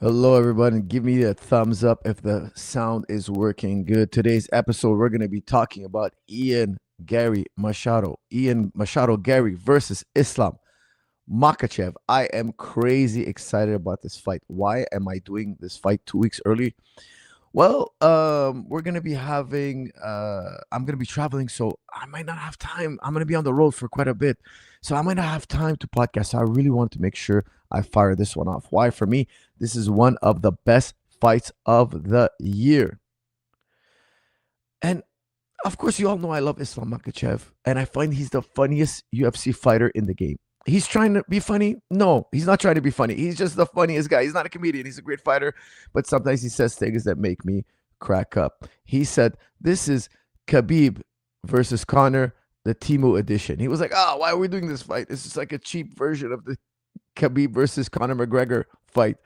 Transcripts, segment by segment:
Hello, everybody. Give me a thumbs up if the sound is working good. Today's episode, we're going to be talking about Garry Machado. Machado Garry versus Islam Makhachev. I am crazy excited about this fight. Why am I doing this fight 2 weeks early? Well, we're gonna be having. I'm gonna be traveling, so I might not have time. I'm gonna be on the road for quite a bit, so I might not have time to podcast. So I really want to make sure I fire this one off. Why? For me, this is one of the best fights of the year, and of course, you all know I love Islam Makhachev, and I find he's the funniest UFC fighter in the game. He's trying to be funny. No, he's not trying to be funny. He's just the funniest guy. He's not a comedian. He's a great fighter, but sometimes he says things that make me crack up. He said, "This is Khabib versus Conor, the Timu edition." He was like, "Oh, why are we doing this fight? This is like a cheap version of the Khabib versus Conor McGregor fight."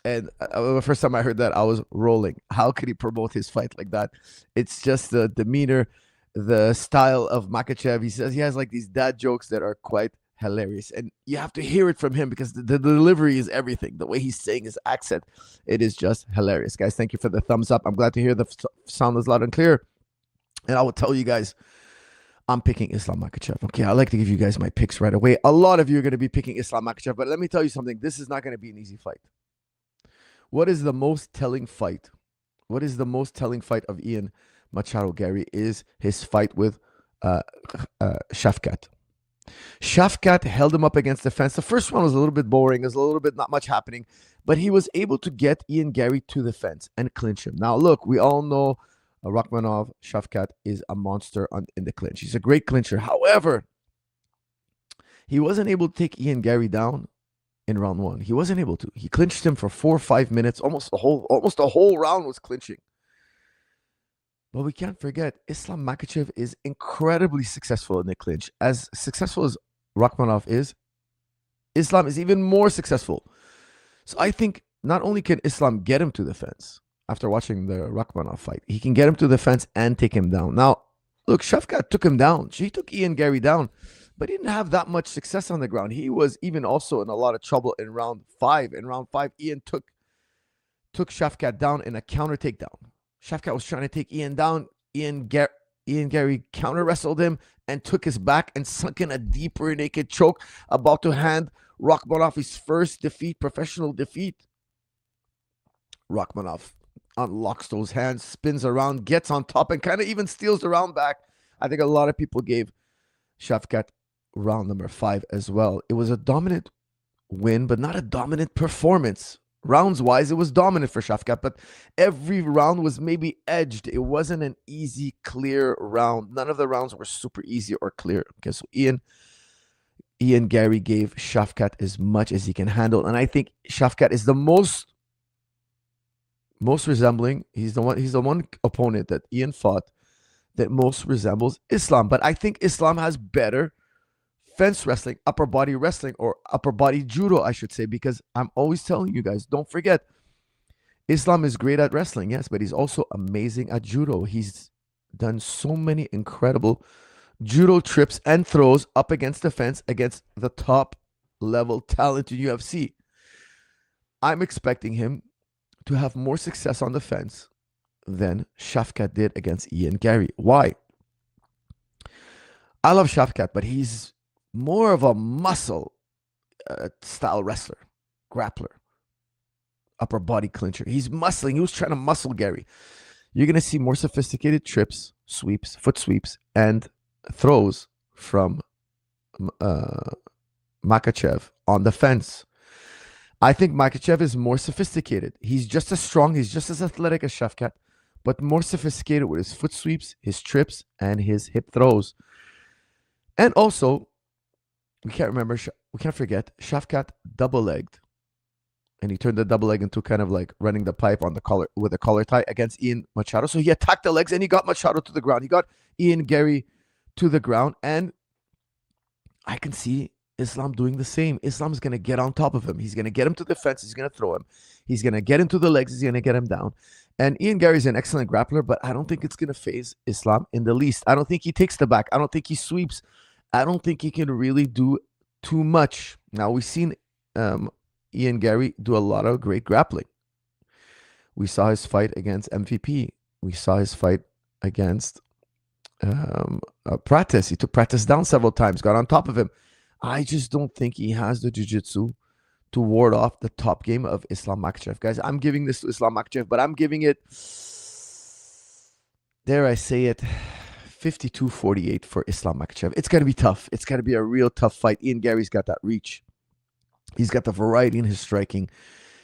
And the first time I heard that, I was rolling. How could he promote his fight like that? It's just the demeanor, the style of Makhachev. He says he has like these dad jokes that are quite hilarious. And you have to hear it from him because the delivery is everything. The way he's saying his accent, it is just hilarious. Guys, thank you for the thumbs up. I'm glad to hear the sound is loud and clear. And I will tell you guys, I'm picking Islam Makhachev. Okay, I like to give you guys my picks right away. A lot of you are going to be picking Islam Makhachev, but let me tell you something. This is not going to be an easy fight. What is the most telling fight? What is the most telling fight of Ian Machado Garry is his fight with Shavkat. Shavkat held him up against the fence. The first one was a little bit boring. There's a little bit not much happening, but he was able to get Ian Garry to the fence and clinch him. Now, look, we all know Rakhmonov Shavkat is a monster in the clinch. He's a great clincher. However, he wasn't able to take Ian Garry down in round one. He wasn't able to. He clinched him for 4 or 5 minutes. Almost the whole round was clinching. But we can't forget, Islam Makhachev is incredibly successful in the clinch. As successful as Rakhmonov is, Islam is even more successful. So I think not only can Islam get him to the fence after watching the Rakhmonov fight, he can get him to the fence and take him down. Now, look, Shavkat took him down. He took Ian Garry down, but he didn't have that much success on the ground. He was even also in a lot of trouble in round 5. In round 5, Ian took Shavkat down in a counter takedown. Shavkat was trying to take Ian down. Ian Garry counter wrestled him and took his back and sunk in a deep rear naked choke, about to hand Rakhmonov his first defeat, professional defeat. Rakhmonov unlocks those hands, spins around, gets on top, and kind of even steals the round back. I think a lot of people gave Shavkat round number 5 as well. It was a dominant win, but not a dominant performance. Rounds-wise, it was dominant for Shavkat, but every round was maybe edged. It wasn't an easy, clear round. None of the rounds were super easy or clear. Okay, so Ian Garry gave Shavkat as much as he can handle, and I think Shavkat is the most resembling. He's the one opponent that Ian fought that most resembles Islam. But I think Islam has better fence wrestling, upper body wrestling, or upper body judo, I should say, because I'm always telling you guys, don't forget, Islam is great at wrestling, yes, but he's also amazing at judo. He's done so many incredible judo trips and throws up against the fence against the top level talent in UFC. I'm expecting him to have more success on the fence than Shavkat did against Ian Garry. Why? I love Shavkat, but he's more of a muscle style wrestler, grappler, upper body clincher. He's muscling. He was trying to muscle Garry. You're going to see more sophisticated trips, sweeps, foot sweeps, and throws from Makhachev on the fence. I think Makhachev is more sophisticated. He's just as strong. He's just as athletic as Shavkat, but more sophisticated with his foot sweeps, his trips, and his hip throws. And also, we can't forget, Shavkat double-legged. And he turned the double leg into kind of like running the pipe on the collar with a collar tie against Ian Machado. So he attacked the legs and he got Machado to the ground. He got Ian Garry to the ground. And I can see Islam doing the same. Islam's going to get on top of him. He's going to get him to the fence. He's going to throw him. He's going to get into the legs. He's going to get him down. And Ian Garry's an excellent grappler, but I don't think it's going to phase Islam in the least. I don't think he takes the back. I don't think he sweeps. I don't think he can really do too much. Now, we've seen Ian Garry do a lot of great grappling. We saw his fight against MVP. We saw his fight against Pratis. He took Pratis down several times, got on top of him. I just don't think he has the jiu-jitsu to ward off the top game of Islam Makhachev. Guys, I'm giving this to Islam Makhachev, but I'm giving it, dare I say it, 52-48 for Islam Makhachev. It's going to be tough. It's going to be a real tough fight. Ian Garry's got that reach. He's got the variety in his striking.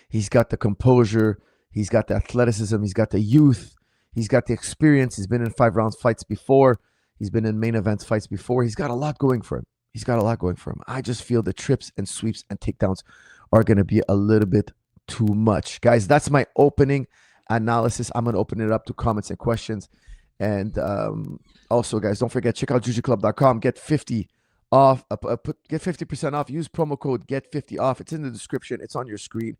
He's got the composure. He's got the athleticism. He's got the youth. He's got the experience. He's been in 5-round fights before. He's been in main events fights before. He's got a lot going for him. I just feel the trips and sweeps and takedowns are going to be a little bit too much. Guys, that's my opening analysis. I'm going to open it up to comments and questions. And also, guys, don't forget, check out jujiclub.com. Get 50 off. Get 50% off. Use promo code GET50 off. It's in the description. It's on your screen.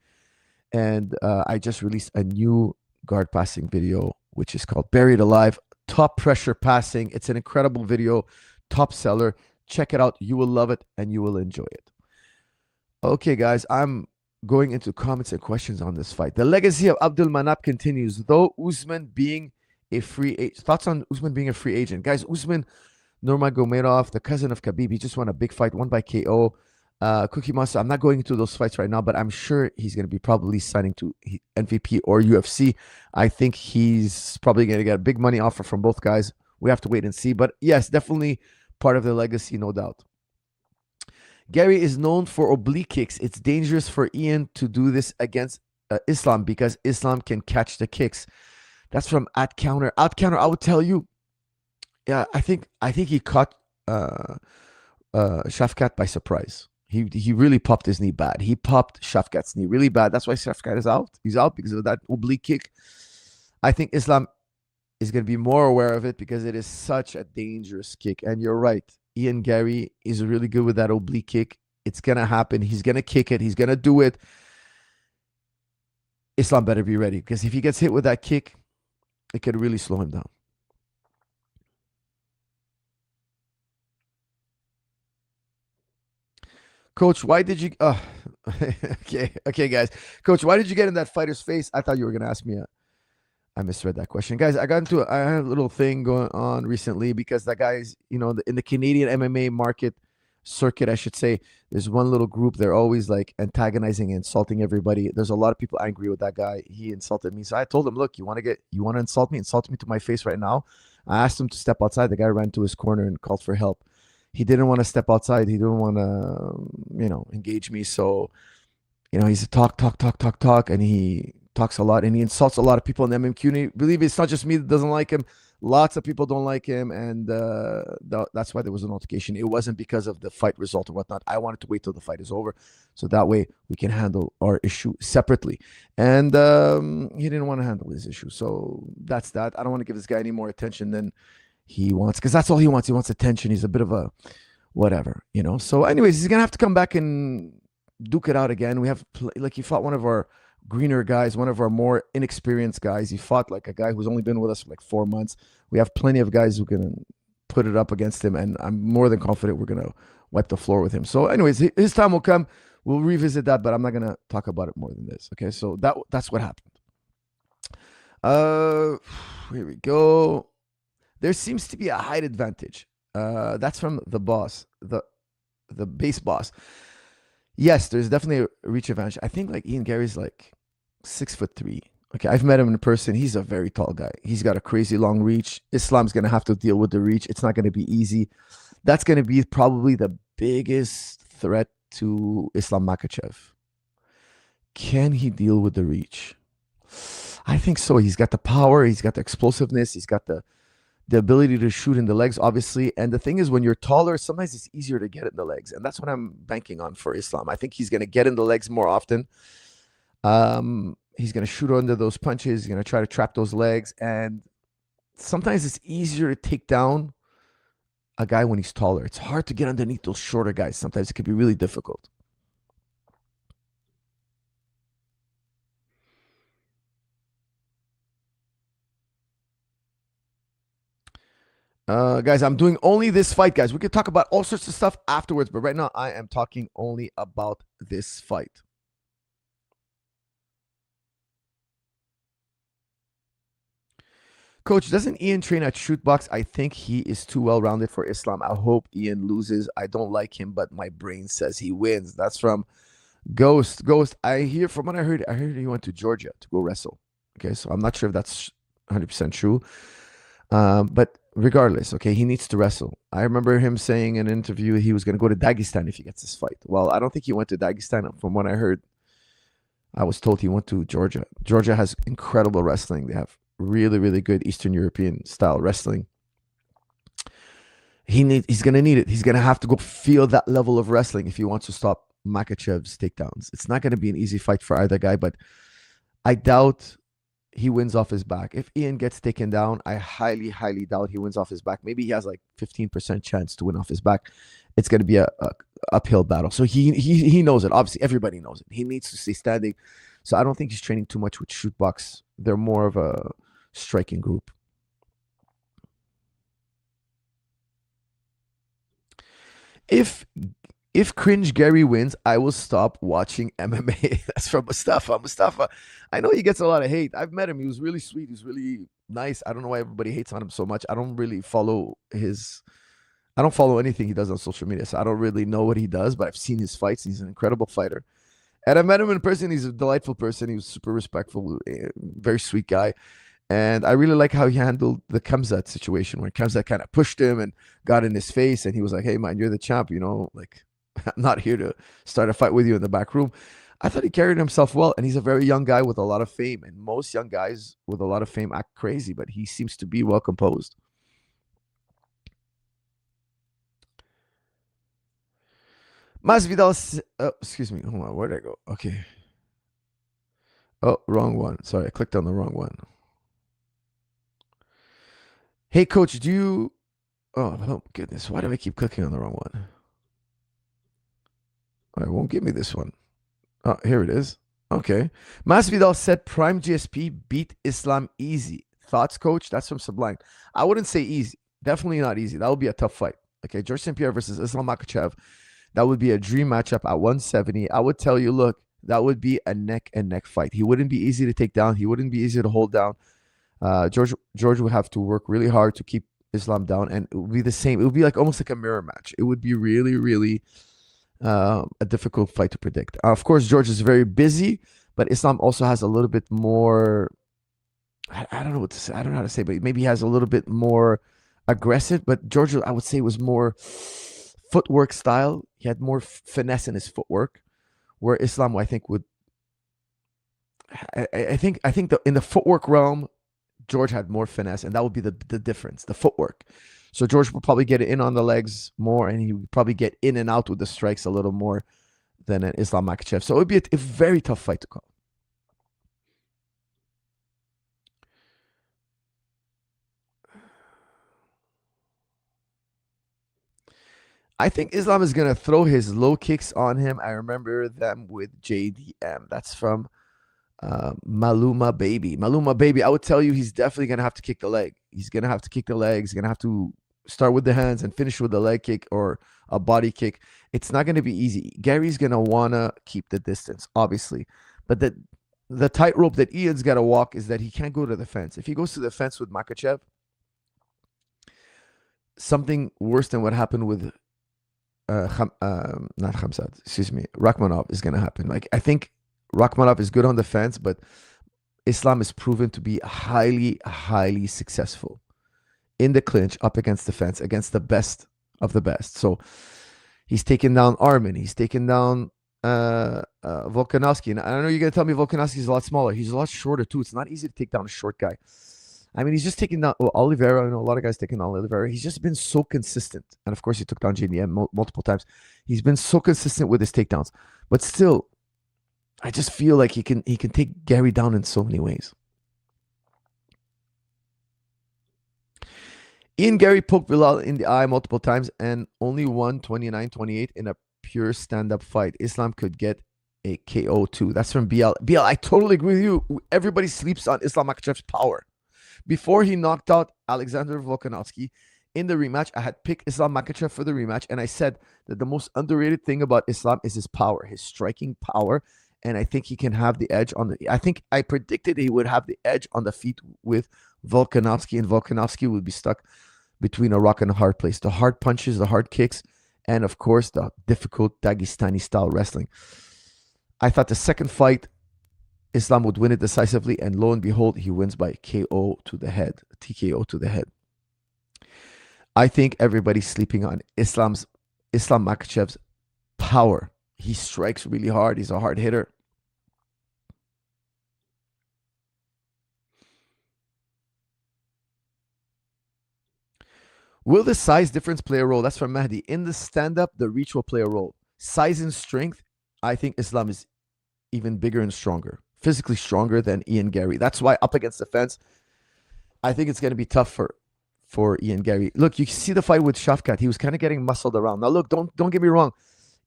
And I just released a new guard passing video, which is called Buried Alive, Top Pressure Passing. It's an incredible video, top seller. Check it out. You will love it and you will enjoy it. Okay, guys, I'm going into comments and questions on this fight. The legacy of Abdul Manap continues, though Usman being a free agent. Thoughts on Usman being a free agent? Guys, Usman Nurmagomedov, the cousin of Khabib, he just won a big fight, won by KO. Cookie Monster, I'm not going into those fights right now, but I'm sure he's going to be probably signing to MVP or UFC. I think he's probably going to get a big money offer from both guys. We have to wait and see. But yes, definitely part of the legacy, no doubt. Garry is known for oblique kicks. It's dangerous for Ian to do this against Islam because Islam can catch the kicks. That's from At Counter. At Counter, I would tell you, yeah, I think he caught Shafkat by surprise. He really popped his knee bad. He popped Shafkat's knee really bad. That's why Shafkat is out. He's out because of that oblique kick. I think Islam is going to be more aware of it because it is such a dangerous kick. And you're right. Ian Garry is really good with that oblique kick. It's going to happen. He's going to kick it. He's going to do it. Islam better be ready because if he gets hit with that kick, it could really slow him down. Coach, why did you okay, guys. Coach, why did you get in that fighter's face? I thought you were going to ask me. I misread that question. Guys, I had a little thing going on recently because that guy's, in the Canadian MMA market circuit, I should say, there's one little group. They're always like antagonizing and insulting everybody. There's a lot of people angry with that guy. He insulted me. So I told him, look, you want to insult me to my face right now. I asked him to step outside. The guy ran to his corner and called for help. He didn't want to step outside. He didn't want to, engage me. So, he's a talk, and he talks a lot, and he insults a lot of people in the MMA community. Believe me, it's not just me that doesn't like him. Lots of people don't like him, and that's why there was an altercation. It wasn't because of the fight result or whatnot. I wanted to wait till the fight is over, so that way we can handle our issue separately. And he didn't want to handle his issue, so that's that. I don't want to give this guy any more attention than he wants, because that's all he wants. He wants attention. He's a bit of a whatever, So anyways, he's going to have to come back and duke it out again. We have, he fought one of our greener guys, one of our more inexperienced guys. He fought like a guy who's only been with us for like 4 months. We have plenty of guys who can put it up against him, and I'm more than confident we're going to wipe the floor with him. So anyways, his time will come. We'll revisit that, but I'm not going to talk about it more than this. Okay, so that's what happened. Here we go. There seems to be a height advantage. That's from the boss, the base boss. Yes, there's definitely a reach advantage. I think like Ian Garry's like 6'3". Okay, I've met him in person. He's a very tall guy. He's got a crazy long reach. Islam's going to have to deal with the reach. It's not going to be easy. That's going to be probably the biggest threat to Islam Makhachev. Can he deal with the reach? I think so. He's got the power. He's got the explosiveness. He's got the ability to shoot in the legs, obviously. And the thing is, when you're taller, sometimes it's easier to get in the legs. And that's what I'm banking on for Islam. I think he's going to get in the legs more often. He's going to shoot under those punches. He's going to try to trap those legs. And sometimes it's easier to take down a guy when he's taller. It's hard to get underneath those shorter guys. Sometimes it can be really difficult. Guys, I'm doing only this fight, guys. We could talk about all sorts of stuff afterwards, but right now I am talking only about this fight. Coach, doesn't Ian train at Shootbox? I think he is too well rounded for Islam. I hope Ian loses. I don't like him, but my brain says he wins. That's from Ghost. Ghost. I hear from what I heard he went to Georgia to go wrestle. Okay, so I'm not sure if that's 100% true. But regardless, okay, he needs to wrestle. I remember him saying in an interview he was going to go to Dagestan if he gets this fight. Well, I don't think he went to Dagestan. From what I heard, I was told he went to Georgia. Georgia has incredible wrestling. They have really, really good Eastern European style wrestling. He's going to need it. He's going to have to go feel that level of wrestling if he wants to stop Makhachev's takedowns. It's not going to be an easy fight for either guy, but I doubt he wins off his back. If Ian gets taken down, I highly, highly doubt he wins off his back. Maybe he has like 15% chance to win off his back. It's going to be a uphill battle. So he knows it. Obviously, everybody knows it. He needs to stay standing. So I don't think he's training too much with Shootbox. They're more of a striking group. If Cringe Garry wins, I will stop watching MMA. That's from Mustafa. Mustafa, I know he gets a lot of hate. I've met him. He was really sweet. He's really nice. I don't know why everybody hates on him so much. I don't really follow I don't follow anything he does on social media, so I don't really know what he does, but I've seen his fights. He's an incredible fighter. And I met him in person. He's a delightful person. He was super respectful, very sweet guy. And I really like how he handled the Khamzat situation, where Khamzat kind of pushed him and got in his face. And he was like, hey, man, you're the champ, like, I'm not here to start a fight with you in the back room. I thought he carried himself well, and he's a very young guy with a lot of fame. And most young guys with a lot of fame act crazy, but he seems to be well composed. Masvidal, excuse me. Hold on, where'd I go? Okay. Oh, wrong one. Sorry, I clicked on the wrong one. Hey, coach, do you? Oh goodness, why do I keep clicking on the wrong one? It won't give me this one. Oh, here it is. Okay. Masvidal said Prime GSP beat Islam easy. Thoughts, coach? That's from Sublime. I wouldn't say easy. Definitely not easy. That would be a tough fight. Okay, George St. Pierre versus Islam Makhachev. That would be a dream matchup at 170. I would tell you, look, that would be a neck and neck fight. He wouldn't be easy to take down. He wouldn't be easy to hold down. George would have to work really hard to keep Islam down, and it would be the same. It would be like almost like a mirror match. It would be really, really a difficult fight to predict. Of course, George is very busy, but Islam also has a little bit more. I don't know what to say. I don't know how to say, but maybe he has a little bit more aggressive. But George, I would say, was more footwork style. He had more finesse in his footwork, where Islam, I think, would. I think in the footwork realm, George had more finesse, and that would be the difference, the footwork. So George would probably get in on the legs more, and he would probably get in and out with the strikes a little more than an Islam Makhachev. So it would be a very tough fight to call. I think Islam is going to throw his low kicks on him. I remember them with JDM. That's from Maluma Baby. Maluma Baby, I would tell you he's definitely going to have to kick the leg. He's going to have to kick the legs. He's going to have to start with the hands and finish with the leg kick or a body kick. It's not going to be easy. Gary's going to want to keep the distance, obviously. But the tightrope that Ian's got to walk is that he can't go to the fence. If he goes to the fence with Makhachev, something worse than what happened with not Khamzat, excuse me, Rakhmonov is going to happen. Like, I think Rakhmonov is good on the fence, but Islam is proven to be highly, highly successful in the clinch up against the fence, against the best of the best. So he's taken down Armin. He's taken down Volkanovski. And I know you're going to tell me Volkanovski is a lot smaller. He's a lot shorter, too. It's not easy to take down a short guy. I mean, he's just taking down Oliveira. I know a lot of guys taking down Oliveira. He's just been so consistent. And, of course, he took down JDM multiple times. He's been so consistent with his takedowns. But still, I just feel like he can take Garry down in so many ways. Ian Garry poked Bilal in the eye multiple times and only won 29-28 in a pure stand-up fight. Islam could get a KO too. That's from BL. BL, I totally agree with you. Everybody sleeps on Islam Makhachev's power. Before he knocked out Alexander Volkanovski in the rematch, I had picked Islam Makhachev for the rematch, and I said that the most underrated thing about Islam is his power, his striking power, and I think he can have the edge on the. I think I predicted he would have the edge on the feet with Volkanovski, and Volkanovski would be stuck between a rock and a hard place. The hard punches, the hard kicks, and of course the difficult Dagestani style wrestling. I thought the second fight, Islam would win it decisively, and lo and behold, he wins by KO to the head, TKO to the head. I think everybody's sleeping on Islam Makhachev's power. He strikes really hard. He's a hard hitter. Will the size difference play a role? That's from Mahdi. In the stand-up, the reach will play a role. Size and strength, I think Islam is even bigger and stronger, physically stronger than Ian Garry. That's why up against the fence, I think it's going to be tough for Ian Garry. Look, you see the fight with Shavkat. He was kind of getting muscled around. Now, look, don't get me wrong.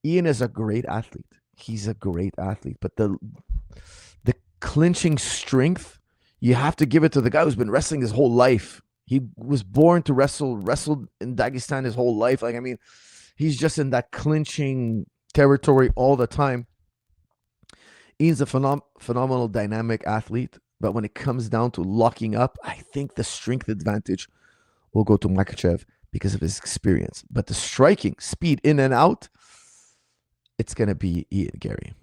Ian is a great athlete. He's a great athlete. But the clinching strength, you have to give it to the guy who's been wrestling his whole life. He was born to wrestled in Dagestan his whole life. Like, I mean, he's just in that clinching territory all the time. Ian's a phenomenal dynamic athlete. But when it comes down to locking up, I think the strength advantage will go to Makhachev because of his experience. But the striking, speed in and out, it's going to be Ian Garry.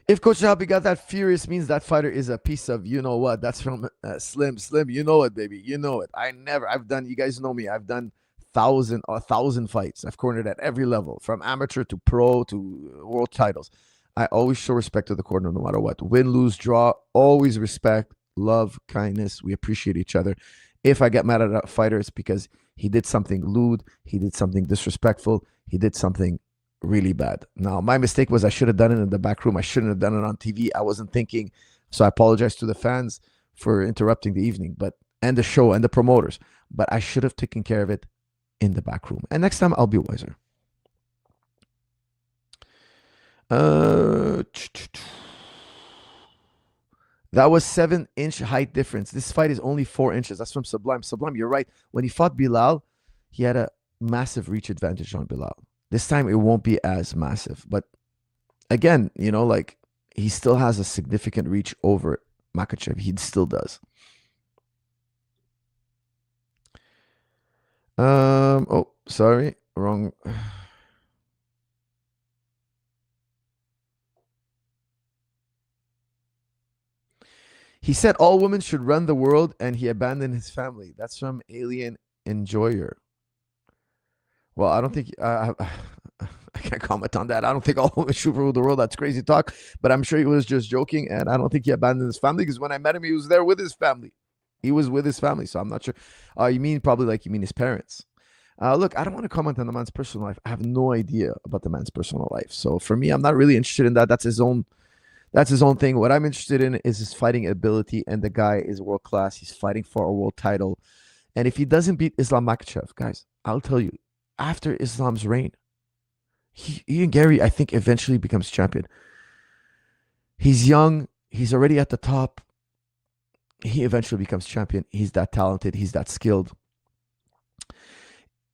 If Coach Zahabi got that furious, means that fighter is a piece of you know what. That's from Slim. You know it, baby. You know it. I've done, you guys know me. I've done 1,000 fights. I've cornered at every level, from amateur to pro to world titles. I always show respect to the corner no matter what. Win, lose, draw, always respect, love, kindness. We appreciate each other. If I get mad at a fighter, it's because he did something lewd, he did something disrespectful, he did something really bad. Now, my mistake was I should have done it in the back room. I shouldn't have done it on TV. I wasn't thinking. So I apologize to the fans for interrupting the evening, and the show and the promoters. But I should have taken care of it in the back room. And next time I'll be wiser. That was 7-inch height difference. This fight is only 4 inches. That's from Sublime. Sublime, you're right. When he fought Bilal, he had a massive reach advantage on Bilal. This time it won't be as massive. But again, you know, like, he still has a significant reach over Makhachev. He still does. Oh, sorry. Wrong. He said all women should run the world and he abandoned his family. That's from Alien Enjoyer. Well, I don't think I can't comment on that. I don't think all women should rule the world. That's crazy talk. But I'm sure he was just joking, and I don't think he abandoned his family, because when I met him, he was there with his family. He was with his family, so I'm not sure. You mean his parents. Look, I don't want to comment on the man's personal life. I have no idea about the man's personal life. So for me, I'm not really interested in that. That's his own thing. What I'm interested in is his fighting ability, and the guy is world class. He's fighting for a world title. And if he doesn't beat Islam Makhachev, guys, I'll tell you, after Islam's reign, Ian Garry, I think, eventually becomes champion. He's young. He's already at the top. He eventually becomes champion. He's that talented. He's that skilled.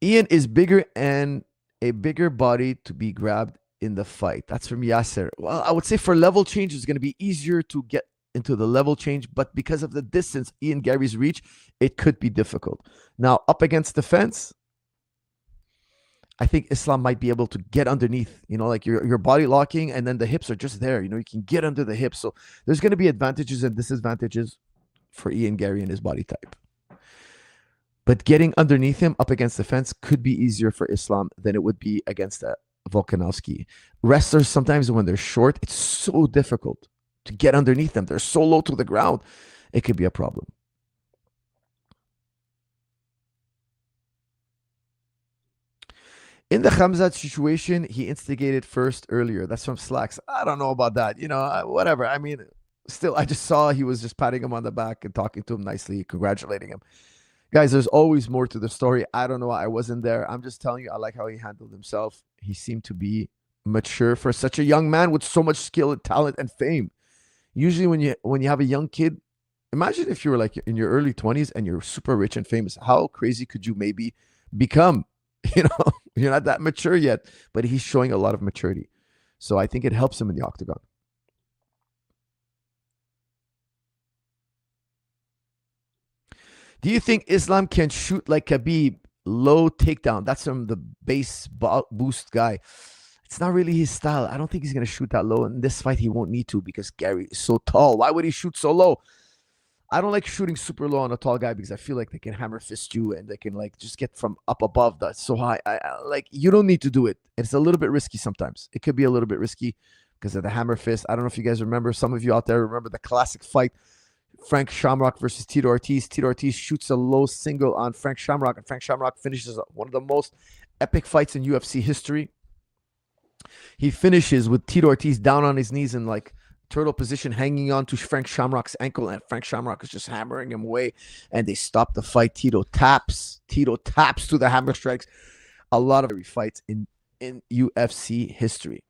Ian is bigger and a bigger body to be grabbed in the fight. That's from Yasser. Well, I would say for level change, it's going to be easier to get into the level change, but because of the distance, Ian Garry's reach, it could be difficult. Now, up against the fence, I think Islam might be able to get underneath, you know, like your body locking, and then the hips are just there. You know, you can get under the hips. So there's going to be advantages and disadvantages for Ian Garry and his body type. But getting underneath him up against the fence could be easier for Islam than it would be against Volkanovski. Wrestlers, sometimes when they're short, it's so difficult to get underneath them. They're so low to the ground. It could be a problem. In the Khamzat situation, he instigated first earlier. That's from Slacks. I don't know about that. You know, whatever. I mean, still, I just saw he was just patting him on the back and talking to him nicely, congratulating him. Guys, there's always more to the story. I don't know. I wasn't there. I'm just telling you, I like how he handled himself. He seemed to be mature for such a young man with so much skill and talent and fame. Usually when you have a young kid Imagine if you were like in your early 20s and you're super rich and famous. How crazy could you maybe become? You know, you're not that mature yet, but he's showing a lot of maturity. So I think it helps him in the octagon. Do you think Islam can shoot like Khabib? Low takedown. That's from the base boost guy. It's not really his style. I don't think he's going to shoot that low. In this fight, he won't need to because Garry is so tall. Why would he shoot so low? I don't like shooting super low on a tall guy because I feel like they can hammer fist you and they can like just get from up above that so high. Like you don't need to do it. It's a little bit risky sometimes. It could be a little bit risky because of the hammer fist. I don't know if you guys remember. Some of you out there remember the classic fight Frank Shamrock versus Tito Ortiz. Tito Ortiz shoots a low single on Frank Shamrock, and Frank Shamrock finishes one of the most epic fights in UFC history. He finishes with Tito Ortiz down on his knees in like turtle position, hanging on to Frank Shamrock's ankle, and Frank Shamrock is just hammering him away, and they stop the fight. Tito taps to the hammer strikes. A lot of fights in UFC history.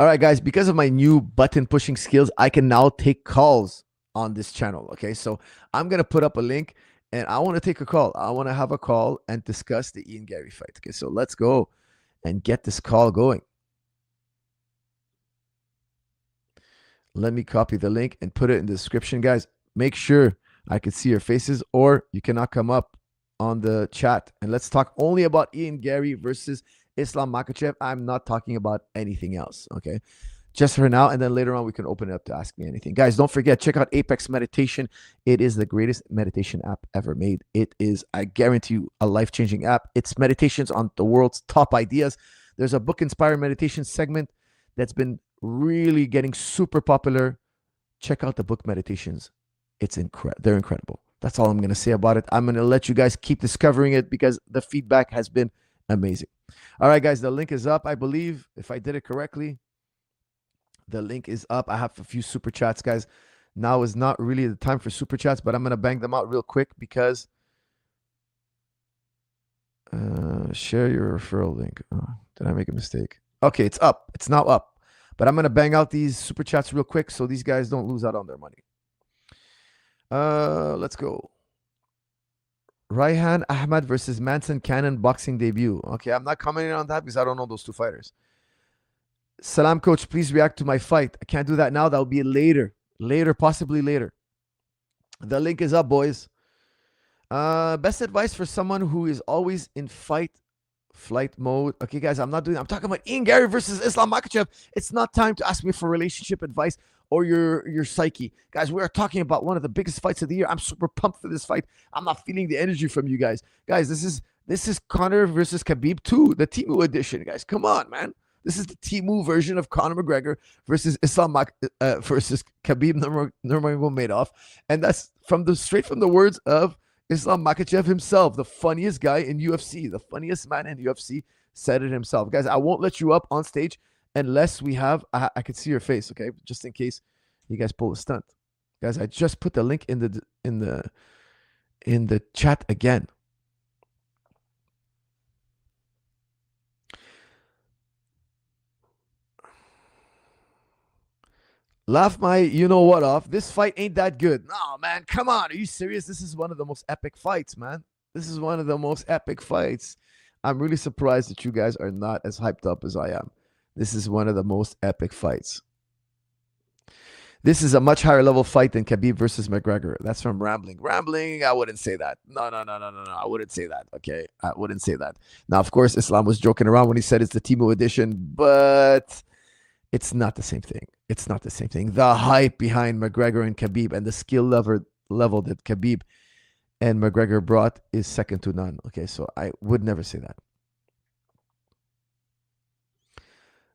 All right, guys, because of my new button pushing skills, I can now take calls on this channel. Okay, so I'm going to put up a link and I want to take a call. I want to have a call and discuss the Ian Garry fight. Okay, so let's go and get this call going. Let me copy the link and put it in the description, guys. Make sure I can see your faces or you cannot come up on the chat. And let's talk only about Ian Garry versus Islam Makhachev. I'm not talking about anything else, okay? Just for now, and then later on we can open it up to ask me anything. Guys, don't forget, check out Apex Meditation. It is the greatest meditation app ever made. It is, I guarantee you, a life-changing app. It's meditations on the world's top ideas. There's a book-inspired meditation segment that's been really getting super popular. Check out the book Meditations. They're incredible. That's all I'm going to say about it. I'm going to let you guys keep discovering it because the feedback has been amazing. All right, guys, the link is up, I believe, if I did it correctly. The link is up. I have a few super chats, guys. Now is not really the time for super chats, but I'm going to bang them out real quick because share your referral link. Oh, did I make a mistake? Okay, it's up. It's now up. But I'm going to bang out these super chats real quick so these guys don't lose out on their money. Let's go. Raihan Ahmad versus Manson Cannon boxing debut. Okay, I'm not commenting on that because I don't know those two fighters. Salam, coach, please react to my fight. I can't do that now. That'll be later. Later, possibly later. The link is up, boys. Best advice for someone who is always in flight mode. Okay, guys, I'm talking about Ian Garry versus Islam Makhachev. It's not time to ask me for relationship advice or your psyche. Guys, we are talking about one of the biggest fights of the year. I'm super pumped for this fight. I'm not feeling the energy from you guys. Guys, this is Conor versus Khabib 2, the Temu edition, guys. Come on, man. This is the Temu version of Conor McGregor versus versus Khabib Nurmagomedov. And that's straight from the words of Islam Makhachev himself, the funniest guy in UFC, the funniest man in UFC, said it himself. Guys, I won't let you up on stage unless we have, I can see your face, okay? Just in case you guys pull a stunt. Guys, I just put the link in the chat again. Laugh my you-know-what off. This fight ain't that good. No, man, come on. Are you serious? This is one of the most epic fights, man. This is one of the most epic fights. I'm really surprised that you guys are not as hyped up as I am. This is one of the most epic fights. This is a much higher level fight than Khabib versus McGregor. That's from Rambling. Rambling, I wouldn't say that. No. I wouldn't say that, okay? I wouldn't say that. Now, of course, Islam was joking around when he said it's the Temu edition, but it's not the same thing. It's not the same thing. The hype behind McGregor and Khabib and the skill level that Khabib and McGregor brought is second to none. Okay, so I would never say that.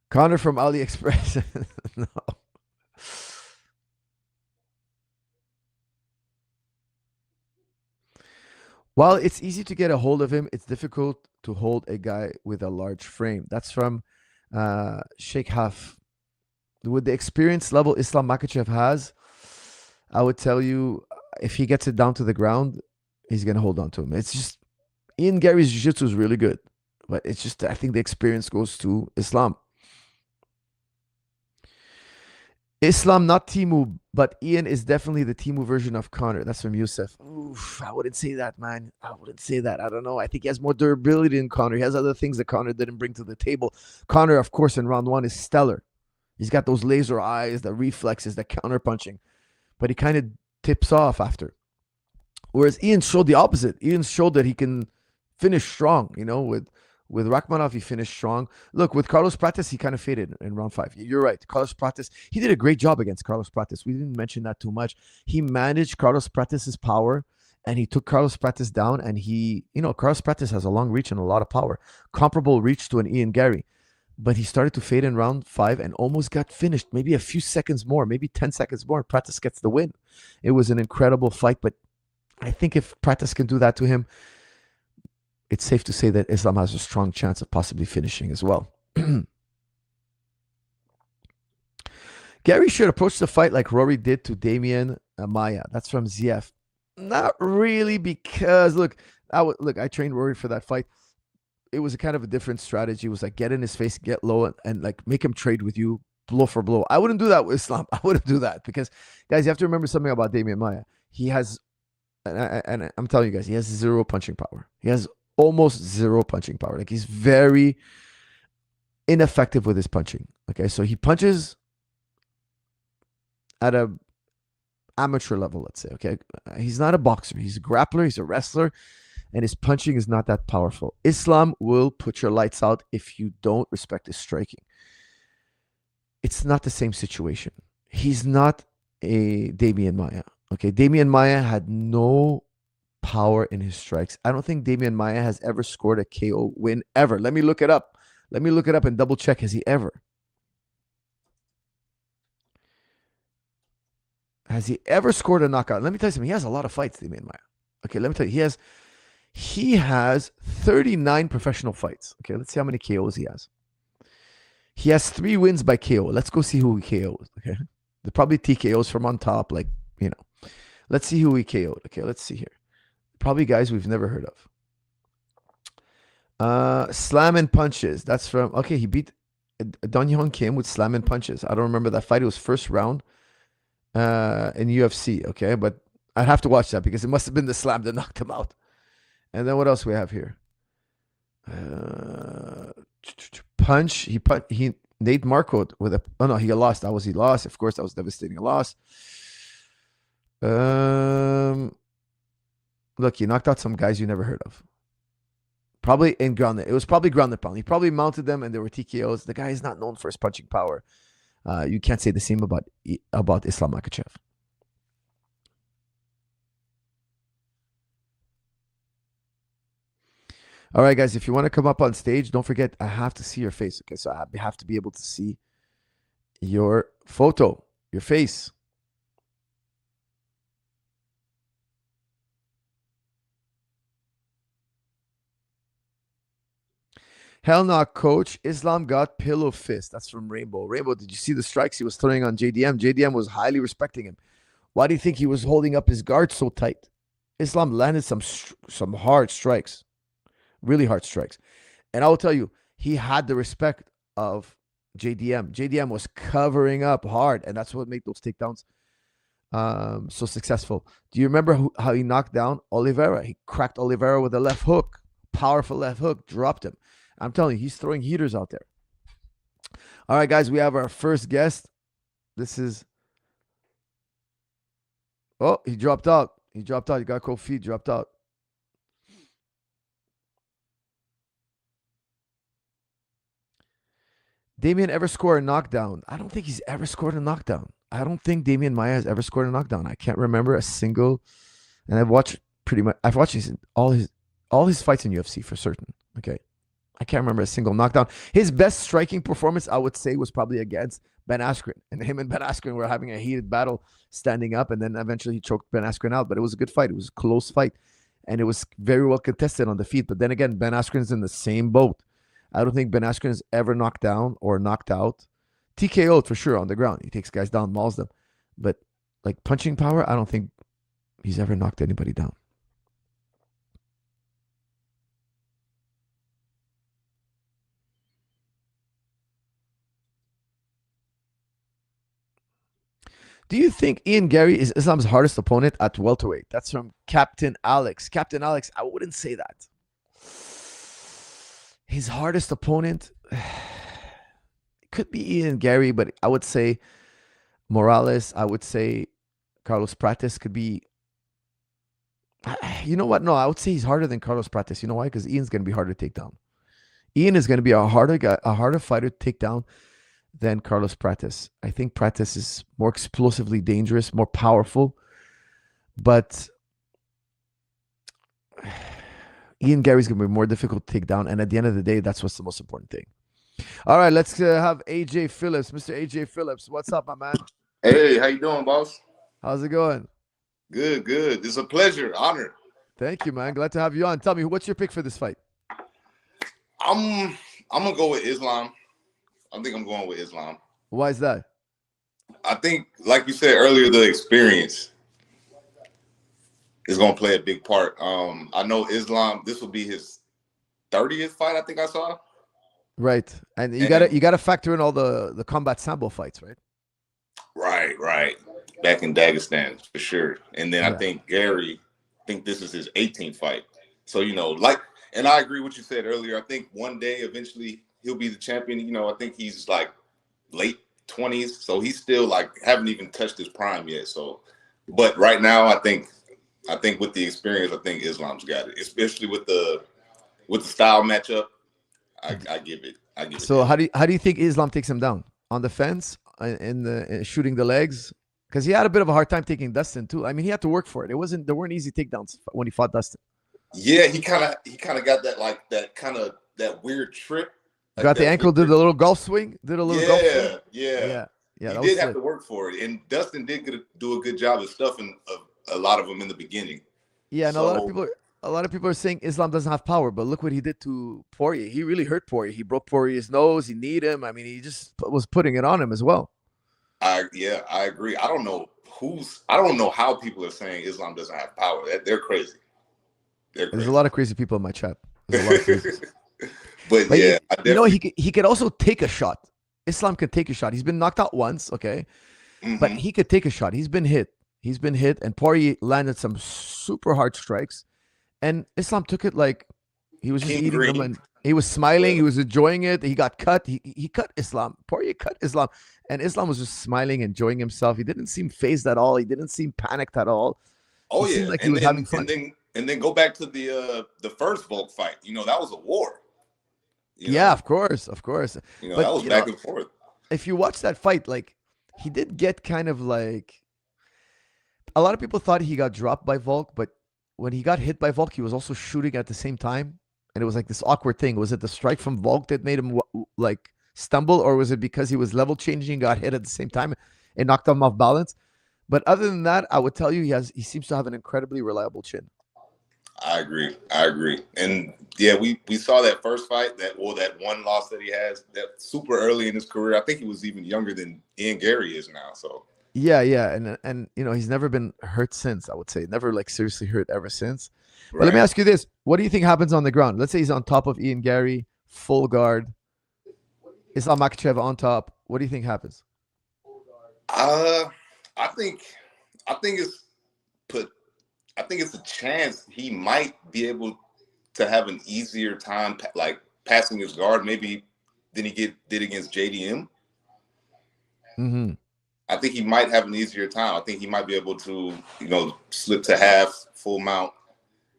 Connor from AliExpress. No. While it's easy to get a hold of him, it's difficult to hold a guy with a large frame. That's from Sheikh Haf. With the experience level Islam Makhachev has, I would tell you, if he gets it down to the ground, he's going to hold on to him. It's just, Ian Garry's jiu-jitsu is really good, but it's just, I think the experience goes to Islam. Islam, not Timu, but Ian is definitely the Timu version of Connor. That's from Youssef. Oof, I wouldn't say that, man. I wouldn't say that. I don't know. I think he has more durability than Connor. He has other things that Connor didn't bring to the table. Connor, of course, in round one is stellar. He's got those laser eyes, the reflexes, the counter punching, but he kind of tips off after. Whereas Ian showed the opposite. Ian showed that he can finish strong. With Rachmanov, he finished strong. Look, with Carlos Prates, he kind of faded in round five. You're right. Carlos Prates, he did a great job against Carlos Prates. We didn't mention that too much. He managed Carlos Prates' power and he took Carlos Prates down. And Carlos Prates has a long reach and a lot of power, comparable reach to an Ian Garry. But he started to fade in round five and almost got finished. Maybe a few seconds more, maybe 10 seconds more. Prates gets the win. It was an incredible fight, but I think if Prates can do that to him, it's safe to say that Islam has a strong chance of possibly finishing as well. Garry should approach the fight like Rory did to Damian Maya. That's from ZF. Not really, because I trained Rory for that fight. It was a kind of a different strategy. It was like get in his face, get low, and like make him trade with you blow for blow. I wouldn't do that with Islam. I wouldn't do that because, guys, you have to remember something about Damian Maya. He has, and I'm telling you guys, he has zero punching power. He has almost zero punching power. Like he's very ineffective with his punching. Okay, so he punches at a amateur level, let's say. Okay, he's not a boxer. He's a grappler. He's a wrestler, and his punching is not that powerful. Islam will put your lights out if you don't respect his striking. It's not the same situation. He's not a Damian Maya. Okay, Damian Maya had no power in his strikes. I don't think Damian Maya has ever scored a KO win ever. Let me look it up. Let me look it up and double check. Has he ever? Has he ever scored a knockout? Let me tell you something. He has a lot of fights, Damian Maya. Okay, let me tell you. He has 39 professional fights. Okay, let's see how many KOs he has. He has 3 wins by KO. Let's go see who he KO'd. Okay, they're probably TKOs from on top. Let's see who he KO'd. Okay, let's see here. Probably guys we've never heard of. Slam and punches. That's from he beat Don Hyun Kim with slam and punches. I don't remember that fight. It was first round in UFC. Okay, but I'd have to watch that because it must have been the slam that knocked him out. And then what else we have here? Punch. He Nate Marco with a. Oh no, he lost. He lost. Of course, that was devastating. A loss. Look, he knocked out some guys you never heard of. Probably in ground. It was probably ground and pound. He probably mounted them, and there were TKOs. The guy is not known for his punching power. You can't say the same about Islam Makhachev. All right, guys, if you want to come up on stage, don't forget, I have to see your face. Okay, so I have to be able to see your photo, your face. Hell no, coach. Islam got pillow fist. That's from Rainbow. Rainbow, did you see the strikes he was throwing on JDM? JDM was highly respecting him. Why do you think he was holding up his guard so tight? Islam landed some hard strikes, really hard strikes. And I will tell you, he had the respect of JDM. JDM was covering up hard, and that's what made those takedowns so successful. Do you remember how he knocked down Oliveira? He cracked Oliveira with a left hook, powerful left hook, dropped him. I'm telling you, he's throwing heaters out there. All right, guys, we have our first guest. This is. Oh, he dropped out. He dropped out. He got cold feet, dropped out. Damian ever scored a knockdown? I don't think he's ever scored a knockdown. I don't think Damian Maya has ever scored a knockdown. I can't remember a single. And I've watched all his fights in UFC for certain. Okay, I can't remember a single knockdown. His best striking performance, I would say, was probably against Ben Askren. And him and Ben Askren were having a heated battle standing up. And then eventually he choked Ben Askren out. But it was a good fight. It was a close fight. And it was very well contested on the feet. But then again, Ben Askren's in the same boat. I don't think Ben Askren is ever knocked down or knocked out. TKO'd for sure on the ground. He takes guys down, mauls them. But like punching power, I don't think he's ever knocked anybody down. Do you think Ian Garry is Islam's hardest opponent at welterweight? That's from Captain Alex. Captain Alex, I wouldn't say that. His hardest opponent could be Ian Garry, but I would say Morales. I would say Carlos Prates could be. You know what? No, I would say he's harder than Carlos Prates. You know why? Because Ian's going to be harder to take down. Ian is going to be a harder fighter to take down than Carlos Prates. I think Prates is more explosively dangerous, more powerful, but Ian Garry's going to be more difficult to take down. And at the end of the day, that's what's the most important thing. All right, let's have AJ Phillips. Mr. AJ Phillips, what's up, my man? Hey, how you doing, boss? How's it going? Good, good. It's a pleasure, honor. Thank you, man. Glad to have you on. Tell me, what's your pick for this fight? I'm gonna go with Islam. I think I'm going with Islam. Why is that? I think, like you said earlier, the experience is gonna play a big part. I know Islam. This will be his 30th fight. I think I saw. Right, and you gotta factor in all the combat sambo fights, right? Right. Back in Dagestan for sure. And then I think Garry. I think this is his 18th fight. So and I agree with what you said earlier. I think one day eventually he'll be the champion. I think he's like late 20s, so he's still like haven't even touched his prime yet. So, but right now I think with the experience, I think Islam's got it, especially with the style matchup. I give it. So how do you think Islam takes him down? On the fence, in shooting the legs? Because he had a bit of a hard time taking Dustin too. I mean, he had to work for it. There weren't easy takedowns when he fought Dustin. Yeah, he kind of got that weird trip. Like got the ankle, did a little golf swing, golf swing. Yeah. He did have to work for it, and Dustin did do a good job of stuffing a lot of them in the beginning. Yeah, and a lot of people are saying Islam doesn't have power, but look what he did to Poirier. He really hurt Poirier. He broke Poirier's nose. He kneed him. I mean, he just was putting it on him as well. I agree. I don't know how people are saying Islam doesn't have power. They're crazy. There's a lot of crazy people in my chat. There's a lot of crazy. but yeah, he could also take a shot. Islam could take a shot. He's been knocked out once, okay, but he could take a shot. He's been hit, and Poirier landed some super hard strikes, and Islam took it like he was just eating them, and he was smiling. He was enjoying it. He got cut. He cut Islam. Poirier cut Islam, and Islam was just smiling, enjoying himself. He didn't seem phased at all. He didn't seem panicked at all. Oh, he seemed like he was having fun. And then go back to the first Volk fight. That was a war. Yeah, of course. But, that was back and forth. If you watch that fight, like he did get kind of like a lot of people thought he got dropped by Volk, but when he got hit by Volk, he was also shooting at the same time, and it was like this awkward thing. Was it the strike from Volk that made him like stumble, or was it because he was level changing and got hit at the same time and knocked him off balance? But other than that, I would tell you he seems to have an incredibly reliable chin. I agree. And yeah, we saw that first fight, that one loss that he has, that super early in his career. I think he was even younger than Ian Garry is now. So yeah, and he's never been hurt since. I would say never like seriously hurt ever since. Right. But let me ask you this: what do you think happens on the ground? Let's say he's on top of Ian Garry, full guard. Islam Makhachev on top. What do you think happens? I think it's a chance he might be able to have an easier time like passing his guard maybe than he did against JDM. Mm-hmm. I think he might have an easier time. I think he might be able to, slip to half, full mount,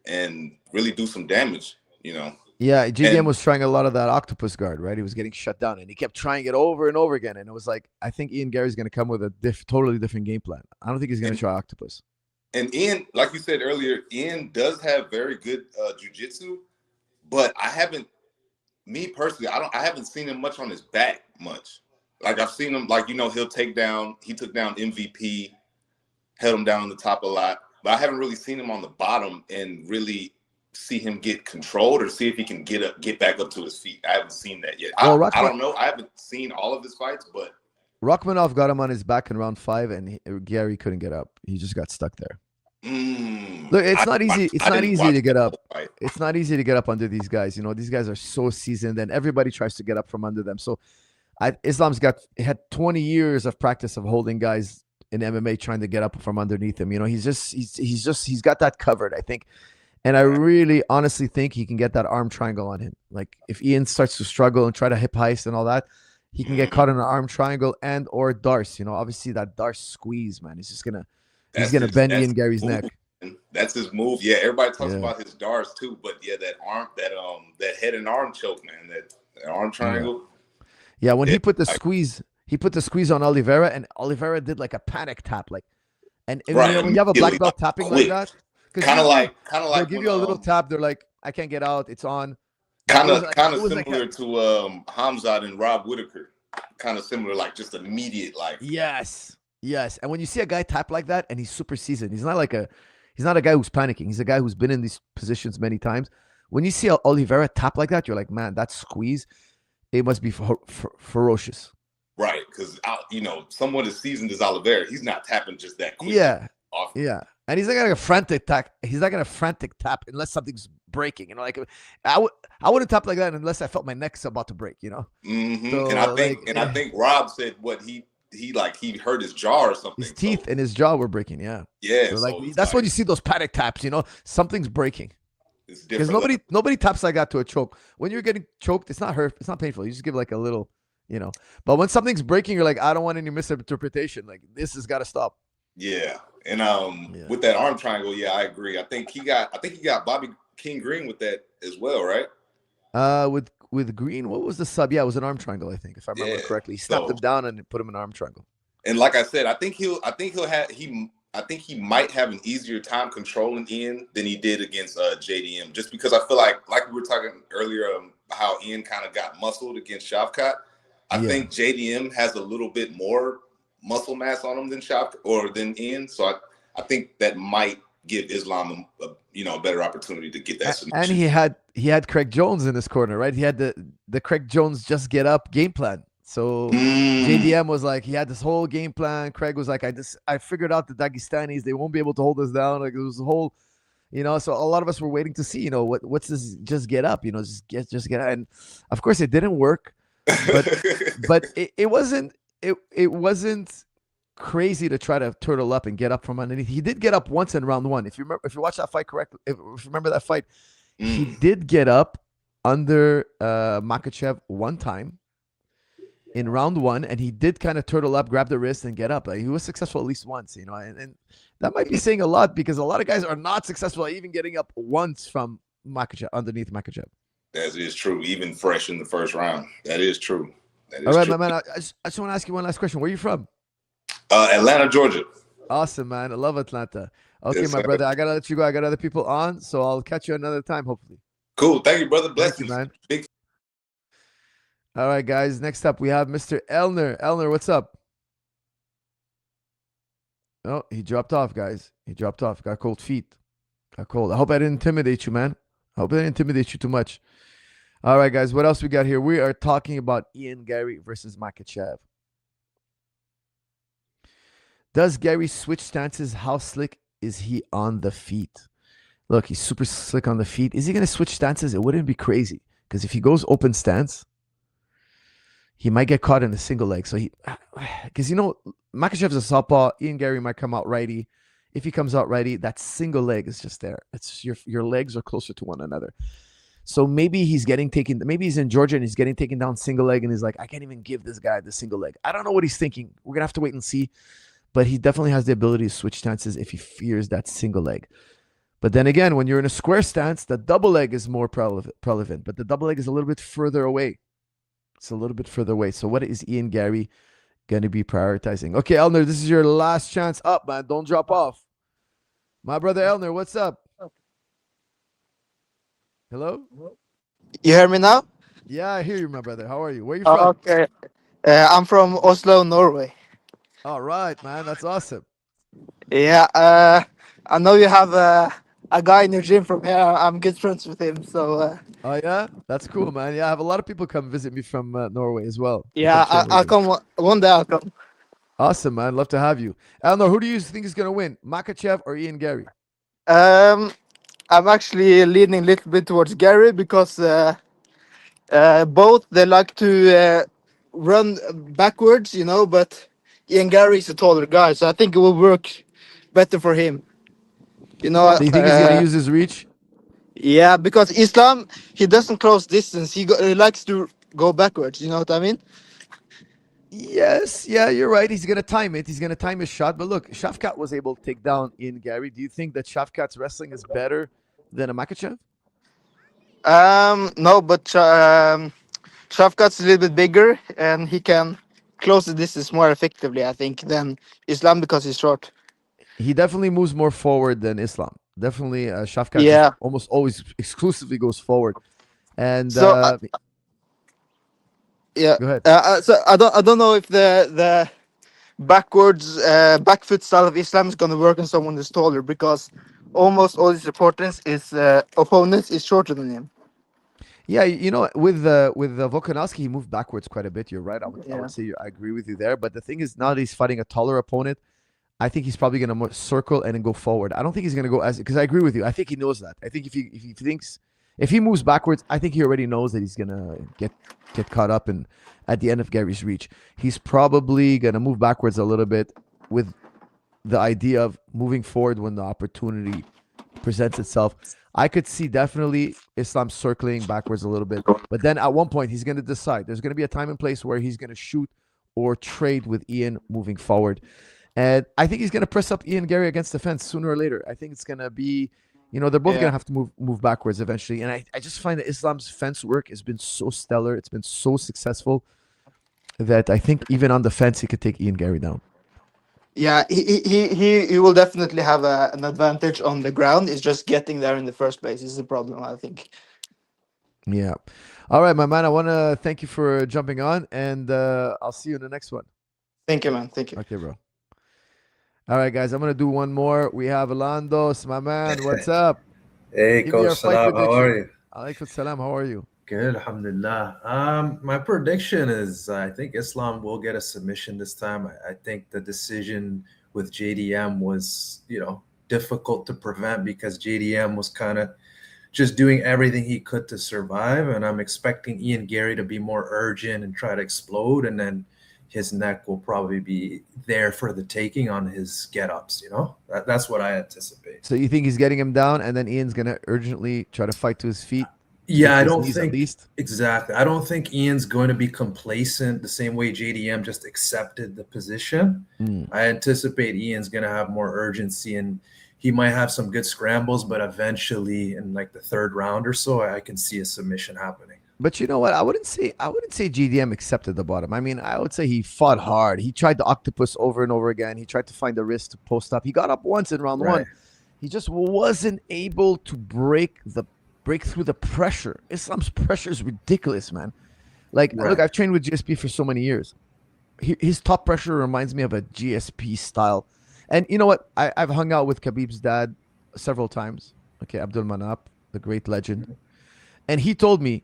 and really do some damage, Yeah, JDM was trying a lot of that octopus guard, right? He was getting shut down, and he kept trying it over and over again. And it was like, I think Ian Garry's going to come with a totally different game plan. I don't think he's going to try octopus. And Ian, like you said earlier, Ian does have very good jiu-jitsu, but I haven't seen him much on his back much. Like I've seen him, he took down MVP, held him down on the top a lot, but I haven't really seen him on the bottom and really see him get controlled or see if he can get back up to his feet. I haven't seen that yet. I don't know. I haven't seen all of his fights, but Rachmanov got him on his back in round 5, and Garry couldn't get up. He just got stuck there. Look, it's not easy. It's not easy to get up. It's not easy to get up under these guys. These guys are so seasoned, and everybody tries to get up from under them. So, Islam's had 20 years of practice of holding guys in MMA trying to get up from underneath him. He's got that covered, I think. And I really honestly think he can get that arm triangle on him. Like if Ian starts to struggle and try to hip heist and all that, he can get caught in an arm triangle and or Darce. Obviously that Darce squeeze, man. He's gonna bend Ian Garry's neck. That's his move. Yeah, everybody talks about his Darce too, but yeah, that head and arm choke, man, that arm triangle. Yeah, when he put the squeeze on Oliveira, and Oliveira did like a panic tap, like, and when you have a black belt tapping like that, kind of like they'll give you a little tap. They're like, I can't get out. It's on. Kind of similar to Hamzat and Rob Whitaker. Kind of similar, like just immediate, like. Yes. And when you see a guy tap like that, and he's super seasoned, he's not a guy who's panicking. He's a guy who's been in these positions many times. When you see Oliveira tap like that, you're like, man, that squeeze, it must be ferocious. Right, because someone as seasoned as Oliveira, he's not tapping just that quick. Yeah. And he's not gonna frantic tap. He's not gonna frantic tap unless something's breaking. I wouldn't tap like that unless I felt my neck's about to break. Mm-hmm. So, I think Rob said what he hurt his jaw or something. His teeth and his jaw were breaking. Yeah. Yeah. So that's when you see those panic taps. Something's breaking. It's different. Because nobody taps like that to a choke. When you're getting choked, it's not hurt. It's not painful. You just give like a little, But when something's breaking, you're like, I don't want any misinterpretation. Like this has got to stop. Yeah. And with that arm triangle, yeah, I agree. I think he got Bobby King Green with that as well, right? With Green, what was the sub? Yeah, it was an arm triangle, I think, if I remember correctly. He snapped him down and put him in an arm triangle. And like I said, I think he might have an easier time controlling Ian than he did against JDM, just because I feel like we were talking earlier, how Ian kind of got muscled against Shavkat. I think JDM has a little bit more muscle mass on him than than Ian, so I think that might give Islam a better opportunity to get that submission. And he had Craig Jones in his corner, right? He had the Craig Jones just get up game plan. So JDM was like, he had this whole game plan. Craig was like, I figured out the Dagestanis, they won't be able to hold us down. Like it was a whole, so a lot of us were waiting to see, what's this just get up, just get up. And of course it didn't work, but it wasn't crazy to try to turtle up and get up from underneath. He did get up once in round one. If you watch that fight correctly, if you remember that fight, he did get up under Makhachev one time in round one, and he did kind of turtle up, grab the wrist, and get up. Like, he was successful at least once, and that might be saying a lot because a lot of guys are not successful at even getting up once from Makhachev, underneath Makhachev. That is true, even fresh in the first round. That is true. All right, my man. I just want to ask you one last question. Where are you from? Atlanta, Georgia. Awesome, man. I love Atlanta. Okay, yes, my brother. I gotta let you go. I got other people on, so I'll catch you another time, hopefully. Cool. Thank you, brother. Bless you, man. All right, guys. Next up, we have Mr. Elner. Elner, what's up? Oh, he dropped off, guys. He dropped off. Got cold feet. Got cold. I hope I didn't intimidate you, man. I hope I didn't intimidate you too much. All right, guys. What else we got here? We are talking about Ian Garry versus Makhachev. Does Garry switch stances? How slick is he on the feet? Look, he's super slick on the feet. Is he going to switch stances? It wouldn't be crazy. Because if he goes open stance, he might get caught in a single leg. So because Makhachev's a southpaw. Ian Garry might come out righty. If he comes out righty, that single leg is just there. It's your legs are closer to one another. So maybe he's in Georgia and he's getting taken down single leg, and he's like, I can't even give this guy the single leg. I don't know what he's thinking. We're going to have to wait and see. But he definitely has the ability to switch stances if he fears that single leg. But then again, when you're in a square stance, the double leg is more prevalent. But the double leg is a little bit further away. It's a little bit further away. So what is Ian Garry going to be prioritizing? Okay, Elner, this is your last chance up, man. Don't drop off. My brother Elner, what's up? Hello? You hear me now? Yeah, I hear you, my brother. How are you? Where are you from? Okay. I'm from Oslo, Norway. All right, man. That's awesome. Yeah. I know you have a guy in your gym from here. I'm good friends with him. So. Oh yeah, that's cool, man. Yeah, I have a lot of people come visit me from Norway as well. Yeah, I'll come one day. I'll come. Awesome, man. Love to have you. Elner, who do you think is gonna win, Makhachev or Ian Garry? I'm actually leaning a little bit towards Garry because both they like to run backwards, but Ian Garry is a taller guy, so I think it will work better for him. You know, So you think he's gonna use his reach? yeah, because Islam, he doesn't close distance. He likes to go backwards. You know what I mean? Yes, yeah, you're right. He's gonna time it. He's gonna time his shot. But look, Shafkat was able to take down Ian Garry. Do you think that Shafkat's wrestling is better than a Makhachev? No, but Shafkat's a little bit bigger, and he can close the distance more effectively, I think, than Islam because he's short. He definitely moves more forward than Islam. Definitely, Shafkat just Yeah. almost always exclusively goes forward. And So yeah. go ahead. So I don't know if the backwards back foot style of Islam is gonna work on someone who's taller because almost all his opponents is shorter than him. Yeah, you know, with Volkanovski, he moved backwards quite a bit. You're right. I Yeah. would say I agree with you there. But the thing is, now that he's fighting a taller opponent, I think he's probably going to circle and then go forward. I don't think he's going to go as because I agree with you. I think he knows that. I think if he moves backwards, I think he already knows that he's going to get caught up and at the end of Gary's reach. He's probably going to move backwards a little bit with the idea of moving forward when the opportunity presents itself. I could see definitely Islam circling backwards a little bit, but then at one point he's going to decide. There's going to be a time and place where he's going to shoot or trade with Ian moving forward. And I think he's going to press up Ian Garry against the fence sooner or later. I think it's going to be, they're both going to have to move backwards eventually. And I just find that Islam's fence work has been so stellar. It's been so successful that I think even on the fence, he could take Ian Garry down. Yeah, he will definitely have an advantage on the ground. It's just getting there in the first place is the problem, I think. Yeah. All right, my man. I want to thank you for jumping on, and I'll see you in the next one. Thank you, man. Thank you. Okay, bro. All right, guys. I'm going to do one more. We have Alandos, my man. What's up? Hey, Give me your Coach fight Zahabi, how are you? Alaikum salam. How are you? Good, alhamdulillah. My prediction is I think Islam will get a submission this time. I think the decision with JDM was, difficult to prevent because JDM was kind of just doing everything he could to survive. And I'm expecting Ian Garry to be more urgent and try to explode. And then his neck will probably be there for the taking on his get-ups, That's what I anticipate. So you think he's getting him down, and then Ian's going to urgently try to fight to his feet? Yeah, I His don't knees at think least? exactly. I don't think Ian's going to be complacent the same way JDM just accepted the position. I anticipate Ian's going to have more urgency and he might have some good scrambles, but eventually in like the third round or so, I can see a submission happening. But you know what? I wouldn't say GDM accepted the bottom. I mean, I would say he fought hard. He tried the octopus over and over again. He tried to find the wrist to post up. He got up once in round one. He just wasn't able to break through the pressure. Islam's pressure is ridiculous, man. Look, I've trained with GSP for so many years. His top pressure reminds me of a GSP style. And you know what? I've hung out with Khabib's dad several times. Okay, Abdul Manap, the great legend. And he told me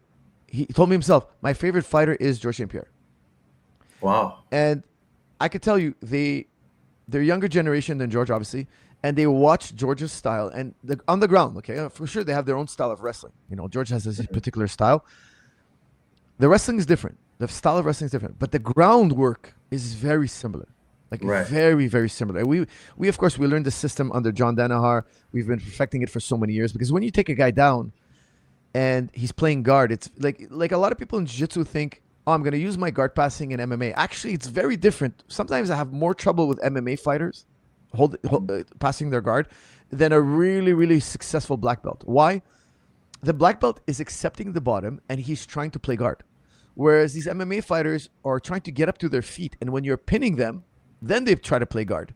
himself, my favorite fighter is Georges St. Pierre. Wow. And I could tell you, they're younger generation than George, obviously. And they watch George's style and on the ground, okay? For sure, they have their own style of wrestling. George has his particular style. The wrestling is different. The style of wrestling is different. But the groundwork is very similar. Very, very similar. We of course, we learned the system under John Danaher. We've been perfecting it for so many years because when you take a guy down and he's playing guard, it's like a lot of people in jiu-jitsu think, oh, I'm going to use my guard passing in MMA. Actually, it's very different. Sometimes I have more trouble with MMA fighters passing their guard than a really, really successful black belt. Why? The black belt is accepting the bottom and he's trying to play guard. Whereas these MMA fighters are trying to get up to their feet. And when you're pinning them, then they try to play guard.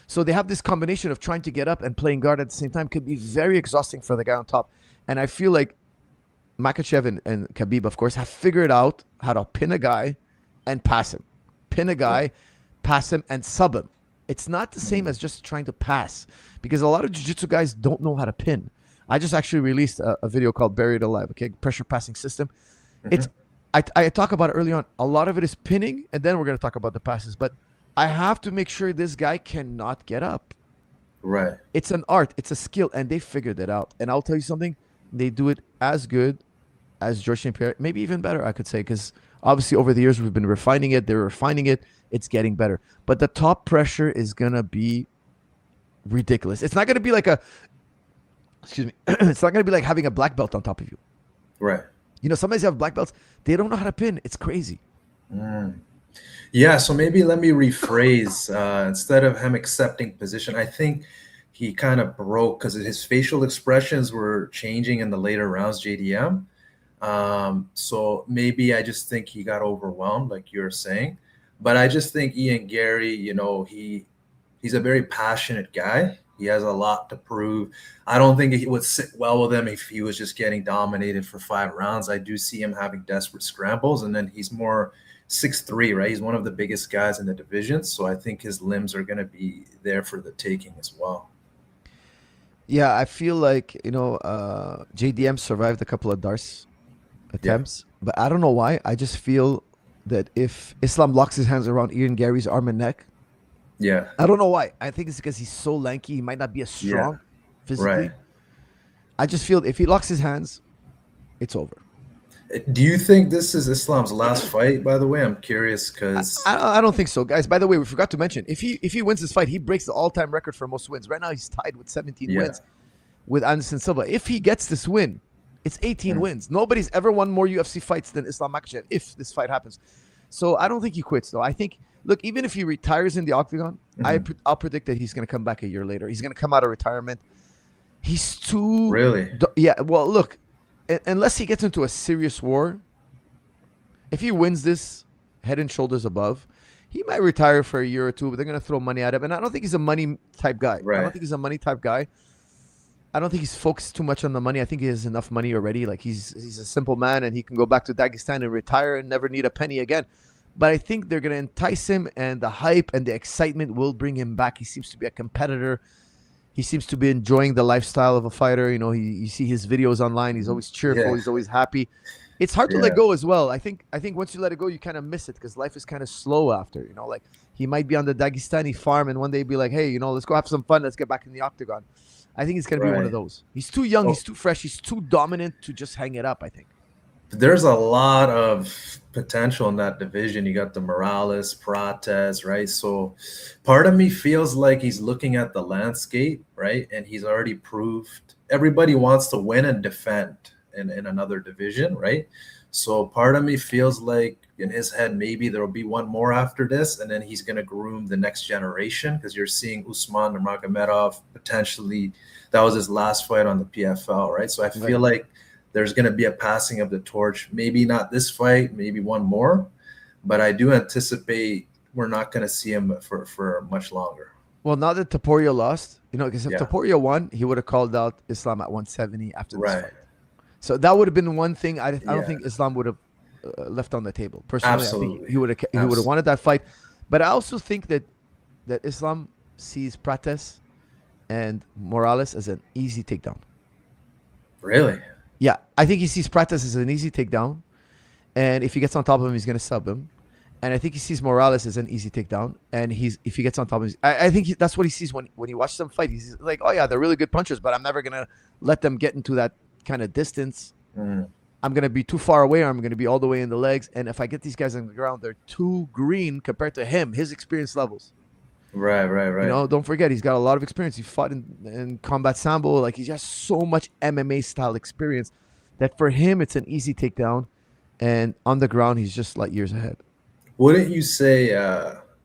So they have this combination of trying to get up and playing guard at the same time could be very exhausting for the guy on top. And I feel like Makhachev and Khabib, of course, have figured out how to pin a guy and pass him. Pin a guy, pass him, and sub him. It's not the same as just trying to pass because a lot of jiu-jitsu guys don't know how to pin. I just actually released a video called Buried Alive, okay? Pressure passing system. I talk about it early on. A lot of it is pinning, and then we're going to talk about the passes. But I have to make sure this guy cannot get up. Right. It's an art. It's a skill, and they figured it out. And I'll tell you something. They do it as good as Georges St. Pierre, maybe even better, I could say, because Obviously, over the years, we've been refining it. They're refining it. It's getting better. But the top pressure is going to be ridiculous. It's not going to be like excuse me. It's not going to be like having a black belt on top of you. Right. You know, sometimes you have black belts, they don't know how to pin. It's crazy. Yeah, so maybe let me rephrase. Instead of him accepting position, I think he kind of broke because his facial expressions were changing in the later rounds, JDM. So maybe I just think he got overwhelmed, like you're saying. But I just think Ian Garry, you know, he's a very passionate guy. He has a lot to prove. I don't think it would sit well with him if he was just getting dominated for 5 rounds. I do see him having desperate scrambles, and then he's more 6'3", right? He's one of the biggest guys in the division, so I think his limbs are going to be there for the taking as well. Yeah, I feel like, you know, JDM survived a couple of Darce attempts, but I don't know why. I just feel that if Islam locks his hands around Ian Garry's arm and neck, I don't know why. I think it's because he's so lanky. He might not be as strong physically. Right. I just feel if he locks his hands, it's over. Do you think this is Islam's last fight, by the way? I'm curious because I don't think so, guys. By the way, we forgot to mention, if he wins this fight, he breaks the all-time record for most wins. Right now, he's tied with 17 wins with Anderson Silva. If he gets this win, it's 18 wins. Nobody's ever won more UFC fights than Islam Makhachev if this fight happens. So I don't think he quits, though. I think, look, even if he retires in the octagon, I'll predict that he's going to come back a year later. He's going to come out of retirement. He's too... Really? Yeah, well, look, unless he gets into a serious war, if he wins this head and shoulders above, he might retire for a year or two, but they're going to throw money at him. And I don't think he's a money type guy. Right. I don't think he's a money type guy. I don't think he's focused too much on the money. I think he has enough money already. Like he's a simple man, and he can go back to Dagestan and retire and never need a penny again. But I think they're going to entice him, and the hype and the excitement will bring him back. He seems to be a competitor. He seems to be enjoying the lifestyle of a fighter. You know, you see his videos online. He's always cheerful. He's always happy. It's hard to let go as well. I think once you let it go, you kind of miss it because life is kind of slow after. You know, like he might be on the Dagestani farm and one day be like, hey, you know, let's go have some fun. Let's get back in the octagon. I think he's going to be one of those. He's too young. He's too fresh. He's too dominant to just hang it up, I think. There's a lot of potential in that division. You got the Morales, Prates, right? So part of me feels like he's looking at the landscape, right? And he's already proved everybody wants to win and defend in another division, right? So part of me feels like in his head, maybe there will be one more after this, and then he's going to groom the next generation because you're seeing Usman Nurmagomedov potentially. That was his last fight on the PFL, right? So I feel like there's going to be a passing of the torch. Maybe not this fight, maybe one more, but I do anticipate we're not going to see him for much longer. Well, now that Topuria lost, you know, because if Topuria won, he would have called out Islam at 170 after this fight. So that would have been one thing. I don't think Islam would have left on the table. Personally, I think he would have wanted that fight. But I also think that Islam sees Prates and Morales as an easy takedown. Really? Yeah, I think he sees Prates as an easy takedown, and if he gets on top of him, he's going to sub him. And I think he sees Morales as an easy takedown, and if he gets on top of him, I think that's what he sees when he watches them fight. He's like, oh yeah, they're really good punchers, but I'm never going to let them get into that kind of distance. I'm going to be too far away, or I'm going to be all the way in the legs. And if I get these guys on the ground, they're too green compared to him, his experience levels. Right. You know, don't forget, he's got a lot of experience. He fought in combat sambo. Like, he's just so much MMA style experience that for him, it's an easy takedown. And on the ground, he's just like years ahead. Wouldn't you say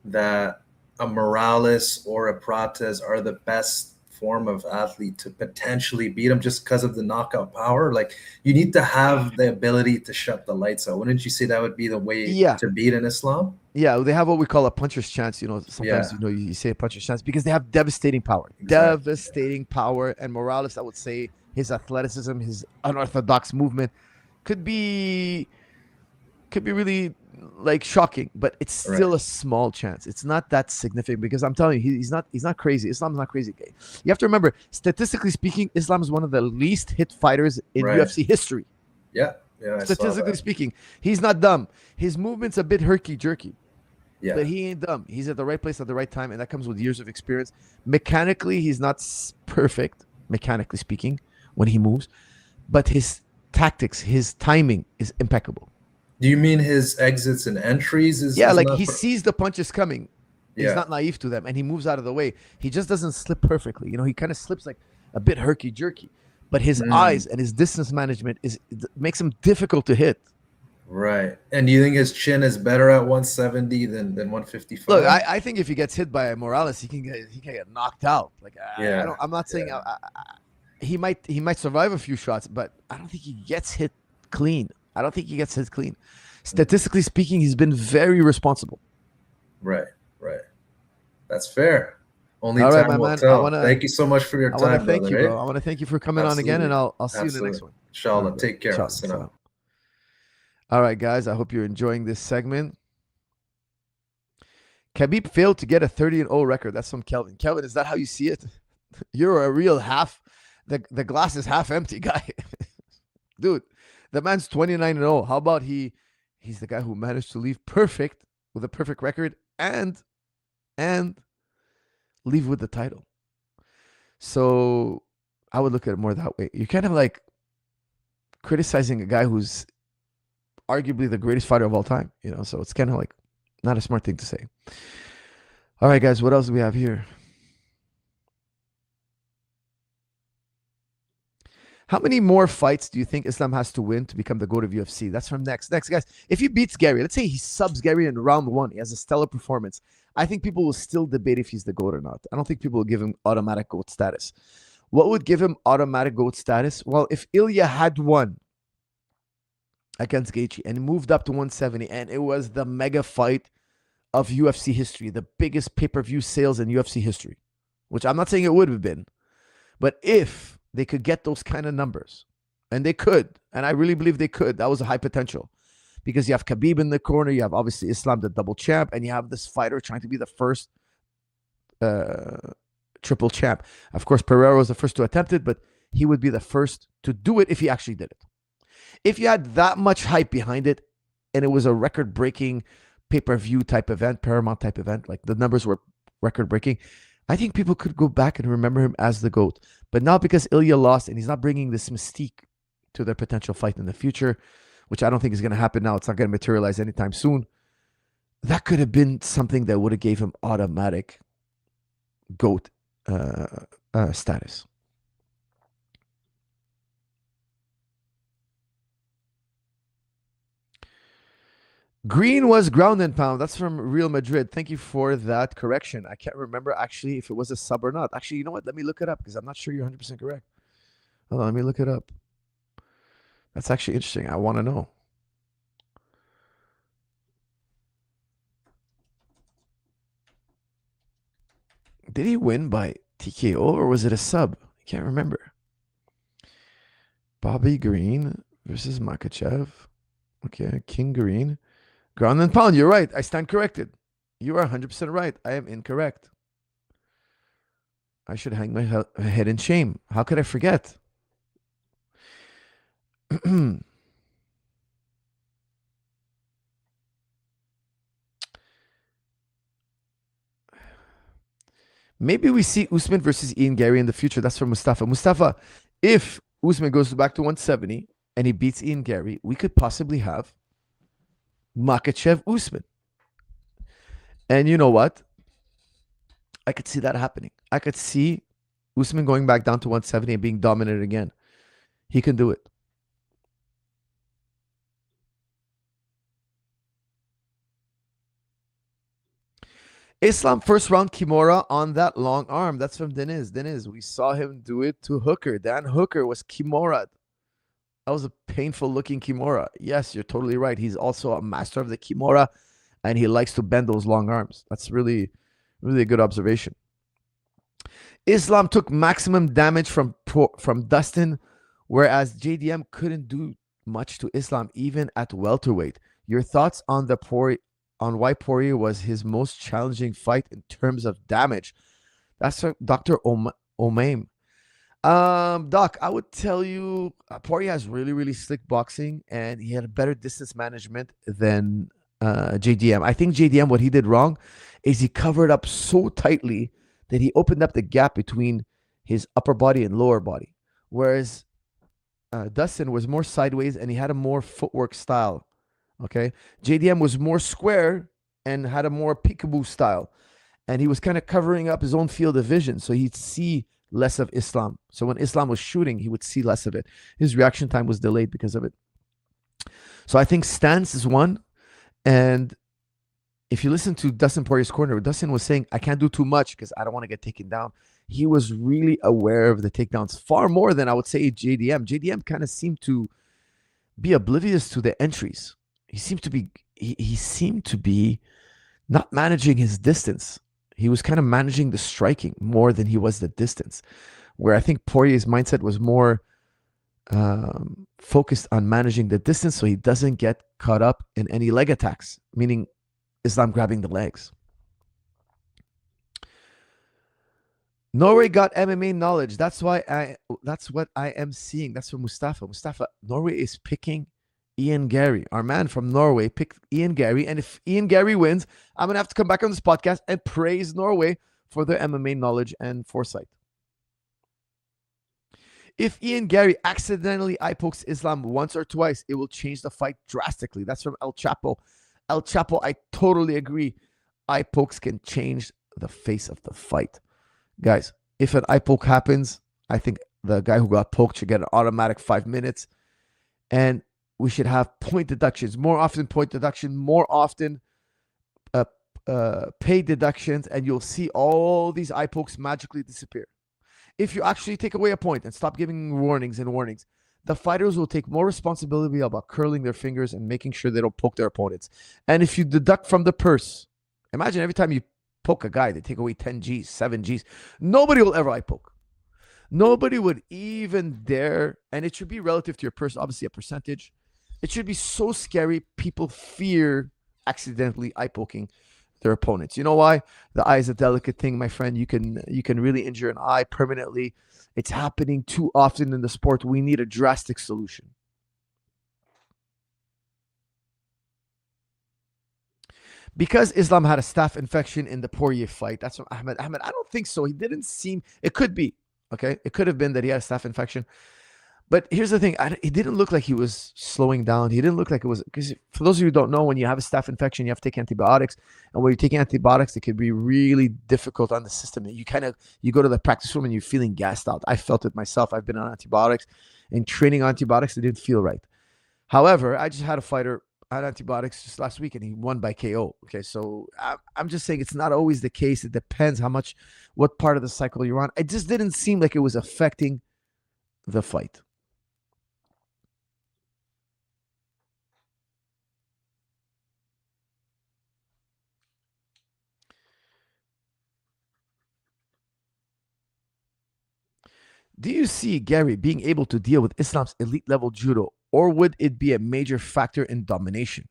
that a Morales or a Prates are the best form of athlete to potentially beat him just because of the knockout power? Like, you need to have the ability to shut the lights out. Wouldn't you say that would be the way to beat in Islam? Yeah, they have what we call a puncher's chance. You know, sometimes you say a puncher's chance because they have devastating power. Devastating power. And Morales, I would say, his athleticism, his unorthodox movement could be really like shocking, but it's still a small chance. It's not that significant because I'm telling you, he's not crazy. Islam's not crazy. You have to remember, statistically speaking, Islam is one of the least hit fighters in UFC history. Yeah, statistically speaking, he's not dumb. His movement's a bit herky-jerky. Yeah. But he ain't dumb. He's at the right place at the right time, and that comes with years of experience. Mechanically, he's not perfect, mechanically speaking, when he moves, but his tactics, his timing is impeccable. Do you mean his exits and entries Yeah, is like not? he sees the punches coming. He's Yeah. not naive to them, and he moves out of the way. He just doesn't slip perfectly. You know, he kind of slips like a bit herky jerky, but his eyes and his distance management makes him difficult to hit. Right. And do you think his chin is better at 170 than 155? Look, I think if he gets hit by Morales, he can get knocked out. Like I'm not saying he might survive a few shots, but I don't think he gets hit clean. I don't think he gets hit clean. Statistically speaking, he's been very responsible. Right. That's fair. Only All right, time my will man. tell. Thank you so much for your I want time, to thank brother, you, bro. I want to thank you for coming on again, and I'll see you in the next one. Inshallah. Take care. Inshallah. All right, guys. I hope you're enjoying this segment. Khabib failed to get a 30-0 record. That's from Kelvin. Kelvin, is that how you see it? You're a real the glass is half empty guy. Dude, the man's 29-0. How about he's the guy who managed to leave perfect with a perfect record and leave with the title. So I would look at it more that way. You're kind of like criticizing a guy who's arguably the greatest fighter of all time, you know, so it's kind of like not a smart thing to say. All right, guys, what else do we have here? How many more fights do you think Islam has to win to become the GOAT of UFC? That's from next. Next, guys, if he beats Garry, let's say he subs Garry in round 1, he has a stellar performance, I think people will still debate if he's the GOAT or not. I don't think people will give him automatic GOAT status. What would give him automatic GOAT status? Well, if Ilya had won against Gaethje and moved up to 170, and it was the mega fight of UFC history, the biggest pay-per-view sales in UFC history, which I'm not saying it would have been, but if they could get those kind of numbers, and they could, and I really believe they could, that was a high potential, because you have Khabib in the corner, you have obviously Islam, the double champ, and you have this fighter trying to be the first triple champ. Of course, Pereira was the first to attempt it, but he would be the first to do it if he actually did it. If you had that much hype behind it, and it was a record-breaking pay-per-view type event, Paramount type event, like the numbers were record-breaking, I think people could go back and remember him as the GOAT. But now because Ilya lost and he's not bringing this mystique to their potential fight in the future, which I don't think is going to happen now, it's not going to materialize anytime soon, that could have been something that would have gave him automatic GOAT status. Green was ground and pound. That's from Real Madrid. Thank you for that correction. I can't remember actually if it was a sub or not. Actually, you know what? Let me look it up because I'm not sure you're 100% correct. Hold on, let me look it up. That's actually interesting. I want to know. Did he win by TKO or was it a sub? I can't remember. Bobby Green versus Makhachev. Okay, King Green. Ground and pound. You're right. I stand corrected. You are 100% right. I am incorrect. I should hang my head in shame. How could I forget? Maybe we see Usman versus Ian Garry in the future. That's from Mustafa. Mustafa, if Usman goes back to 170 and he beats Ian Garry, we could possibly have Makhachev Usman. And you know what? I could see that happening. I could see Usman going back down to 170 and being dominant again. He can do it. Islam first round Kimura on that long arm. That's from Deniz. Deniz, we saw him do it to Hooker. Dan Hooker was Kimura. That was a painful looking Kimura. Yes, you're totally right. He's also a master of the Kimura, and he likes to bend those long arms. That's really, really a good observation. Islam took maximum damage from Dustin, whereas JDM couldn't do much to Islam, even at welterweight. Your thoughts on why Poirier was his most challenging fight in terms of damage? That's Dr. Omaim. Doc, I would tell you Poirier has really, really slick boxing, and he had a better distance management than JDM. I think JDM, what he did wrong is he covered up so tightly that he opened up the gap between his upper body and lower body, whereas Dustin was more sideways and he had a more footwork style Okay. JDM was more square and had a more peekaboo style. And he was kind of covering up his own field of vision. So he'd see less of Islam. So when Islam was shooting, he would see less of it. His reaction time was delayed because of it. So I think stance is one. And if you listen to Dustin Poirier's corner, Dustin was saying, I can't do too much because I don't want to get taken down. He was really aware of the takedowns far more than I would say JDM. JDM kind of seemed to be oblivious to the entries. He seemed to be not managing his distance. He was kind of managing the striking more than he was the distance, where I think Poirier's mindset was more focused on managing the distance so he doesn't get caught up in any leg attacks, meaning Islam grabbing the legs. Norway got MMA knowledge. That's what I am seeing. That's from Mustafa. Mustafa, Norway is picking Ian Garry. Our man from Norway picked Ian Garry. And if Ian Garry wins, I'm going to have to come back on this podcast and praise Norway for their MMA knowledge and foresight. If Ian Garry accidentally eye pokes Islam once or twice, it will change the fight drastically. That's from El Chapo. El Chapo, I totally agree. Eye pokes can change the face of the fight. Guys, if an eye poke happens, I think the guy who got poked should get an automatic 5 minutes. And we should have point deductions. More often point deduction, more often pay deductions, and you'll see all these eye pokes magically disappear. If you actually take away a point and stop giving warnings, the fighters will take more responsibility about curling their fingers and making sure they don't poke their opponents. And if you deduct from the purse, imagine every time you poke a guy, they take away 10 G's, 7 G's. Nobody will ever eye poke. Nobody would even dare, and it should be relative to your purse, obviously a percentage. It should be so scary, people fear accidentally eye poking their opponents. You know why? The eye is a delicate thing, my friend. You can really injure an eye permanently. It's happening too often in the sport. We need a drastic solution. Because Islam had a staph infection in the Poirier fight, that's what Ahmed, I don't think so. He didn't seem, it could be, okay? It could have been that he had a staph infection. But here's the thing. It didn't look like he was slowing down. He didn't look like it was, because for those of you who don't know, when you have a staph infection, you have to take antibiotics. And when you're taking antibiotics, it can be really difficult on the system. You go to the practice room and you're feeling gassed out. I felt it myself. I've been on antibiotics, and training antibiotics, it didn't feel right. However, I just had a fighter on antibiotics just last week and he won by KO. Okay, so I'm just saying it's not always the case. It depends what part of the cycle you're on. It just didn't seem like it was affecting the fight. Do you see Garry being able to deal with Islam's elite level judo, or would it be a major factor in domination?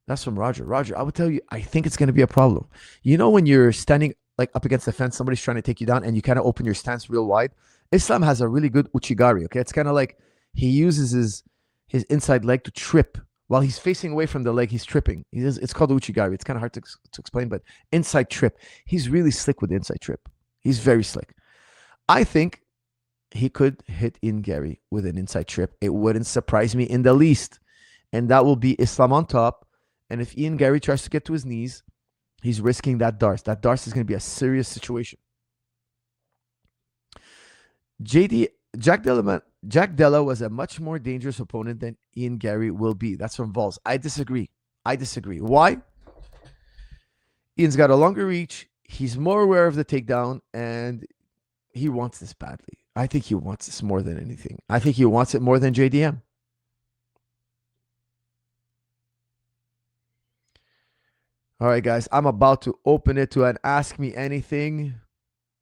That's from Roger. Roger, I would tell you, I think it's going to be a problem. You know, when you're standing like up against the fence, somebody's trying to take you down and you kind of open your stance real wide. Islam has a really good uchigari. Okay. It's kind of like he uses his inside leg to trip. While he's facing away from the leg, he's tripping. It's called uchigari. It's kind of hard to explain, but inside trip. He's really slick with the inside trip. He's very slick. I think he could hit in Garry with an inside trip. It wouldn't surprise me in the least. And that will be Islam on top. And if Ian Garry tries to get to his knees, he's risking that Darce. That Darce is going to be a serious situation. Jack Della was a much more dangerous opponent than Ian Garry will be. That's from Vols. I disagree. Why? Ian's got a longer reach. He's more aware of the takedown, and he wants this badly. I think he wants this more than anything. I think he wants it more than JDM. All right, guys, I'm about to open it to an Ask Me Anything.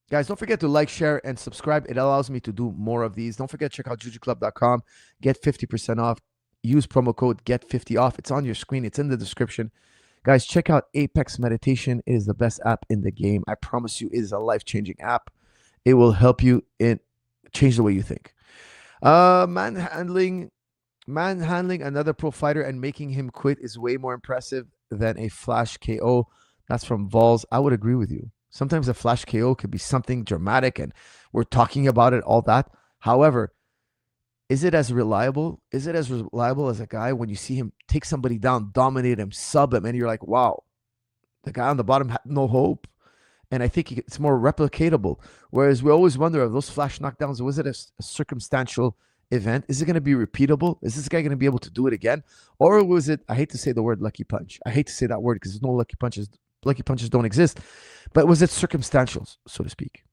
Guys, don't forget to like, share, and subscribe. It allows me to do more of these. Don't forget to check out jujuclub.com. Get 50% off. Use promo code GET50 off. It's on your screen. It's in the description. Guys, check out Apex Meditation. It is the best app in the game. I promise you, it is a life-changing app. It will help you change the way you think. Manhandling another pro fighter and making him quit is way more impressive than a flash KO. That's from Vols. I would agree with you. Sometimes a flash KO could be something dramatic and we're talking about it, all that. However, is it as reliable? Is it as reliable as a guy when you see him take somebody down, dominate him, sub him, and you're like, wow, the guy on the bottom had no hope? And I think it's more replicatable. Whereas we always wonder, of those flash knockdowns, was it a circumstantial event? Is it going to be repeatable? Is this guy going to be able to do it again? Or was it, I hate to say the word lucky punch. I hate to say that word because there's no lucky punches. Lucky punches don't exist. But was it circumstantial, so to speak?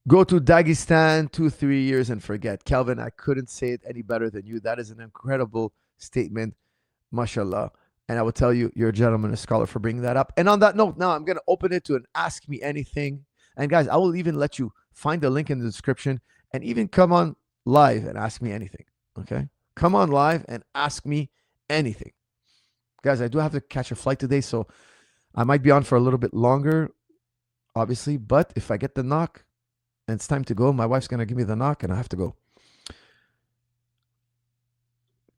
Go to Dagestan 2-3 years and forget. Calvin, I couldn't say it any better than you. That is an incredible statement. Mashallah. And I will tell you, you're a gentleman, a scholar, for bringing that up. And on that note, now I'm going to open it to an Ask Me Anything. And guys, I will even let you find the link in the description and even come on live and ask me anything. Okay? Come on live and ask me anything. Guys, I do have to catch a flight today, so I might be on for a little bit longer, obviously. But if I get the knock and it's time to go, my wife's going to give me the knock and I have to go.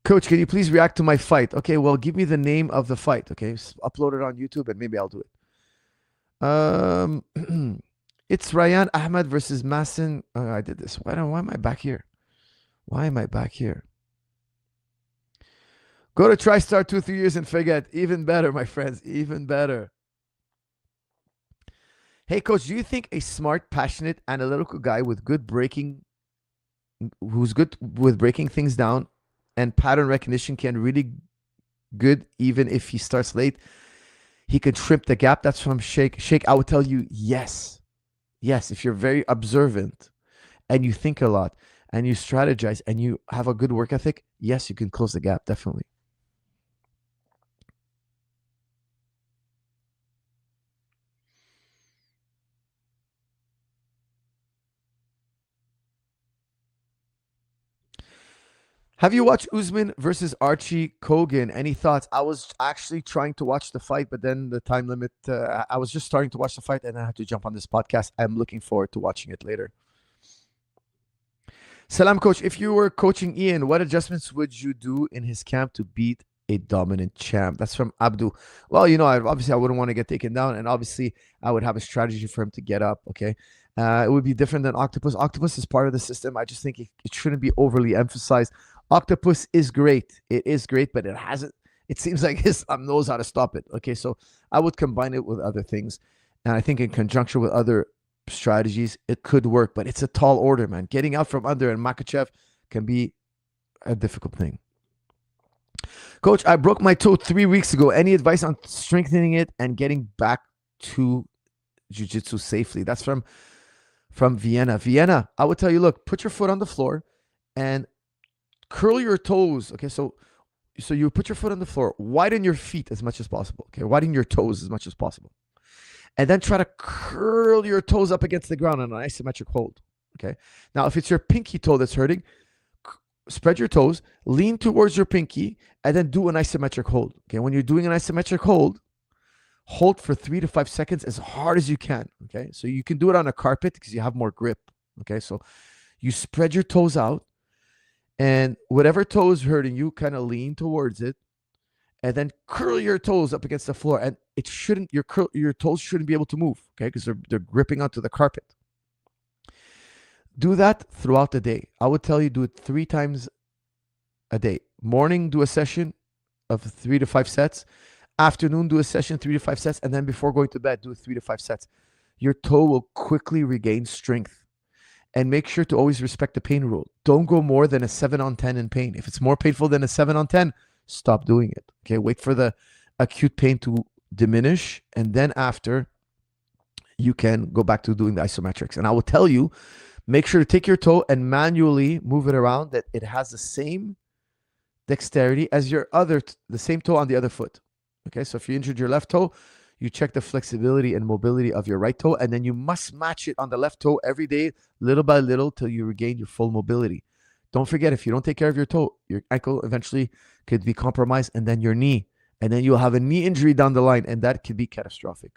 Coach, can you please react to my fight? Okay, well, give me the name of the fight. Okay, upload it on YouTube and maybe I'll do it. It's Ryan Ahmed versus Massin. I did this. Why am I back here? Why am I back here? Go to TriStar 2-3 years and forget. Even better, my friends. Even better. Hey, Coach, do you think a smart, passionate, analytical guy with good breaking, who's good with breaking things down and pattern recognition can really good even if he starts late? He can shrimp the gap. That's from Sheikh. Sheikh, I would tell you, yes. Yes, if you're very observant and you think a lot and you strategize and you have a good work ethic, yes, you can close the gap, definitely. Have you watched Usman versus Archie Kogan? Any thoughts? I was actually trying to watch the fight, but then the time limit, I was just starting to watch the fight and I had to jump on this podcast. I'm looking forward to watching it later. Salam, Coach. If you were coaching Ian, what adjustments would you do in his camp to beat a dominant champ? That's from Abdu. Well, you know, obviously I wouldn't want to get taken down, and obviously I would have a strategy for him to get up, okay? It would be different than Octopus. Octopus is part of the system. I just think it shouldn't be overly emphasized. Octopus is great. It is great, but it seems like Islam knows how to stop it. Okay, so I would combine it with other things. And I think in conjunction with other strategies, it could work. But it's a tall order, man. Getting out from under and Makhachev can be a difficult thing. Coach, I broke my toe 3 weeks ago. Any advice on strengthening it and getting back to jiu-jitsu safely? That's from Vienna. Vienna, I would tell you, look, put your foot on the floor and curl your toes. Okay, so you put your foot on the floor, widen your feet as much as possible. Okay, widen your toes as much as possible. And then try to curl your toes up against the ground on an isometric hold. Okay, now if it's your pinky toe that's hurting, spread your toes, lean towards your pinky, and then do an isometric hold. Okay, when you're doing an isometric hold for 3 to 5 seconds as hard as you can. Okay, so you can do it on a carpet because you have more grip. Okay, so you spread your toes out, and whatever toe is hurting you, kind of lean towards it, and then curl your toes up against the floor. And it shouldn't, your toes shouldn't be able to move, okay, because they're gripping onto the carpet. Do that throughout the day. I would tell you do it 3 times a day. Morning, do a session of 3 to 5 sets. Afternoon, do a session 3 to 5 sets, and then before going to bed, do 3 to 5 sets. Your toe will quickly regain strength. And make sure to always respect the pain rule. Don't go more than a 7 on 10 in pain. If it's more painful than a 7 on 10, stop doing it. Okay, wait for the acute pain to diminish, and then after, you can go back to doing the isometrics. And I will tell you, make sure to take your toe and manually move it around that it has the same dexterity as the same toe on the other foot. Okay, so if you injured your left toe, you check the flexibility and mobility of your right toe, and then you must match it on the left toe every day, little by little, till you regain your full mobility. Don't forget, if you don't take care of your toe, your ankle eventually could be compromised, and then your knee, and then you'll have a knee injury down the line, and that could be catastrophic.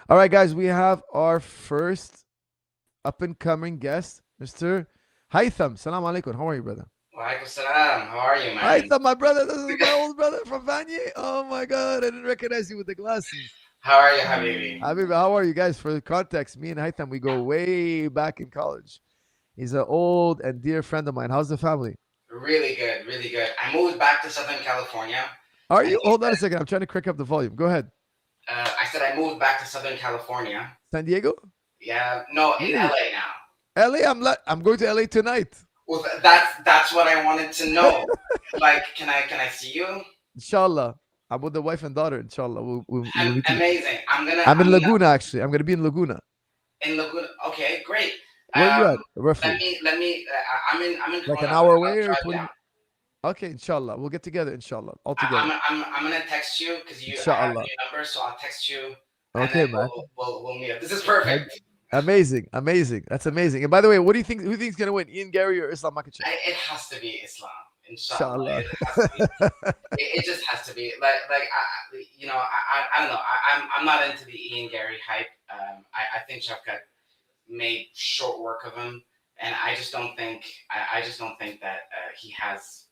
All right, guys, we have our first up-and-coming guest, Mr. Haitham. Salam alaikum. How are you, brother? Walaikum salam. How are you, man? Haitham, my brother. This is my old brother from Vanier. Oh, my God. I didn't recognize you with the glasses. How are you, Habibi? Habib, how are you guys? For the context, me and Haitham, we go way back in college. He's an old and dear friend of mine. How's the family? Really good, really good. I moved back to Southern California, Are and you? Hold on a second. I'm trying to crank up the volume. Go ahead. I said I moved back to Southern California. San Diego? Yeah, no, in Really? LA now. LA? I'm going to LA tonight. Well, that's what I wanted to know. Like, can I see you? Inshallah. I'm with the wife and daughter. Inshallah. We'll meet together. Amazing. I'm in Laguna, actually. I'm going to be in Laguna. in Laguna. Okay, great. Where are you at, Let roughly? me. I'm in Like an Corona. hour I'll away or drive 20 down. Okay, inshallah. We'll get together, inshallah. All together. I'm gonna text you because I have Inshallah. your number, so I'll text you and Okay, then man. we'll meet up. This is perfect. Amazing. Amazing. That's amazing. And by the way, what do you think? Who thinks going to win? Ian Garry or Islam Makhachev? It has to be Islam, inshallah. Inshallah. It has to be. It just has to be. I don't know. I'm not into the Ian Garry hype. I think Shavkat made short work of him, and I just don't think that he has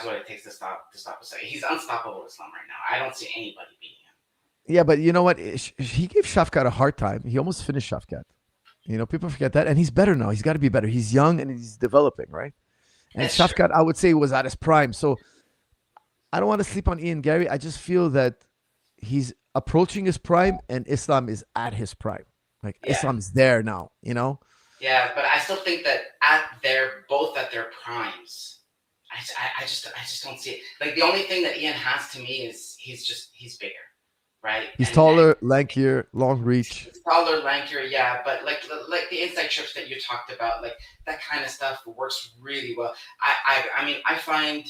what it takes to stop Islam. He's unstoppable Islam right now. I don't see anybody beating him. Yeah, but you know what? He gave Shavkat a hard time. He almost finished Shavkat. People forget that. And he's better now. He's got to be better. He's young and he's developing, right? And That's Shavkat, true. I would say, was at his prime. So I don't want to sleep on Ian Garry. I just feel that he's approaching his prime and Islam is at his prime. Like Yeah. Islam is there now, Yeah, but I still think that both at their primes, I just don't see it. Like the only thing that Ian has to me is he's bigger, right? He's And taller, lankier, long reach. he's taller, lankier, yeah. But like the inside trips that you talked about, like that kind of stuff works really well. I mean, I find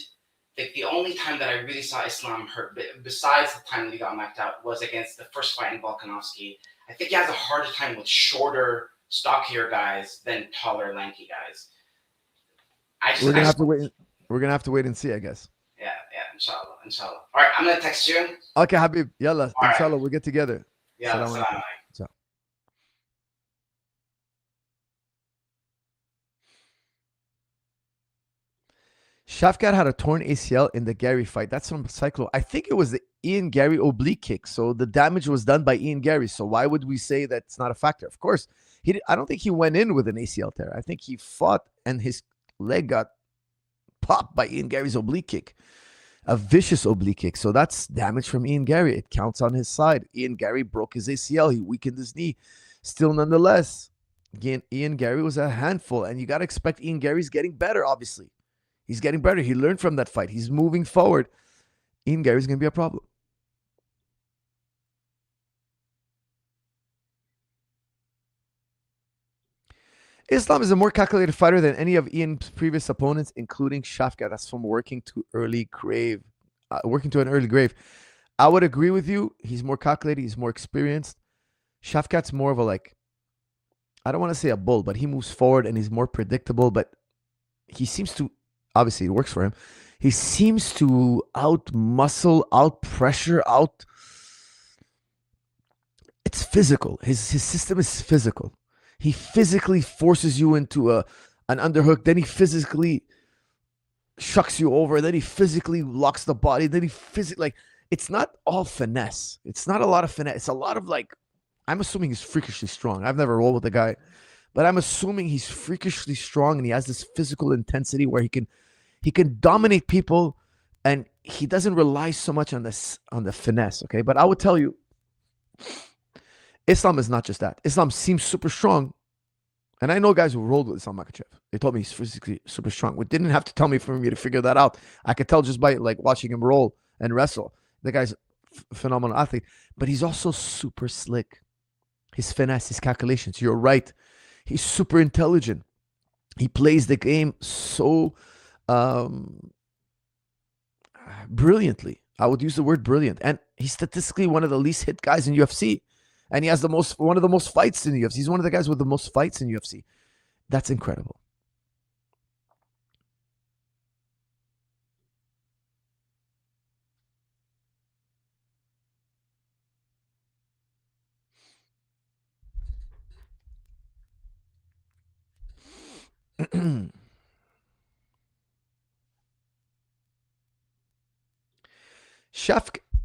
that the only time that I really saw Islam hurt, besides the time that he got knocked out, was against the first fight in Volkanovski. I think he has a harder time with shorter, stockier guys than taller, lanky guys. We're gonna have to wait. We're gonna have to wait and see, I guess. Yeah, inshallah. All right, I'm gonna text you. Okay, Habib. Yalla. All right. Inshallah, we'll get together. Yeah, Assalamu salam alaikum. alaikum. Ciao. Shavkat had a torn ACL in the Garry fight. That's from Cyclo. I think it was the Ian Garry oblique kick. So the damage was done by Ian Garry. So why would we say that's not a factor? Of course, I don't think he went in with an ACL tear. I think he fought and his leg got popped by Ian Garry's oblique kick, a vicious oblique kick. So that's damage from Ian Garry. It counts on his side. Ian Garry broke his ACL. He weakened his knee. Still, nonetheless, again, Ian Garry was a handful. And you got to expect Ian Garry's getting better, obviously. He's getting better. He learned from that fight. He's moving forward. Ian Garry's going to be a problem. Islam is a more calculated fighter than any of Ian's previous opponents, including Shavkat. That's from working to an early grave. I would agree with you. He's more calculated. He's more experienced. Shavkat's more of a I don't want to say a bull, but he moves forward and he's more predictable. But he seems to, obviously it works for him. He seems to out muscle, out pressure, it's physical. His system is physical. He physically forces you into an underhook. Then he physically shucks you over. Then he physically locks the body. Then he physically, it's not all finesse. It's not a lot of finesse. It's a lot of I'm assuming he's freakishly strong. I've never rolled with the guy, but I'm assuming he's freakishly strong and he has this physical intensity where he can dominate people and he doesn't rely so much on the finesse. Okay. But I would tell you, Islam is not just that. Islam seems super strong. And I know guys who rolled with Islam Makhachev. They told me he's physically super strong. They didn't have to tell me for me to figure that out. I could tell just by watching him roll and wrestle. The guy's a phenomenal athlete, but he's also super slick. His finesse, his calculations. You're right. He's super intelligent. He plays the game so brilliantly. I would use the word brilliant. And he's statistically one of the least hit guys in UFC. And he has one of the most fights in the UFC. He's one of the guys with the most fights in UFC. That's incredible.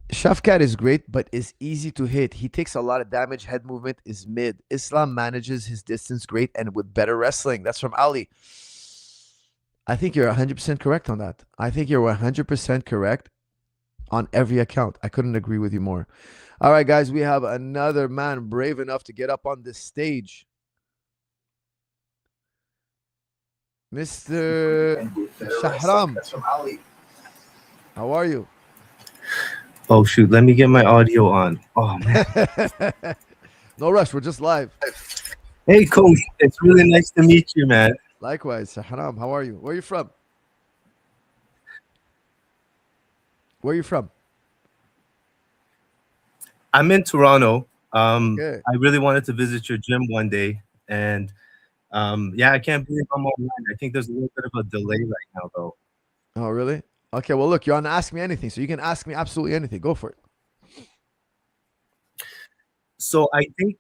Shafkat is great, but is easy to hit. He takes a lot of damage. Head movement is mid. Islam manages his distance great and with better wrestling. That's from Ali. I think you're 100% correct on that. I think you're 100% correct on every account. I couldn't agree with you more. All right, guys, we have another man brave enough to get up on this stage. Mr. Shahram. How are you? Oh, shoot. Let me get my audio on. Oh, man. No rush. We're just live. Hey, Coach. It's really nice to meet you, man. Likewise. Shahram, how are you? Where are you from? Where are you from? I'm in Toronto. Okay. I really wanted to visit your gym one day. And yeah, I can't believe I'm online. I think there's a little bit of a delay right now, though. Oh, really? Okay, well, look, you're on Ask Me Anything, so you can ask me absolutely anything. Go for it. So I think,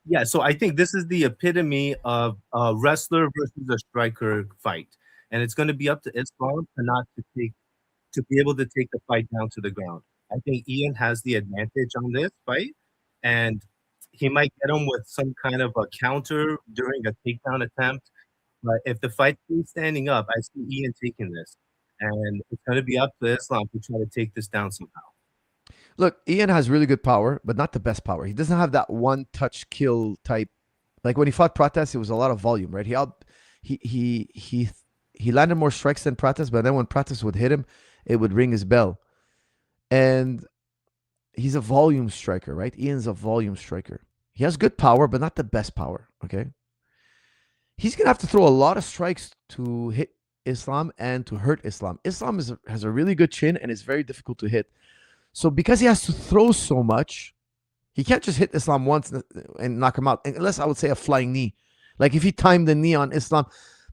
yeah, so I think this is the epitome of a wrestler versus a striker fight. And it's going to be up to Islam to be able to take the fight down to the ground. I think Ian has the advantage on this fight, and he might get him with some kind of a counter during a takedown attempt. But if the fight stays standing up, I see Ian taking this, and it's going to be up to Islam to try to take this down somehow. Look, Ian has really good power, but not the best power. He doesn't have that one touch kill type. Like when he fought Pratas, it was a lot of volume, right? He landed more strikes than Pratas, but then when Pratas would hit him, it would ring his bell. And he's a volume striker, right? Ian's a volume striker. He has good power, but not the best power, okay? He's going to have to throw a lot of strikes to hit Islam and to hurt Islam. Islam has a really good chin and is very difficult to hit. So because he has to throw so much, he can't just hit Islam once and knock him out, unless I would say a flying knee. Like if he timed the knee on Islam.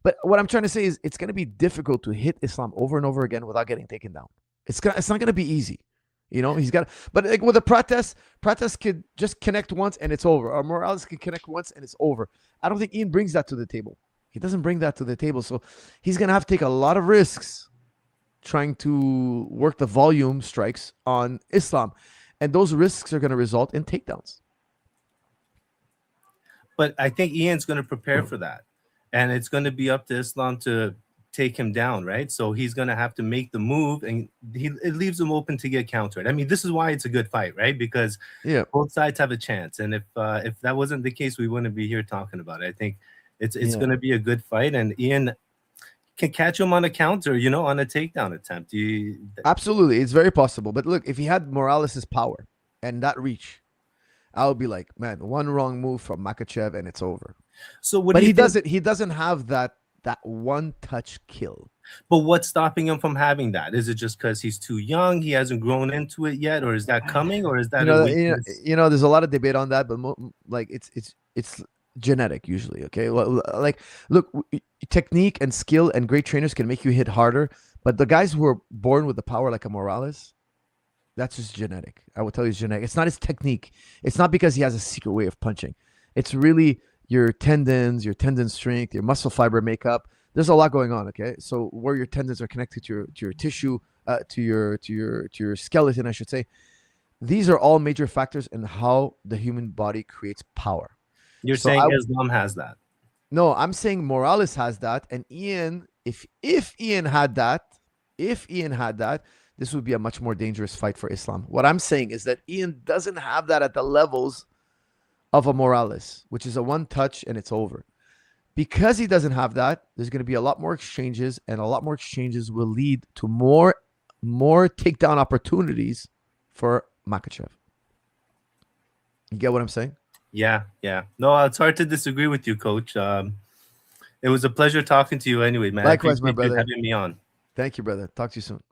But what I'm trying to say is it's going to be difficult to hit Islam over and over again without getting taken down. It's not going to be easy. You know, he's got, but like with a Pratas could just connect once and it's over. Or Morales could connect once and it's over. I don't think Ian brings that to the table. He doesn't bring that to the table. So he's going to have to take a lot of risks trying to work the volume strikes on Islam. And those risks are going to result in takedowns. But I think Ian's going to prepare for that. And it's going to be up to Islam to take him down, right? So he's going to have to make the move, and it leaves him open to get countered. I mean, this is why it's a good fight, right? Because both sides have a chance. And if that wasn't the case, we wouldn't be here talking about it. I think it's going to be a good fight, and Ian can catch him on a counter, you know, on a takedown attempt. Absolutely. It's very possible. But look, if he had Morales' power and that reach, I would be like, man, one wrong move from Makhachev and it's over. So he doesn't have that one touch kill. But what's stopping him from having that? Is it just because he's too young? He hasn't grown into it yet, or is that coming, or is that there's a lot of debate on that, but like it's genetic usually. Okay, like look, technique and skill and great trainers can make you hit harder, but the guys who are born with the power like a Morales, that's just genetic. I will tell you, it's genetic. It's not his technique. It's not because he has a secret way of punching. It's really your tendons, your tendon strength, your muscle fiber makeup. There's a lot going on. Okay, so where your tendons are connected to your tissue, to your skeleton, I should say. These are all major factors in how the human body creates power. You're saying Islam has that? No, I'm saying Morales has that, and Ian. If Ian had that, this would be a much more dangerous fight for Islam. What I'm saying is that Ian doesn't have that at the levels of a Morales, which is a one touch and it's over. Because he doesn't have that, there's going to be a lot more exchanges, and a lot more exchanges will lead to more takedown opportunities for Makhachev. You get what I'm saying? Yeah. No, it's hard to disagree with you, Coach. It was a pleasure talking to you anyway, man. Likewise, my brother. Having me on. Thank you, brother. Talk to you soon.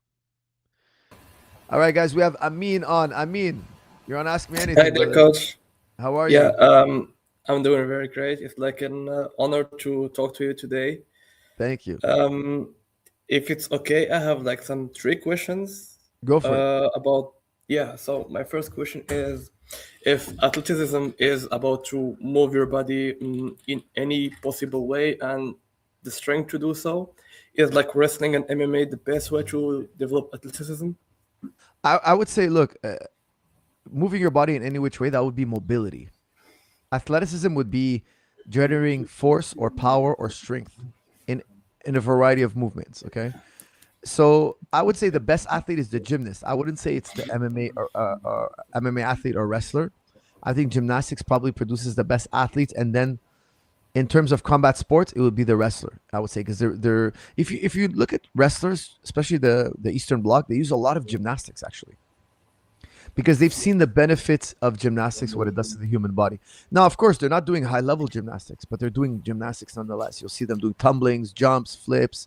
All right, guys, we have Amin on. Amin, you're on Ask Me Anything. Hi there, Coach. How are you? Yeah, I'm doing very great. It's like an honor to talk to you today. Thank you. If it's okay, I have like some 3 questions. Go for it. So my first question is, if athleticism is about to move your body in any possible way and the strength to do so, is like wrestling and MMA the best way to develop athleticism? I would say, look, moving your body in any which way, that would be mobility. Athleticism would be generating force or power or strength in in a variety of movements. Okay, so I would say the best athlete is the gymnast. I wouldn't say it's the MMA or MMA athlete or wrestler. I think gymnastics probably produces the best athletes, and then in terms of combat sports, it would be the wrestler. I would say because they're if you look at wrestlers, especially the Eastern Bloc, they use a lot of gymnastics actually because they've seen the benefits of gymnastics, what it does to the human body. Now, of course, they're not doing high level gymnastics, but they're doing gymnastics nonetheless. You'll see them doing tumblings, jumps, flips,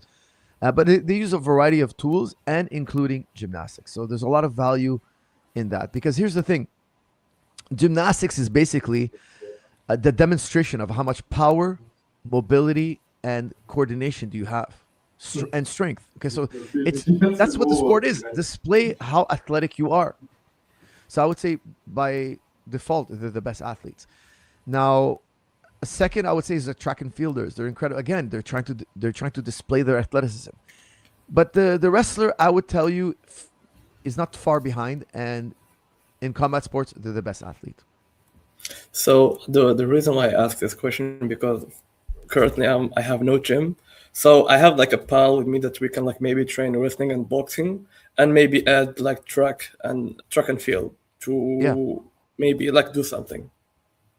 but they use a variety of tools and including gymnastics. So there's a lot of value in that because here's the thing: gymnastics is basically the demonstration of how much power, mobility, and coordination do you have, and strength. Okay, so that's what the sport is. Display how athletic you are. So I would say by default they're the best athletes. Now, a second I would say is the track and fielders. They're incredible. Again, they're trying to display their athleticism. But the wrestler, I would tell you, is not far behind. And in combat sports, they're the best athlete. So the reason why I ask this question because currently I have no gym, so I have like a pal with me that we can like maybe train wrestling and boxing, and maybe add like track and field Yeah, to maybe like do something.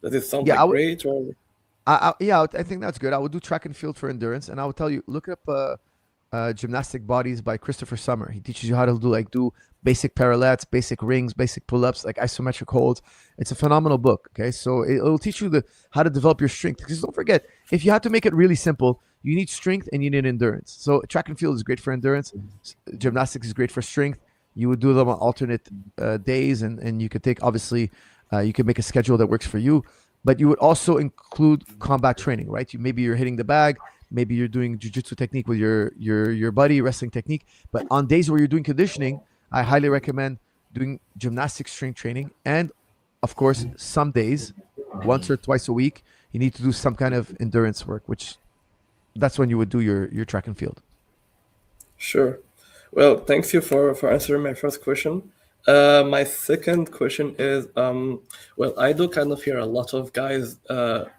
Does it sound yeah. I like would. great or? I think that's good. I would do track and field for endurance, and I would tell you look up Gymnastic Bodies by Christopher Summer. He teaches you how to do basic parallettes, basic rings, basic pull-ups, like isometric holds. It's a phenomenal book. Okay, so it'll teach you how to develop your strength. Because don't forget, if you had to make it really simple, you need strength and you need endurance. So track and field is great for endurance. Gymnastics is great for strength. You would do them on alternate days, and you could take obviously you could make a schedule that works for you. But you would also include combat training, right? Maybe you're hitting the bag, maybe you're doing jujitsu technique with your buddy, wrestling technique. But on days where you're doing conditioning, I highly recommend doing gymnastic strength training. And of course, some days, once or twice a week, you need to do some kind of endurance work, which that's when you would do your track and field. Sure. Well, thanks you for answering my first question. My second question is, well, I do kind of hear a lot of guys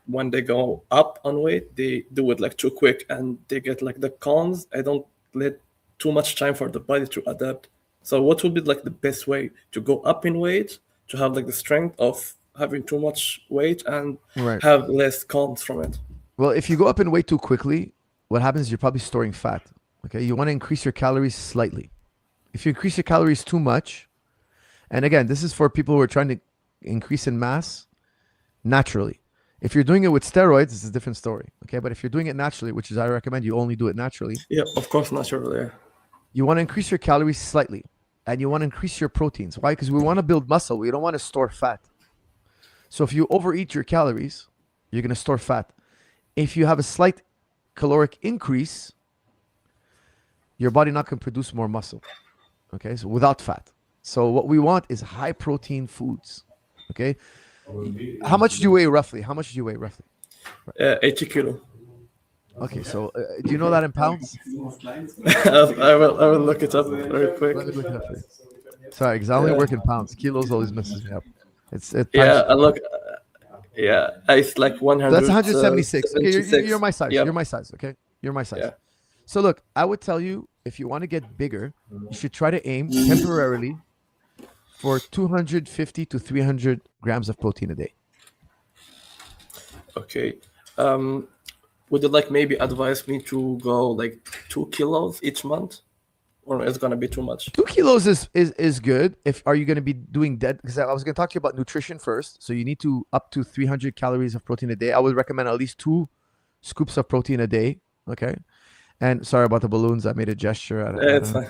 when they go up on weight, they do it like too quick and they get like the cons. I don't let too much time for the body to adapt. So what would be like the best way to go up in weight to have like the strength of having too much weight and Right. have less cons from it? Well, if you go up in weight too quickly, what happens is you're probably storing fat. Okay. You want to increase your calories slightly. If you increase your calories too much, and again, this is for people who are trying to increase in mass naturally. If you're doing it with steroids, it's a different story. Okay. But if you're doing it naturally, which is I recommend you only do it naturally, Yeah, of course, naturally. Yeah. you want to increase your calories slightly and you want to increase your proteins. Why? Because we want to build muscle. We don't want to store fat. So if you overeat your calories, you're going to store fat. If you have a slight caloric increase, your body not going to produce more muscle. Okay. So without fat. So what we want is high protein foods. Okay. How much do you weigh roughly? 80 kilo. Okay. So do you know that in pounds? I will look it up very quick. Let me look it up for you. Sorry, because I only work in pounds. Kilos always messes me up. Yeah, I look. Yeah, it's like 100. That's 176. Okay, you're my size. Yep. You're my size. Okay, you're my size. Yeah. So look, I would tell you if you want to get bigger, you should try to aim temporarily for 250 to 300 grams of protein a day. Okay. Would you like maybe advise me to go like 2 kilos each month, or it's gonna be too much? 2 kilos is good. If are you going to be doing dead? Because I was going to talk to you about nutrition first. So you need to up to 300 calories of protein a day. I would recommend at least 2 scoops of protein a day. Okay. And sorry about the balloons. I made a gesture. It's fine.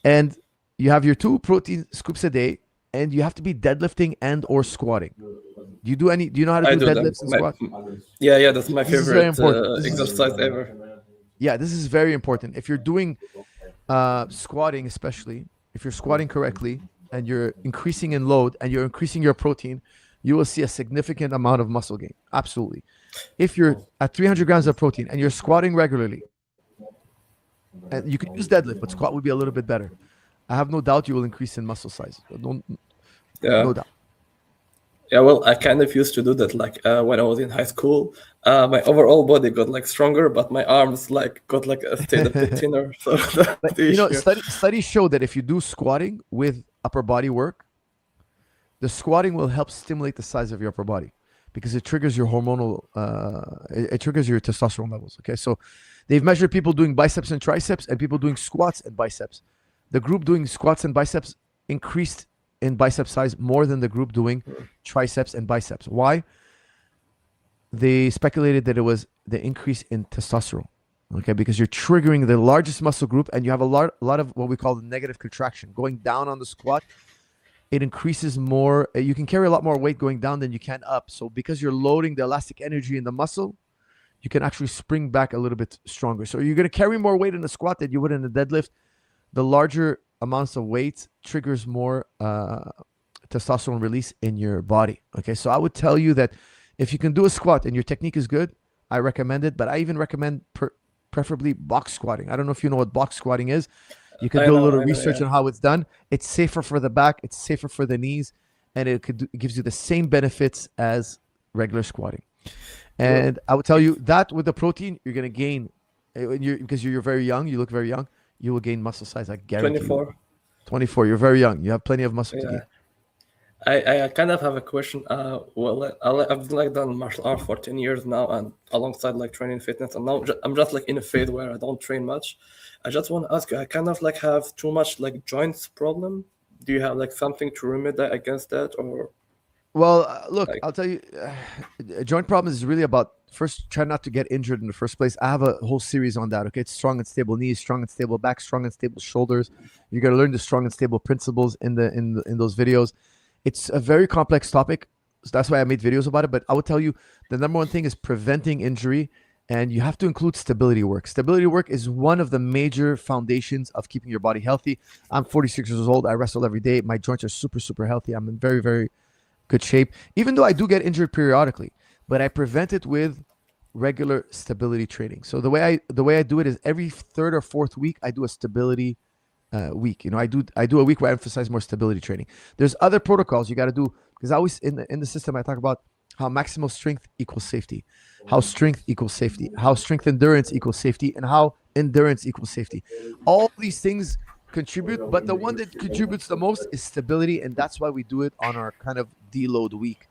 And you have your 2 protein scoops a day, and you have to be deadlifting and or squatting. Do you know how to I do do deadlifts that. and squats? Yeah, that's my This is very favorite important. exercise ever. Yeah, this is very important. If you're doing squatting, especially if you're squatting correctly and you're increasing in load and you're increasing your protein, you will see a significant amount of muscle gain. Absolutely. If you're at 300 grams of protein and you're squatting regularly, and you can use deadlift, but squat would be a little bit better. I have no doubt you will increase in muscle size. No doubt. Yeah, well, I kind of used to do that, like when I was in high school. My overall body got like stronger, but my arms like got like stayed a bit thinner. So that's But the issue. studies show that if you do squatting with upper body work, the squatting will help stimulate the size of your upper body because it triggers your hormonal, it triggers your testosterone levels. Okay, so they've measured people doing biceps and triceps and people doing squats and biceps. The group doing squats and biceps increased in bicep size more than the group doing triceps and biceps. Why? They speculated that it was the increase in testosterone. Okay, because you're triggering the largest muscle group and you have a lot of what we call the negative contraction. Going down on the squat, it increases more. You can carry a lot more weight going down than you can up. So because you're loading the elastic energy in the muscle, you can actually spring back a little bit stronger. So you're going to carry more weight in the squat than you would in a deadlift. The larger amounts of weight triggers more testosterone release in your body. Okay, so I would tell you that if you can do a squat and your technique is good, I recommend it. But I even recommend preferably box squatting. I don't know if you know what box squatting is. You can do a little research on how it's done. It's safer for the back. It's safer for the knees, and it gives you the same benefits as regular squatting. And I would tell you that with the protein, you're gonna gain. Because you're very young. You look very young. You will gain muscle size. I guarantee. 24. 24. You're very young. You have plenty of muscle to gain. I kind of have a question. Well, I've like done martial arts for 10 years now, and alongside like training fitness, and now I'm just like in a phase where I don't train much. I just want to ask you, I kind of like have too much like joints problem. Do you have like something to remedy against that, or? Well, look, I'll tell you, a joint problem is really about first try not to get injured in the first place. I have a whole series on that. Okay, it's strong and stable knees, strong and stable back, strong and stable shoulders. You got to learn the strong and stable principles in those videos. It's a very complex topic, so that's why I made videos about it. But I would tell you the number one thing is preventing injury, and you have to include stability work. Stability work is one of the major foundations of keeping your body healthy. I'm 46 years old. I wrestle every day. My joints are super, super healthy. I'm in very, very good shape, even though I do get injured periodically, but I prevent it with regular stability training. So the way I do it is every third or fourth week, I do a stability week. I do a week where I emphasize more stability training. There's other protocols you got to do, because I always in the system I talk about how maximal strength equals safety, how strength equals safety, how strength endurance equals safety, and how endurance equals safety. All these things contribute, but the one that contributes the most is stability, and that's why we do it on our kind of deload week.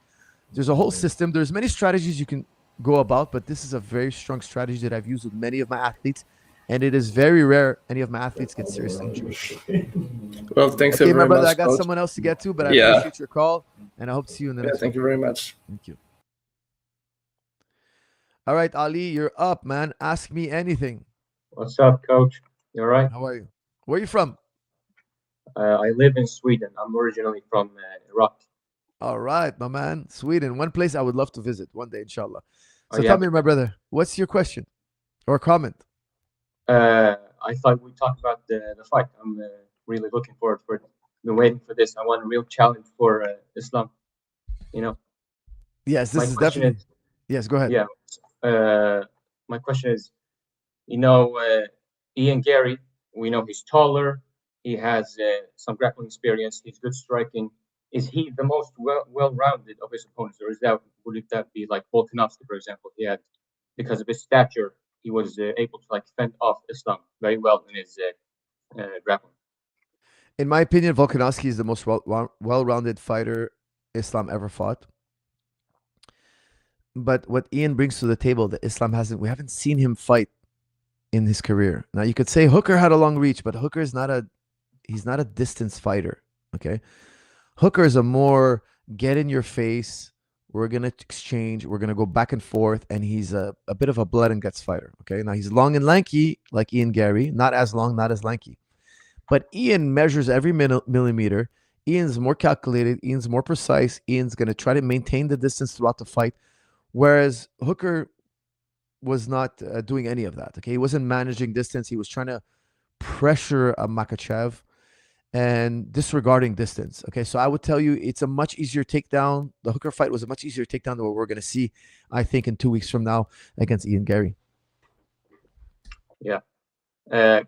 There's a whole system. There's many strategies you can go about, but this is a very strong strategy that I've used with many of my athletes, and it is very rare any of my athletes get seriously injured. Well, thanks very much. I got someone else to get to, but I appreciate your call, and I hope to see you in the next one. Thank you very much. Thank you. All right, Ali, you're up, man. Ask me anything. What's up, Coach? You all right? How are you? Where are you from? I live in Sweden. I'm originally from Iraq. All right, my man. Sweden, one place I would love to visit one day, inshallah. So tell me, my brother, what's your question or comment? I thought we'd talk about the fight. I'm really looking forward for it. Been waiting for this. I want a real challenge for Islam. Yes, this is definitely. Yes, go ahead. Yeah. My question is, Ian Garry, we know he's taller. He has some grappling experience. He's good striking. Is he the most well-rounded of his opponents, or would that be like Volkanovski, for example? He had, because of his stature, he was able to fend off Islam very well in his grappling. In my opinion, Volkanovski is the most well-rounded fighter Islam ever fought. But what Ian brings to the table that Islam hasn't, we haven't seen him fight in his career. Now you could say Hooker had a long reach, but Hooker is he's not a distance fighter. Okay. Hooker is a more get in your face. We're going to exchange. We're going to go back and forth. And he's a bit of a blood and guts fighter. Okay. Now he's long and lanky like Ian Garry, not as long, not as lanky. But Ian measures every millimeter. Ian's more calculated. Ian's more precise. Ian's going to try to maintain the distance throughout the fight. Whereas Hooker was not doing any of that. Okay. He wasn't managing distance. He was trying to pressure a Makhachev and disregarding distance. Okay, so I would tell you it's a much easier takedown. The Hooker fight was a much easier takedown than what we're going to see, I think, in 2 weeks from now against Ian Garry. Yeah.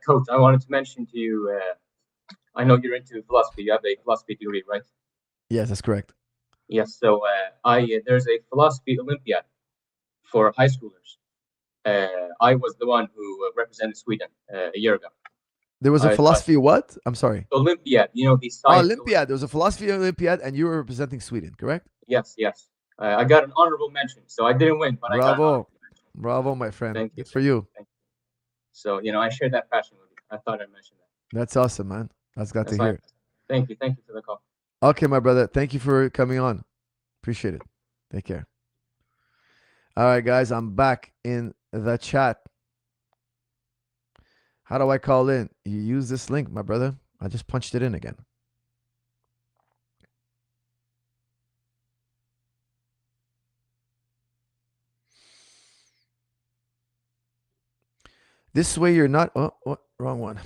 Coach, I wanted to mention to you, I know you're into philosophy. You have a philosophy degree, right? Yes, that's correct. Yes. So there's a philosophy Olympiad for high schoolers. I was the one who represented Sweden a year ago. There was a philosophy what? I'm sorry. Olympiad, you know, the science Olympiad. There was a philosophy Olympiad, and you were representing Sweden, correct? Yes, yes. I got an honorable mention, so I didn't win, but I got an honorable mention. Bravo, my friend. Thank you. Good for you. Thank you. So, you know, I share that passion with you. I thought I'd mention that. That's awesome, man. That's glad to hear. Thank you. Thank you for the call. Okay, my brother. Thank you for coming on. Appreciate it. Take care. All right, guys. I'm back in the chat. How do I call in? You use this link, my brother. I just punched it in again. This way you're not, oh, wrong one.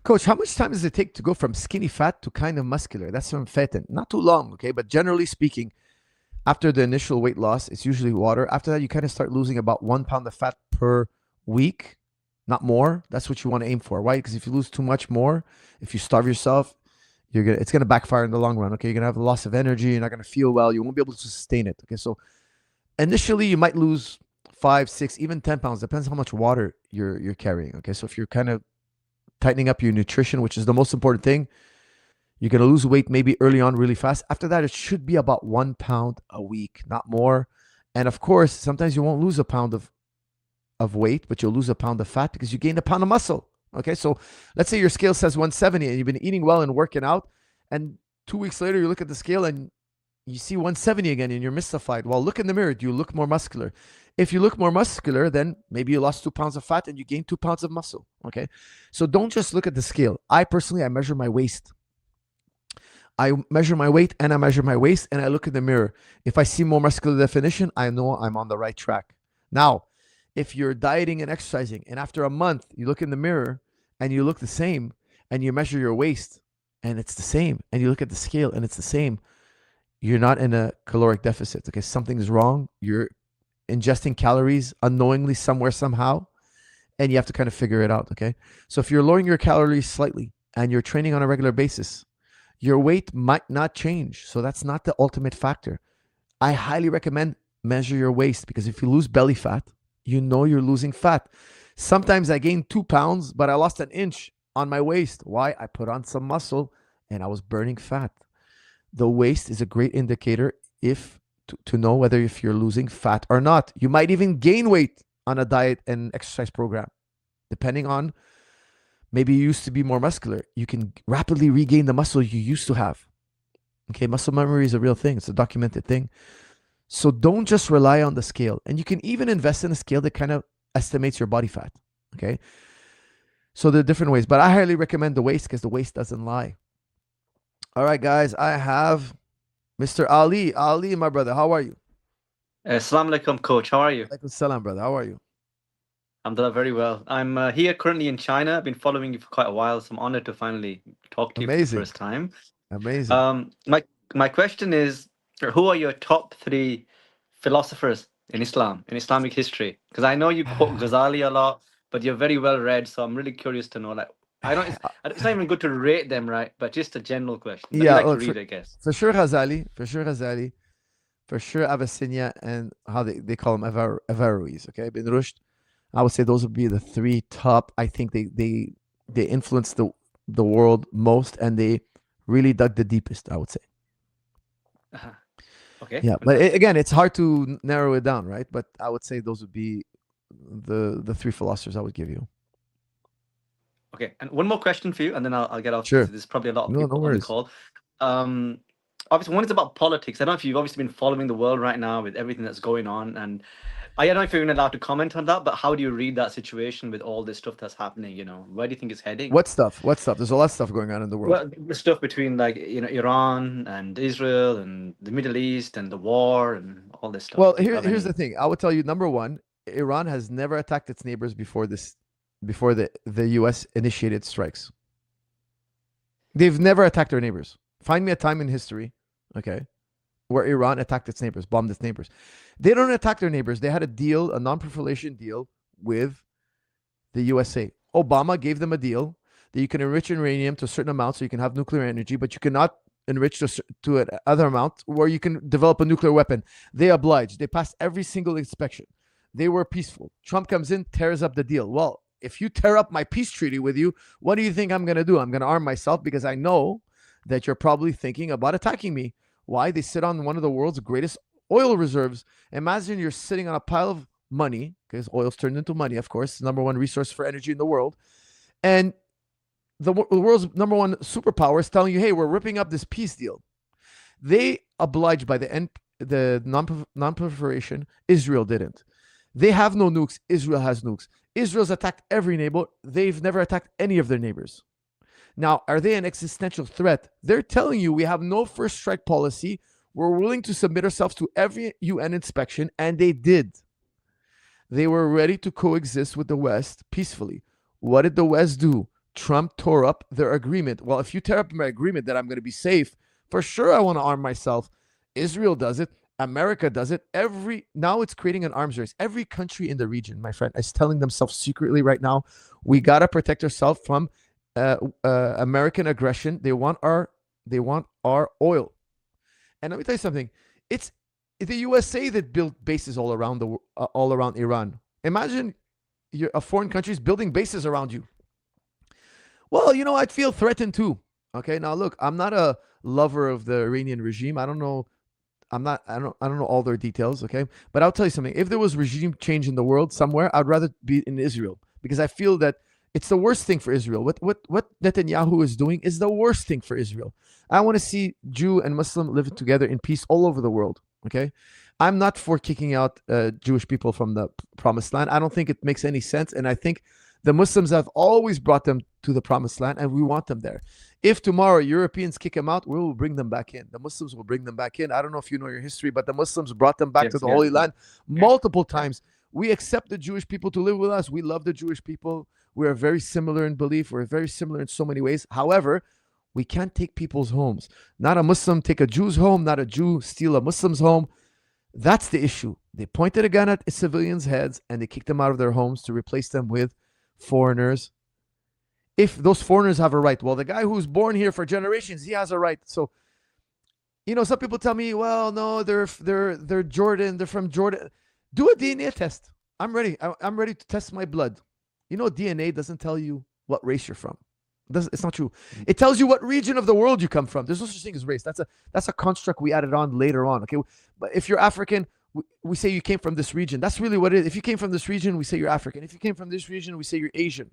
Coach, how much time does it take to go from skinny fat to kind of muscular? That's from fat. Not too long, okay? But generally speaking, after the initial weight loss, it's usually water. After that, you kind of start losing about 1 pound of fat per week, not more. That's what you want to aim for, right? Because if you lose too much more, if you starve yourself, it's gonna backfire in the long run. Okay, you're gonna have a loss of energy. You're not gonna feel well. You won't be able to sustain it. Okay, so initially you might lose 5, 6, even 10 pounds. Depends how much water you're carrying. Okay, so if you're kind of tightening up your nutrition, which is the most important thing, you're going to lose weight maybe early on really fast. After that, it should be about 1 pound a week, not more. And of course, sometimes you won't lose a pound of weight, but you'll lose a pound of fat because you gained a pound of muscle. Okay, so let's say your scale says 170 and you've been eating well and working out, and 2 weeks later you look at the scale and you see 170 again and you're mystified. Well, look in the mirror. Do you look more muscular? If you look more muscular, then maybe you lost 2 pounds of fat and you gained 2 pounds of muscle. Okay, so don't just look at the scale. I measure my waist. I measure my weight and I measure my waist and I look in the mirror. If I see more muscular definition, I know I'm on the right track. Now, if you're dieting and exercising and after a month you look in the mirror and you look the same and you measure your waist and it's the same and you look at the scale and it's the same, you're not in a caloric deficit. Okay, something's wrong. You're ingesting calories unknowingly somewhere, somehow, and you have to kind of figure it out. Okay, so if you're lowering your calories slightly and you're training on a regular basis, your weight might not change. So that's not the ultimate factor. I highly recommend measure your waist, because if you lose belly fat, you know you're losing fat. Sometimes I gained 2 pounds, but I lost an inch on my waist. Why? I put on some muscle and I was burning fat. The waist is a great indicator to know whether if you're losing fat or not. You might even gain weight on a diet and exercise program, depending on, maybe you used to be more muscular. You can rapidly regain the muscle you used to have. Okay, muscle memory is a real thing. It's a documented thing. So don't just rely on the scale. And you can even invest in a scale that kind of estimates your body fat. Okay, so there are different ways, but I highly recommend the waist because the waist doesn't lie. All right, guys, I have Mr. Ali. Ali, my brother, how are you? Assalamu alaikum, coach. How are you? Alaikum salam, brother. How are you? I'm doing very well. I'm here currently in China. I've been following you for quite a while, so I'm honored to finally talk to you for the first time. Amazing. My question is, who are your top 3 philosophers in Islam, in Islamic history? Because I know you quote Ghazali a lot, but you're very well read, so I'm really curious to know. Like, it's not even good to rate them, right? But just a general question. Yeah, like to read, I guess. For sure Ghazali, for sure Abyssinia, and how they call them Averroes. Okay, Ibn Rushd. I would say those would be the 3 top. I think they influenced the world most, and they really dug the deepest, I would say. Okay. Yeah, but again, it's hard to narrow it down, right? But I would say those would be the 3 philosophers I would give you. Okay, and one more question for you, and then I'll get off. Sure. There's probably a lot of people no on the call. Obviously, one is about politics. I don't know if you've obviously been following the world right now with everything that's going on, and I don't know if you're allowed to comment on that, but how do you read that situation with all this stuff that's happening? You know, where do you think it's heading? What stuff? There's a lot of stuff going on in the world. Well, the stuff between, like, Iran and Israel and the Middle East and the war and all this stuff. Well, here's the thing. I would tell you, number one, Iran has never attacked its neighbors before the U.S. initiated strikes. They've never attacked their neighbors. Find me a time in history, okay, where Iran attacked its neighbors, bombed its neighbors. They don't attack their neighbors. They had a deal, a non-proliferation deal with the USA. Obama gave them a deal that you can enrich uranium to a certain amount so you can have nuclear energy, but you cannot enrich to another amount where you can develop a nuclear weapon. They obliged. They passed every single inspection. They were peaceful. Trump comes in, tears up the deal. Well, if you tear up my peace treaty with you, what do you think I'm going to do? I'm going to arm myself because I know that you're probably thinking about attacking me. Why? They sit on one of the world's greatest oil reserves. Imagine you're sitting on a pile of money, because oil's turned into money, of course, number one resource for energy in the world. And the world's number one superpower is telling you, hey, we're ripping up this peace deal. They obliged by the non-proliferation. Israel didn't. They have no nukes. Israel has nukes. Israel's attacked every neighbor. They've never attacked any of their neighbors. Now, are they an existential threat? They're telling you we have no first strike policy. We're willing to submit ourselves to every UN inspection, and they did. They were ready to coexist with the West peacefully. What did the West do? Trump tore up their agreement. Well, if you tear up my agreement that I'm going to be safe, for sure I want to arm myself. Israel does it. America does it. Now it's creating an arms race. Every country in the region, my friend, is telling themselves secretly right now, we got to protect ourselves from American aggression. They want our oil. And let me tell you something. It's the USA that built bases all around Iran. Imagine a foreign country is building bases around you. Well, I'd feel threatened too. Okay, now look, I'm not a lover of the Iranian regime. I don't know all their details, okay? But I'll tell you something. If there was regime change in the world somewhere, I'd rather be in Israel because I feel that it's the worst thing for Israel. What Netanyahu is doing is the worst thing for Israel. I want to see Jew and Muslim live together in peace all over the world, okay? I'm not for kicking out Jewish people from the promised land. I don't think it makes any sense. And I think the Muslims have always brought them to the promised land, and we want them there. If tomorrow Europeans kick them out, we will bring them back in. The Muslims will bring them back in. I don't know if you know your history, but the Muslims brought them back to the Holy Land multiple times. We accept the Jewish people to live with us. We love the Jewish people. We are very similar in belief. We're very similar in so many ways. However, we can't take people's homes. Not a Muslim take a Jew's home, not a Jew steal a Muslim's home. That's the issue. They pointed a gun at civilians' heads and they kicked them out of their homes to replace them with foreigners. If those foreigners have a right, well, the guy who's born here for generations, he has a right. So, some people tell me, well, no, they're Jordan, they're from Jordan. Do a DNA test. I'm ready. I'm ready to test my blood. DNA doesn't tell you what race you're from. It's not true. It tells you what region of the world you come from. There's no such thing as race. That's a construct we added on later on. Okay, but if you're African, we say you came from this region. That's really what it is. If you came from this region, we say you're African. If you came from this region, we say you're Asian.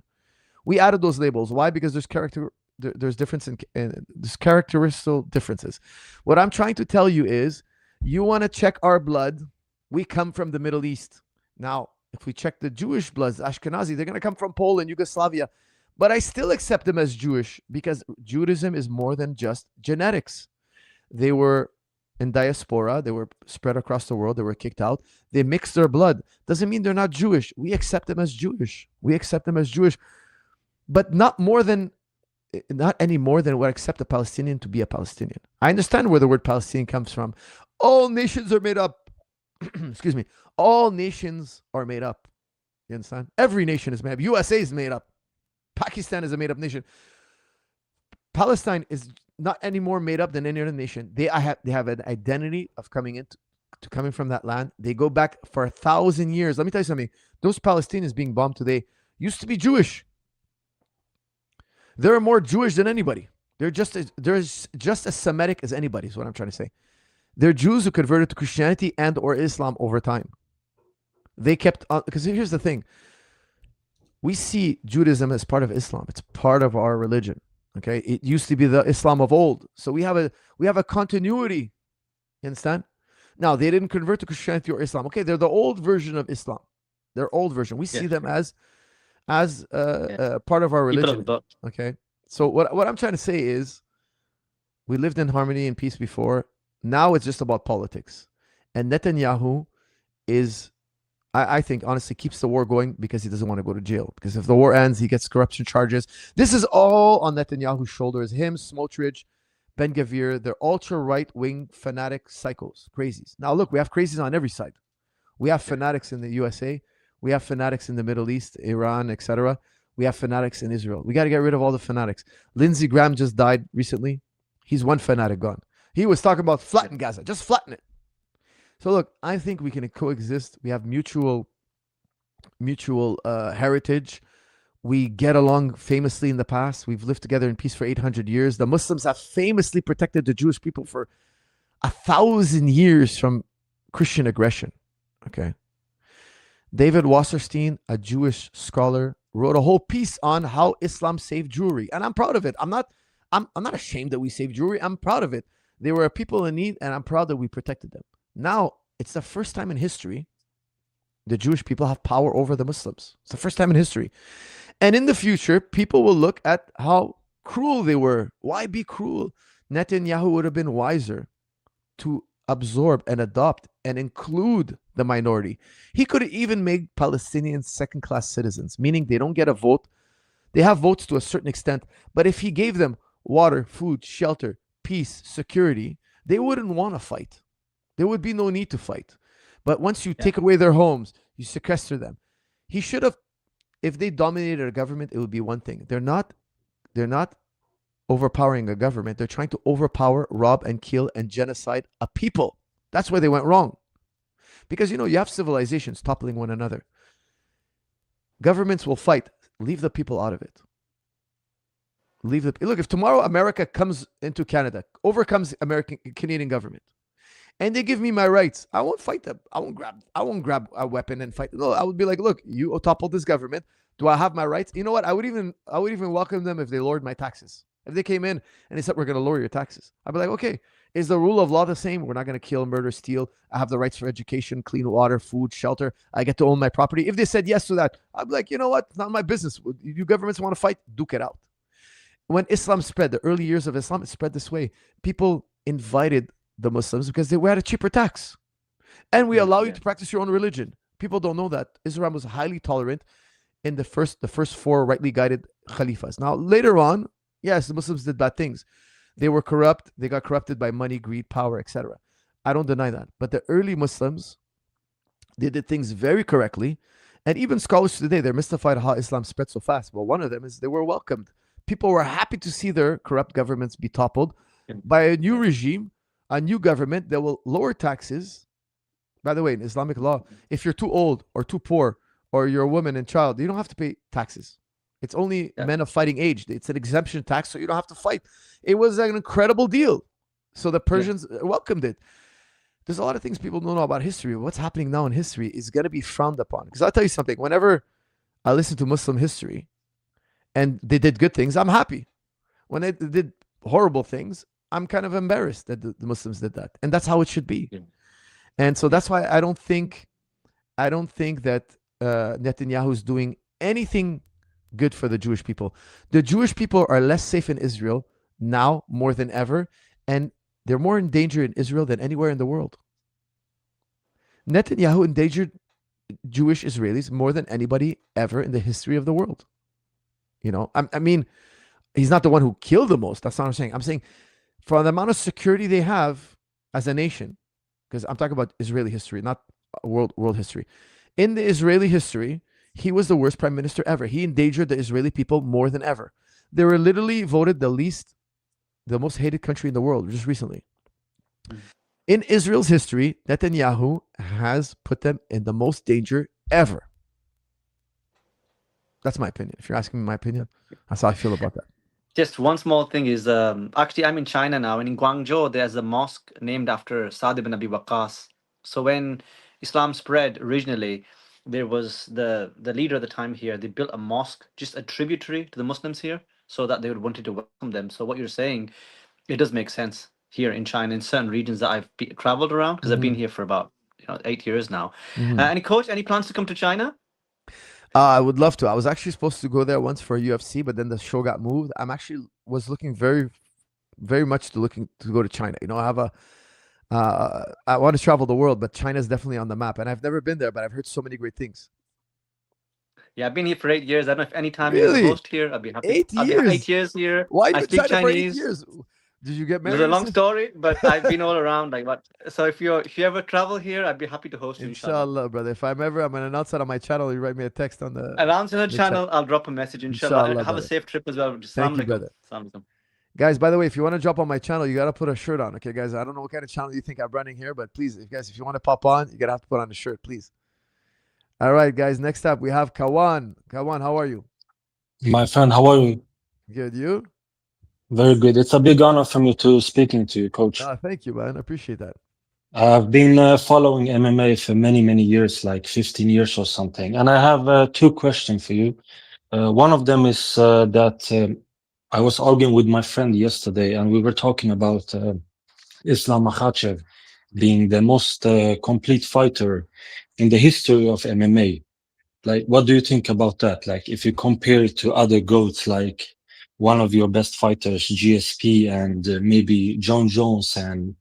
We added those labels. Why? Because there's difference in there's characteristical differences. What I'm trying to tell you is, you want to check our blood. We come from the Middle East. Now, if we check the Jewish bloods, Ashkenazi, they're going to come from Poland, Yugoslavia. But I still accept them as Jewish because Judaism is more than just genetics. They were in diaspora. They were spread across the world. They were kicked out. They mixed their blood. Doesn't mean they're not Jewish. We accept them as Jewish. But not any more than we accept a Palestinian to be a Palestinian. I understand where the word Palestinian comes from. All nations are made up. Excuse me. All nations are made up. You understand? Every nation is made up. USA is made up. Pakistan is a made-up nation. Palestine is not any more made up than any other nation. They have an identity of coming from that land. They go back for 1,000 years. Let me tell you something. Those Palestinians being bombed today used to be Jewish. They're more Jewish than anybody. They're just as Semitic as anybody is what I'm trying to say. They're Jews who converted to Christianity and or Islam over time. They kept on, because here's the thing. We see Judaism as part of Islam. It's part of our religion. Okay, it used to be the Islam of old. So we have a continuity. You understand? Now, they didn't convert to Christianity or Islam. Okay, they're the old version of Islam. They're old version. We see them as part of our religion. Okay, so what I'm trying to say is, we lived in harmony and peace before. Now it's just about politics, and Netanyahu is I think honestly keeps the war going because he doesn't want to go to jail. Because if the war ends, he gets corruption charges. This is all on Netanyahu's shoulders. Him, Smotrich, Ben Gavir, they're ultra right wing fanatic psychos, crazies. Now look, we have crazies on every side. We have fanatics in the USA. We have fanatics in the Middle East, Iran, etc. We have fanatics in Israel. We got to get rid of all the fanatics. Lindsey Graham just died recently. He's one fanatic gone. He was talking about flatten Gaza, just flatten it. So look, I think we can coexist. We have mutual heritage. We get along famously in the past. We've lived together in peace for 800 years. The Muslims have famously protected the Jewish people for 1,000 years from Christian aggression. Okay. David Wasserstein, a Jewish scholar, wrote a whole piece on how Islam saved Jewry, and I'm proud of it. I'm not ashamed that we saved Jewry. I'm proud of it. They were a people in need, and I'm proud that we protected them. Now, it's the first time in history the Jewish people have power over the Muslims. It's the first time in history. And in the future, people will look at how cruel they were. Why be cruel? Netanyahu would have been wiser to absorb and adopt and include the minority. He could have even made Palestinians second-class citizens, meaning they don't get a vote. They have votes to a certain extent, but if he gave them water, food, shelter, peace, security, they wouldn't want to fight. There would be no need to fight. But once you take away their homes, you sequester them. He should have, if they dominated a government, it would be one thing. They're not overpowering a government. They're trying to overpower, rob, and kill and genocide a people. That's where they went wrong. Because, you have civilizations toppling one another. Governments will fight. Leave the people out of it. Look, if tomorrow America comes into Canada, overcomes Canadian government, and they give me my rights, I won't fight them. I won't grab a weapon and fight. No, I would be like, look, you toppled this government. Do I have my rights? You know what? I would even welcome them if they lowered my taxes. If they came in and they said, we're going to lower your taxes, I'd be like, okay, is the rule of law the same? We're not going to kill, murder, steal. I have the rights for education, clean water, food, shelter. I get to own my property. If they said yes to that, I'd be like, you know what? It's not my business. You governments want to fight? Duke it out. When Islam spread, the early years of Islam, it spread this way. People invited the Muslims because they had a cheaper tax. And we allow you to practice your own religion. People don't know that. Islam was highly tolerant in the first four rightly guided khalifas. Now, later on, yes, the Muslims did bad things. They were corrupt. They got corrupted by money, greed, power, etc. I don't deny that. But the early Muslims, they did things very correctly. And even scholars today, they're mystified how Islam spread so fast. Well, one of them is they were welcomed. People were happy to see their corrupt governments be toppled by a new regime, a new government that will lower taxes. By the way, in Islamic law, if you're too old or too poor or you're a woman and child, you don't have to pay taxes. It's only men of fighting age. It's an exemption tax, so you don't have to fight. It was an incredible deal. So the Persians welcomed it. There's a lot of things people don't know about history. What's happening now in history is going to be frowned upon. Because I'll tell you something. Whenever I listen to Muslim history and they did good things, I'm happy. When they did horrible things, I'm kind of embarrassed that the Muslims did that. And that's how it should be. And so that's why I don't think that Netanyahu is doing anything good for the Jewish people. The Jewish people are less safe in Israel now more than ever, and they're more in danger in Israel than anywhere in the world. Netanyahu endangered Jewish Israelis more than anybody ever in the history of the world. I mean, he's not the one who killed the most. That's not what I'm saying. I'm saying for the amount of security they have as a nation, because I'm talking about Israeli history, not world history. In the Israeli history, he was the worst prime minister ever. He endangered the Israeli people more than ever. They were literally voted the most hated country in the world just recently. In Israel's history, Netanyahu has put them in the most danger ever. That's my opinion. If you're asking me my opinion, that's how I feel about that. Just one small thing is, actually, I'm in China now, and in Guangzhou, there's a mosque named after Sa'd ibn Abi Waqqas. So when Islam spread originally, there was the leader at the time here, they built a mosque, just a tributary to the Muslims here, so that they would wanted to welcome them. So what you're saying, it does make sense here in China, in certain regions that I've traveled around, because I've been here for about 8 years now. Any plans to come to China? I would love to. I was actually supposed to go there once for UFC, but then the show got moved. I'm actually was looking very, very much to go to China. I have I want to travel the world, but China's definitely on the map, and I've never been there, but I've heard so many great things. Yeah, I've been here for 8 years. I don't know if anytime you're gonna Really? host here, I'd be happy. 8 8 years? years here. Why you I been speak China for 8 Chinese. years? Did you get There's married? a long story, but I've been all around. Like what? So if you ever travel here, I'd be happy to host you. Inshallah. Inshallah, brother. If I'm ever, I'm gonna announce that on my channel. You write me a text on Around the the channel, chat. I'll drop a message. Inshallah. Inshallah, Have a brother. safe trip as well. Thank you, brother. Assalamu alaikum. Guys, by the way, if you want to jump on my channel, you gotta put a shirt on. Okay, guys. I don't know what kind of channel you think I'm running here, but please, if you want to pop on, you gotta have to put on a shirt, please. All right, guys. Next up, we have Kawan. Kawan, how are you? My friend, how are you? Good. You? Very good. It's a big honor for me to speaking to you, Coach. Thank you, man. I appreciate that. I've been following MMA for many, many years, like 15 years or something. And I have two questions for you. One of them is that I was arguing with my friend yesterday, and we were talking about Islam Makhachev being the most complete fighter in the history of MMA. Like, what do you think about that? Like, if you compare it to other GOATs, like one of your best fighters, GSP, and maybe John Jones, and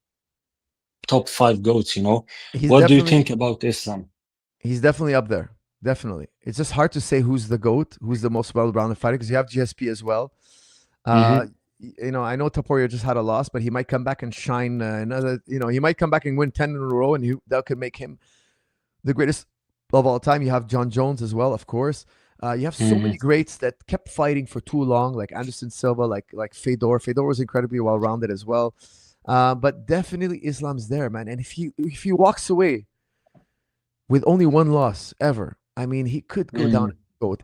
top 5 GOATs, you know, what do you think about Islam? He's definitely up there. Definitely. It's just hard to say who's the GOAT, who's the most well-rounded fighter, because you have GSP as well. You know, I know Taporia just had a loss, but he might come back and shine another. You know, he might come back and win 10 in a row, and that could make him the greatest of all time. You have John Jones as well, of course. You have so many greats that kept fighting for too long, like Anderson Silva, like Fedor. Fedor was incredibly well-rounded as well. But definitely Islam's there, man. And if he walks away with only one loss ever, I mean, he could go down.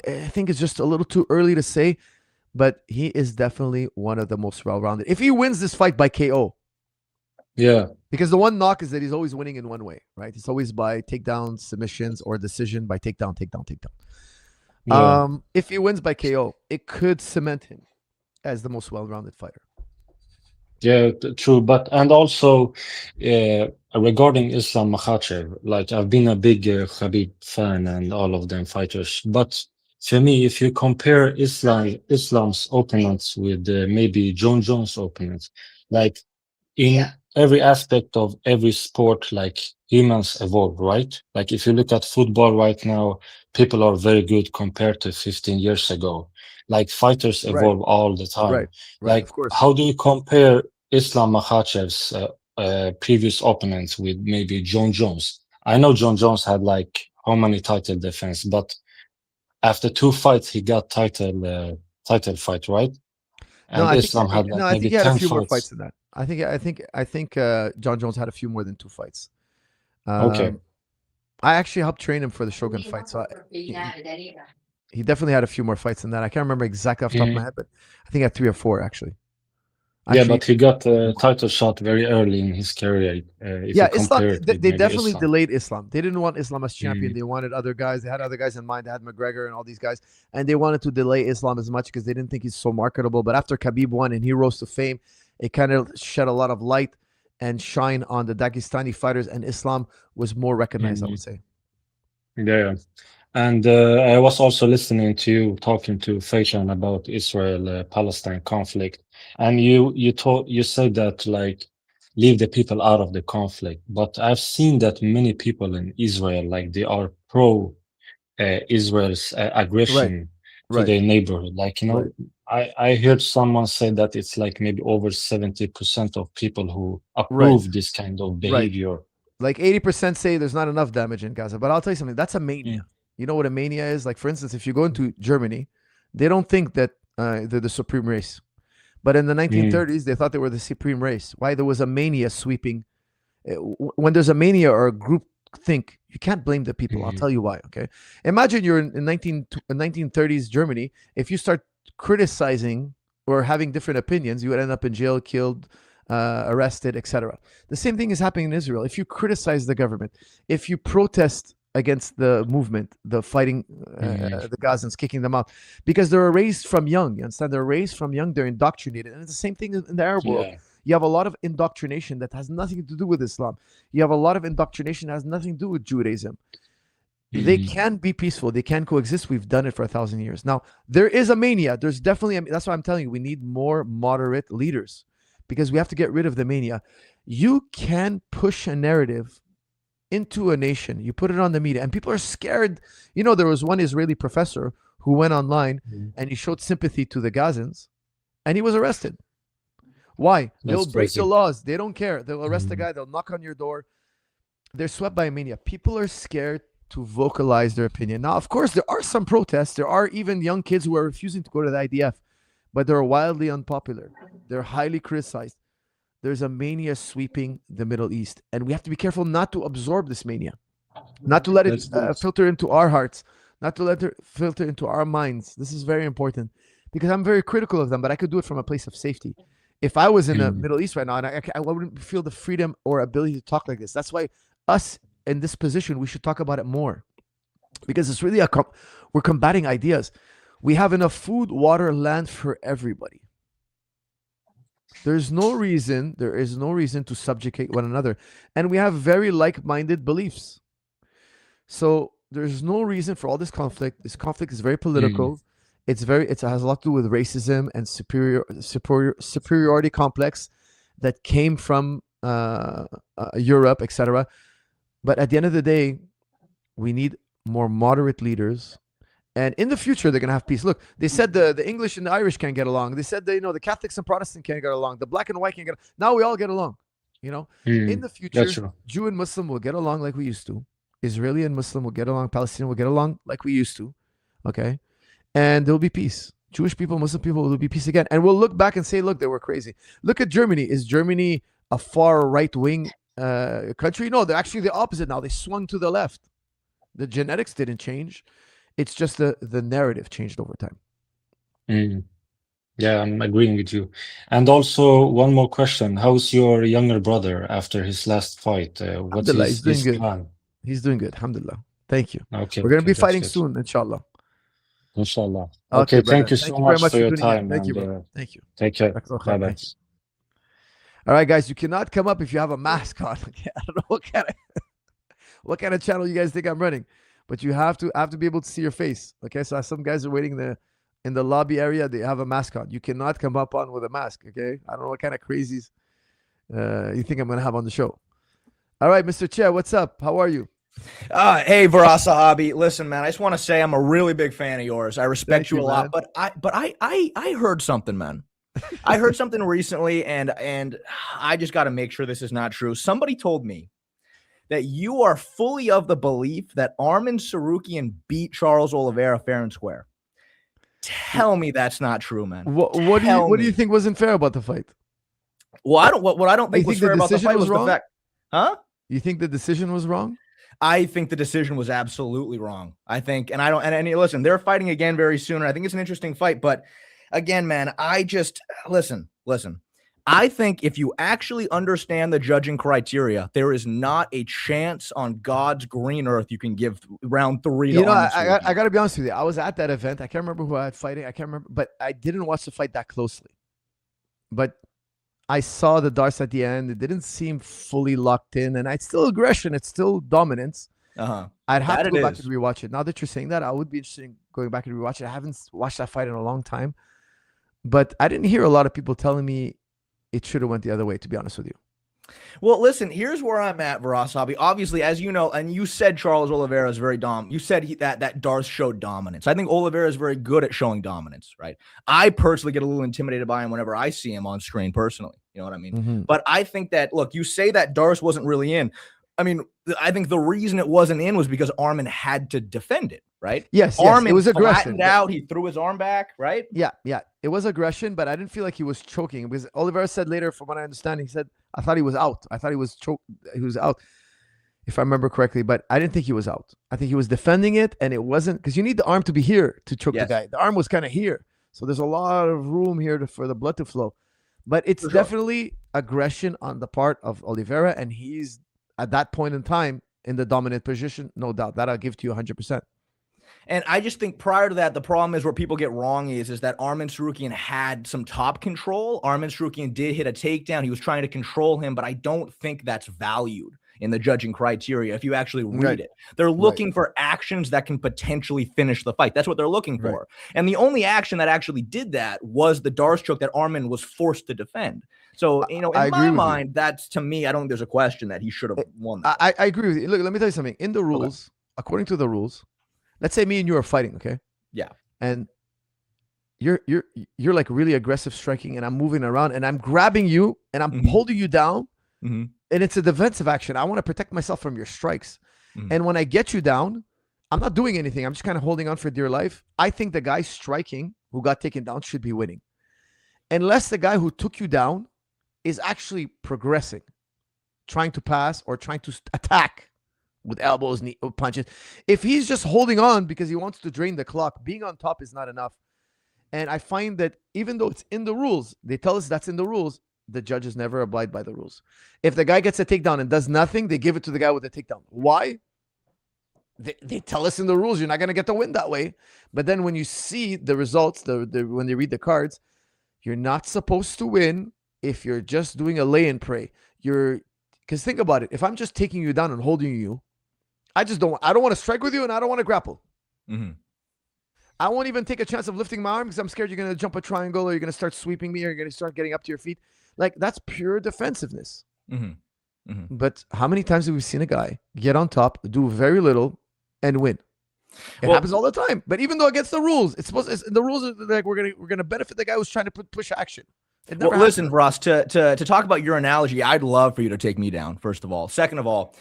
I think it's just a little too early to say, but he is definitely one of the most well-rounded. If he wins this fight by KO, yeah, because the one knock is that he's always winning in one way, right? It's always by takedown, submissions, or decision by takedown. yeah. If he wins by KO, it could cement him as the most well-rounded fighter. Yeah, true. But and also regarding Islam Makhachev, like I've been a big Khabib fan and all of them fighters. But for me, if you compare Islam's opponents with maybe John Jones' opponents, like in every aspect of every sport, like humans evolve, right? Like if you look at football right now, people are very good compared to 15 years ago. Like fighters evolve all the time. Right, Like, of course. how do you compare Islam Makhachev's previous opponents with maybe John Jones? I know John Jones had like how many title defense, but after 2 fights, he got title fight, right? And No, I Islam had like I maybe think he had 10 a few more fights. fights than that. I think John Jones had a few more than 2 fights. Okay. I actually helped train him for the Shogun fight, so he definitely had a few more fights than that. I can't remember exactly off the top of my head, but I think he had 3 or 4 actually. Yeah, but he got a title shot very early in his career. If you compare Islam. it They with definitely Islam. delayed Islam. They didn't want Islam as champion. They wanted other guys. They had other guys in mind. They had McGregor and all these guys, and they wanted to delay Islam as much because they didn't think he's so marketable. But after Khabib won and he rose to fame, it kind of shed a lot of light and shine on the Dagestani fighters, and Islam was more recognized, I would say. Yeah. And I was also listening to you talking to Faishan about Israel-Palestine conflict, and you said that like leave the people out of the conflict. But I've seen that many people in Israel, like they are pro Israel's aggression to their neighborhood. Like, you know, I heard someone say that it's like maybe over 70% of people who approve this kind of behavior. Like 80% say there's not enough damage in Gaza. But I'll tell you something, that's a mania. You know what a mania is? Like, for instance, if you go into Germany, they don't think that they're the supreme race. But in the 1930s, they thought they were the supreme race. Why? There was a mania sweeping. When there's a mania or a group think, you can't blame the people. I'll tell you why, okay? Imagine you're in 1930s Germany. If you start criticizing or having different opinions, you would end up in jail, killed, arrested, etc. The same thing is happening in Israel. If you criticize the government, if you protest against the movement, the fighting, the Gazans, kicking them out, because they're raised from young. You understand? They're raised from young. They're indoctrinated, and it's the same thing in the Arab world. You have a lot of indoctrination that has nothing to do with Islam. You have a lot of indoctrination that has nothing to do with Judaism. They can be peaceful. They can coexist. We've done it for 1,000 years. Now, there is a mania. There's definitely, that's why I'm telling you, we need more moderate leaders because we have to get rid of the mania. You can push a narrative into a nation. You put it on the media, and people are scared. You know, there was one Israeli professor who went online and he showed sympathy to the Gazans, and he was arrested. Why? They'll break the laws. They don't care. They'll arrest the guy. They'll knock on your door. They're swept by a mania. People are scared to vocalize their opinion. Now, of course, there are some protests. There are even young kids who are refusing to go to the IDF, but they're wildly unpopular. They're highly criticized. There's a mania sweeping the Middle East, and we have to be careful not to absorb this mania, not to let it filter into our hearts, not to let it filter into our minds. This is very important, because I'm very critical of them, but I could do it from a place of safety. If I was in the Middle East right now, and I wouldn't feel the freedom or ability to talk like this. That's why us in this position, we should talk about it more, because it's really we're combating ideas. We have enough food, water, land for everybody. There is no reason to subjugate one another. And we have very like-minded beliefs. So there's no reason for all this conflict. This conflict is very political. It has a lot to do with racism and superiority complex that came from Europe, etc. But at the end of the day, we need more moderate leaders. And in the future, they're going to have peace. Look, they said the English and the Irish can't get along. They said the Catholics and Protestants can't get along. The black and white can't get along. Now we all get along. In the future, Jew and Muslim will get along like we used to. Israeli and Muslim will get along. Palestinian will get along like we used to. Okay? And there'll be peace. Jewish people, Muslim people, will be peace again. And we'll look back and say, look, they were crazy. Look at Germany. Is Germany a far right-wing country? No, they're actually the opposite now. They swung to the left. The genetics didn't change. It's just the narrative changed over time. Yeah, I'm agreeing with you. And also, one more question. How's your younger brother after his last fight? What's his plan? He's doing good. Alhamdulillah. Thank you. Okay. We're going to be fighting soon, inshallah. Inshallah. Okay, thank you so much for your time. Thank you, brother. Thank you. Take care. Bye-bye. All right, guys, you cannot come up if you have a mask on. I don't know what kind of channel you guys think I'm running. But you have to be able to see your face. Okay, so some guys are waiting in the lobby area. They have a mask on. You cannot come up on with a mask. Okay, I don't know what kind of crazies you think I'm gonna have on the show. All right, Mr. Che, what's up? How are you? Hey, Zahabi. Listen, man, I just want to say I'm a really big fan of yours. I respect you a lot, but I heard something, man. I heard something recently, and I just got to make sure this is not true. Somebody told me that you are fully of the belief that Arman Tsarukyan beat Charles Oliveira fair and square. Tell me that's not true, man. What do you think wasn't fair about the fight? Well, I don't think was fair about the fight was the fact. Huh? You think the decision was wrong? I think the decision was absolutely wrong. I think, and I don't, and listen, they're fighting again very soon. And I think it's an interesting fight, but again, man, I just listen. I think if you actually understand the judging criteria, there is not a chance on God's green earth you can give round 3 to I got to be honest with you. I was at that event. I can't remember who I had fighting. I can't remember, but I didn't watch the fight that closely. But I saw the darts at the end. It didn't seem fully locked in, and it's still aggression. It's still dominance. I'd have to go back and rewatch it. Now that you're saying that, I would be interested in going back and rewatch it. I haven't watched that fight in a long time, but I didn't hear a lot of people telling me it should have went the other way, to be honest with you. Well, listen, here's where I'm at, Zahabi. Obviously, as you know, and you said Charles Oliveira is very dominant. You said that Darth showed dominance. I think Oliveira is very good at showing dominance, right? I personally get a little intimidated by him whenever I see him on screen personally. You know what I mean? But I think that, look, you say that Darth wasn't really in. I mean, I think the reason it wasn't in was because Arman had to defend it, right? Yes, Arman it was aggression. Flattened out. He threw his arm back, right? Yeah. It was aggression, but I didn't feel like he was choking, because Oliveira said later, from what I understand, he said, I thought he was out. I thought he was out, if I remember correctly, but I didn't think he was out. I think he was defending it, and it wasn't, because you need the arm to be here to choke the guy. The arm was kind of here. So there's a lot of room here for the blood to flow. But it's definitely aggression on the part of Oliveira, and he's, at that point in time, in the dominant position, no doubt. That I'll give to you 100%. And I just think prior to that, the problem is where people get wrong is that Arman Tsarukyan had some top control. Arman Tsarukyan did hit a takedown. He was trying to control him, but I don't think that's valued in the judging criteria. If you actually read Right. it, they're looking for actions that can potentially finish the fight. That's what they're looking for. Right. And the only action that actually did that was the Darce choke that Arman was forced to defend. So, you know, I in agree my with you. mind, that's, to me, I don't think there's a question that he should have won that. I agree with you. Look, let me tell you something. In the rules, according to the rules, let's say me and you are fighting, okay? Yeah. And you're like really aggressive striking, and I'm moving around, and I'm grabbing you, and I'm holding you down, and it's a defensive action. I want to protect myself from your strikes. And when I get you down, I'm not doing anything. I'm just kind of holding on for dear life. I think the guy striking who got taken down should be winning, unless the guy who took you down is actually progressing, trying to pass or trying to attack with elbows, knee, punches. If he's just holding on because he wants to drain the clock, being on top is not enough. And I find that even though it's in the rules, they tell us that's in the rules, the judges never abide by the rules. If the guy gets a takedown and does nothing, they give it to the guy with the takedown. Why? They tell us in the rules you're not going to get the win that way. But then when you see the results, when they read the cards, you're not supposed to win if you're just doing a lay and pray. Because think about it. If I'm just taking you down and holding you, I don't want to strike with you, and I don't want to grapple. I won't even take a chance of lifting my arm because I'm scared you're going to jump a triangle, or you're going to start sweeping me, or you're going to start getting up to your feet. Like, that's pure defensiveness. But how many times have we seen a guy get on top, do very little, and win? It happens all the time. But even though against the rules, the rules are like we're gonna benefit the guy who's trying to push action. Well, listen, Ross, to talk about your analogy, I'd love for you to take me down, first of all. Second of all,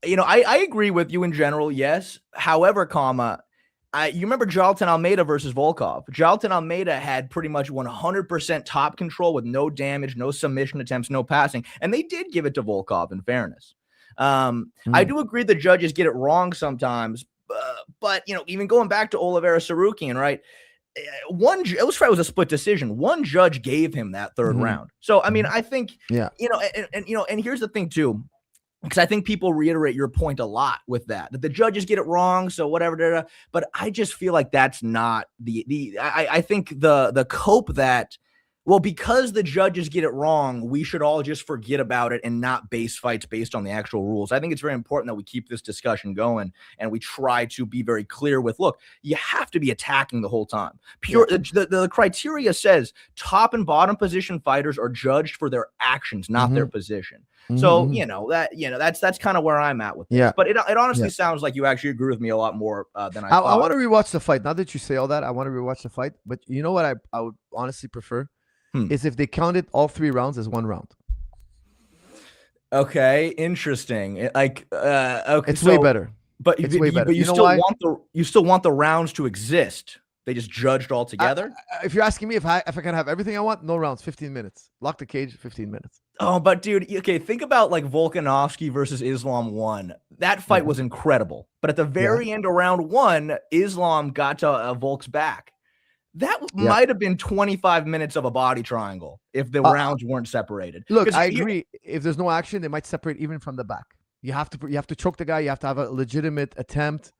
you know, I agree with you in general, yes. However, you remember Jailton Almeida versus Volkov. Jailton Almeida had pretty much 100% top control with no damage, no submission attempts, no passing. And they did give it to Volkov, in fairness. I do agree the judges get it wrong sometimes. But, you know, even going back to Oliveira Sarukian, right? It was a split decision. One judge gave him that third round. So, I mean, I think, you know, and here's the thing, too. Because I think people reiterate your point a lot with that the judges get it wrong. So whatever, but I just feel like that's not I think the cope that, well, because the judges get it wrong, we should all just forget about it and not base fights based on the actual rules. I think it's very important that we keep this discussion going and we try to be very clear with, look, you have to be attacking the whole time. The criteria says top and bottom position fighters are judged for their actions, not their position. So, you know, that's kind of where I'm at with this. But it honestly sounds like you actually agree with me a lot more than I thought. I want to rewatch the fight. Now that you say all that, I want to rewatch the fight. But you know what I would honestly prefer is if they counted all 3 rounds as 1 round. Okay, interesting. Okay, it's way better. But it's way better. You still want the rounds to exist. They just judged all together. If you're asking me if I can have everything I want, no rounds, 15 minutes. Lock the cage, 15 minutes. Oh, but dude, okay, think about like Volkanovski versus Islam 1. That fight was incredible. But at the very end of round 1, Islam got to Volk's back. That might have been 25 minutes of a body triangle if the rounds weren't separated. Look, I agree. If there's no action, they might separate even from the back. You have to choke the guy. You have to have a legitimate attempt.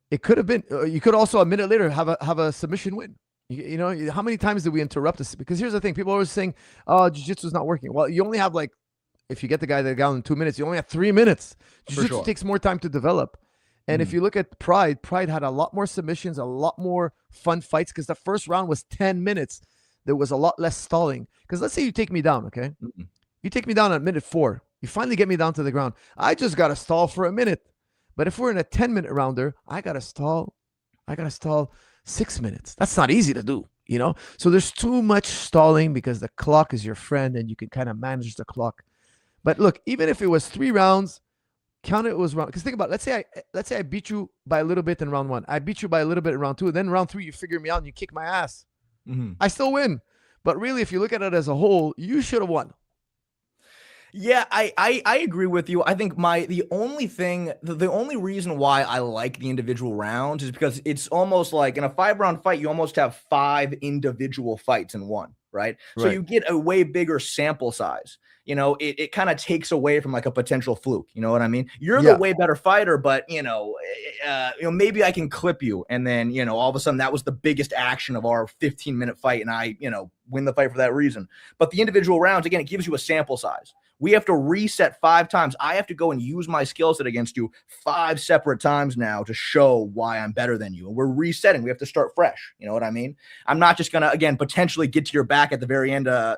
It could have been. You could also a minute later have a submission win. You know, how many times did we interrupt this? Because here's the thing: people are always saying, "Oh, jiu-jitsu is not working." Well, you only have like, if you get the guy down in 2 minutes, you only have 3 minutes. Jiu-jitsu takes more time to develop. And if you look at Pride had a lot more submissions, a lot more fun fights because the first round was 10 minutes. There was a lot less stalling. Because let's say you take me down, okay? You take me down at minute 4. You finally get me down to the ground. I just got to stall for a minute. But if we're in a 10-minute rounder, I got to stall 6 minutes. That's not easy to do, you know? So there's too much stalling because the clock is your friend and you can kind of manage the clock. But look, even if it was 3 rounds, count it was round. Because think about it. Let's say I beat you by a little bit in round 1. I beat you by a little bit in round 2. Then round 3, you figure me out and you kick my ass. I still win. But really, if you look at it as a whole, you should have won. Yeah, I agree with you. I think the only reason why I like the individual rounds is because it's almost like in a 5-round fight, you almost have 5 individual fights in one, right? So you get a way bigger sample size. You know, it kind of takes away from like a potential fluke. You know what I mean? You're the way better fighter, but you know, maybe I can clip you, and then all of a sudden that was the biggest action of our 15-minute fight, and I win the fight for that reason. But the individual rounds, again, it gives you a sample size. We have to reset 5 times. I have to go and use my skill set against you 5 separate times now to show why I'm better than you. And we're resetting. We have to start fresh. You know what I mean? I'm not just going to, again, potentially get to your back at the very end of,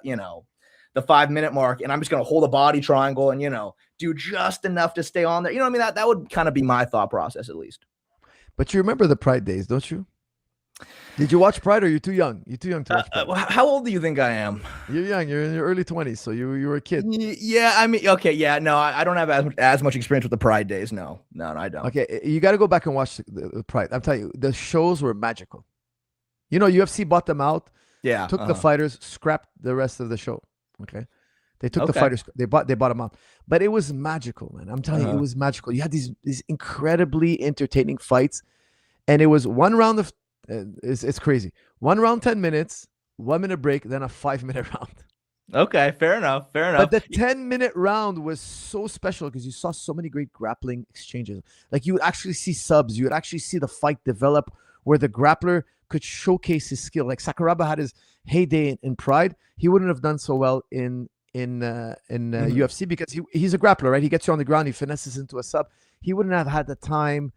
the 5-minute mark, and I'm just going to hold a body triangle and, do just enough to stay on there. You know what I mean? That would kind of be my thought process, at least. But you remember the Pride days, don't you? Did you watch Pride, or you're too young? You're too young to watch Pride. How old do you think I am? You're young. You're in your early 20s, so you were a kid. Yeah, I mean, okay, yeah, no, I don't have as much experience with the Pride days. No, I don't. Okay, you got to go back and watch the Pride. I'm telling you, the shows were magical. UFC bought them out. Yeah, took the fighters, scrapped the rest of the show. Okay, they took the fighters. They bought them out, but it was magical, man. I'm telling you, it was magical. You had these incredibly entertaining fights, and it was one round of. It's crazy. 1 round, 10 minutes, 1 minute break, then a 5-minute round. Okay, fair enough. But the 10-minute round was so special because you saw so many great grappling exchanges. Like, you would actually see subs. You would actually see the fight develop where the grappler could showcase his skill. Like, Sakuraba had his heyday in Pride. He wouldn't have done so well in UFC because he's a grappler, right? He gets you on the ground. He finesses into a sub. He wouldn't have had the time.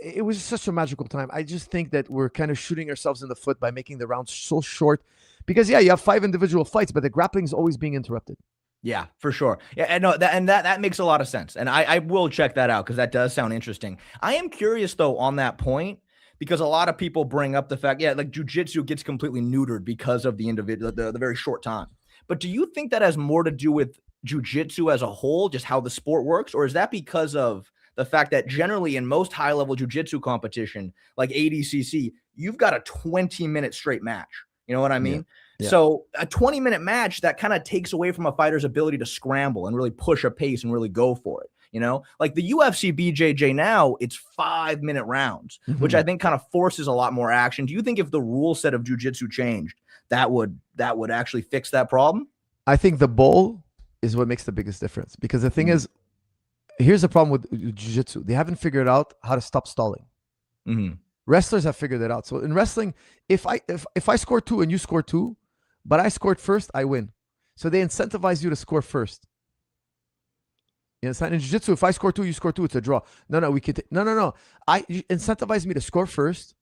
It was such a magical time. I just think that we're kind of shooting ourselves in the foot by making the rounds so short because, you have 5 individual fights, but the grappling is always being interrupted. Yeah, for sure. Yeah, and no, that makes a lot of sense. And I will check that out because that does sound interesting. I am curious, though, on that point, because a lot of people bring up the fact, like jiu-jitsu gets completely neutered because of the individual, the very short time. But do you think that has more to do with jiu-jitsu as a whole, just how the sport works? Or is that because of the fact that generally in most high-level jiu-jitsu competition, like ADCC, you've got a 20-minute straight match. You know what I mean? Yeah. So a 20-minute match, that kind of takes away from a fighter's ability to scramble and really push a pace and really go for it. Like the UFC BJJ now, it's 5-minute rounds, which I think kind of forces a lot more action. Do you think if the rule set of jiu-jitsu changed, that would actually fix that problem? I think the bowl is what makes the biggest difference because the thing is, here's the problem with jiu-jitsu. They haven't figured out how to stop stalling. Wrestlers have figured it out. So in wrestling, if I score 2 and you score 2, but I scored first, I win. So they incentivize you to score first. You understand? In jiu-jitsu, if I score 2, you score 2, it's a draw. No, we could. No. You incentivize me to score first.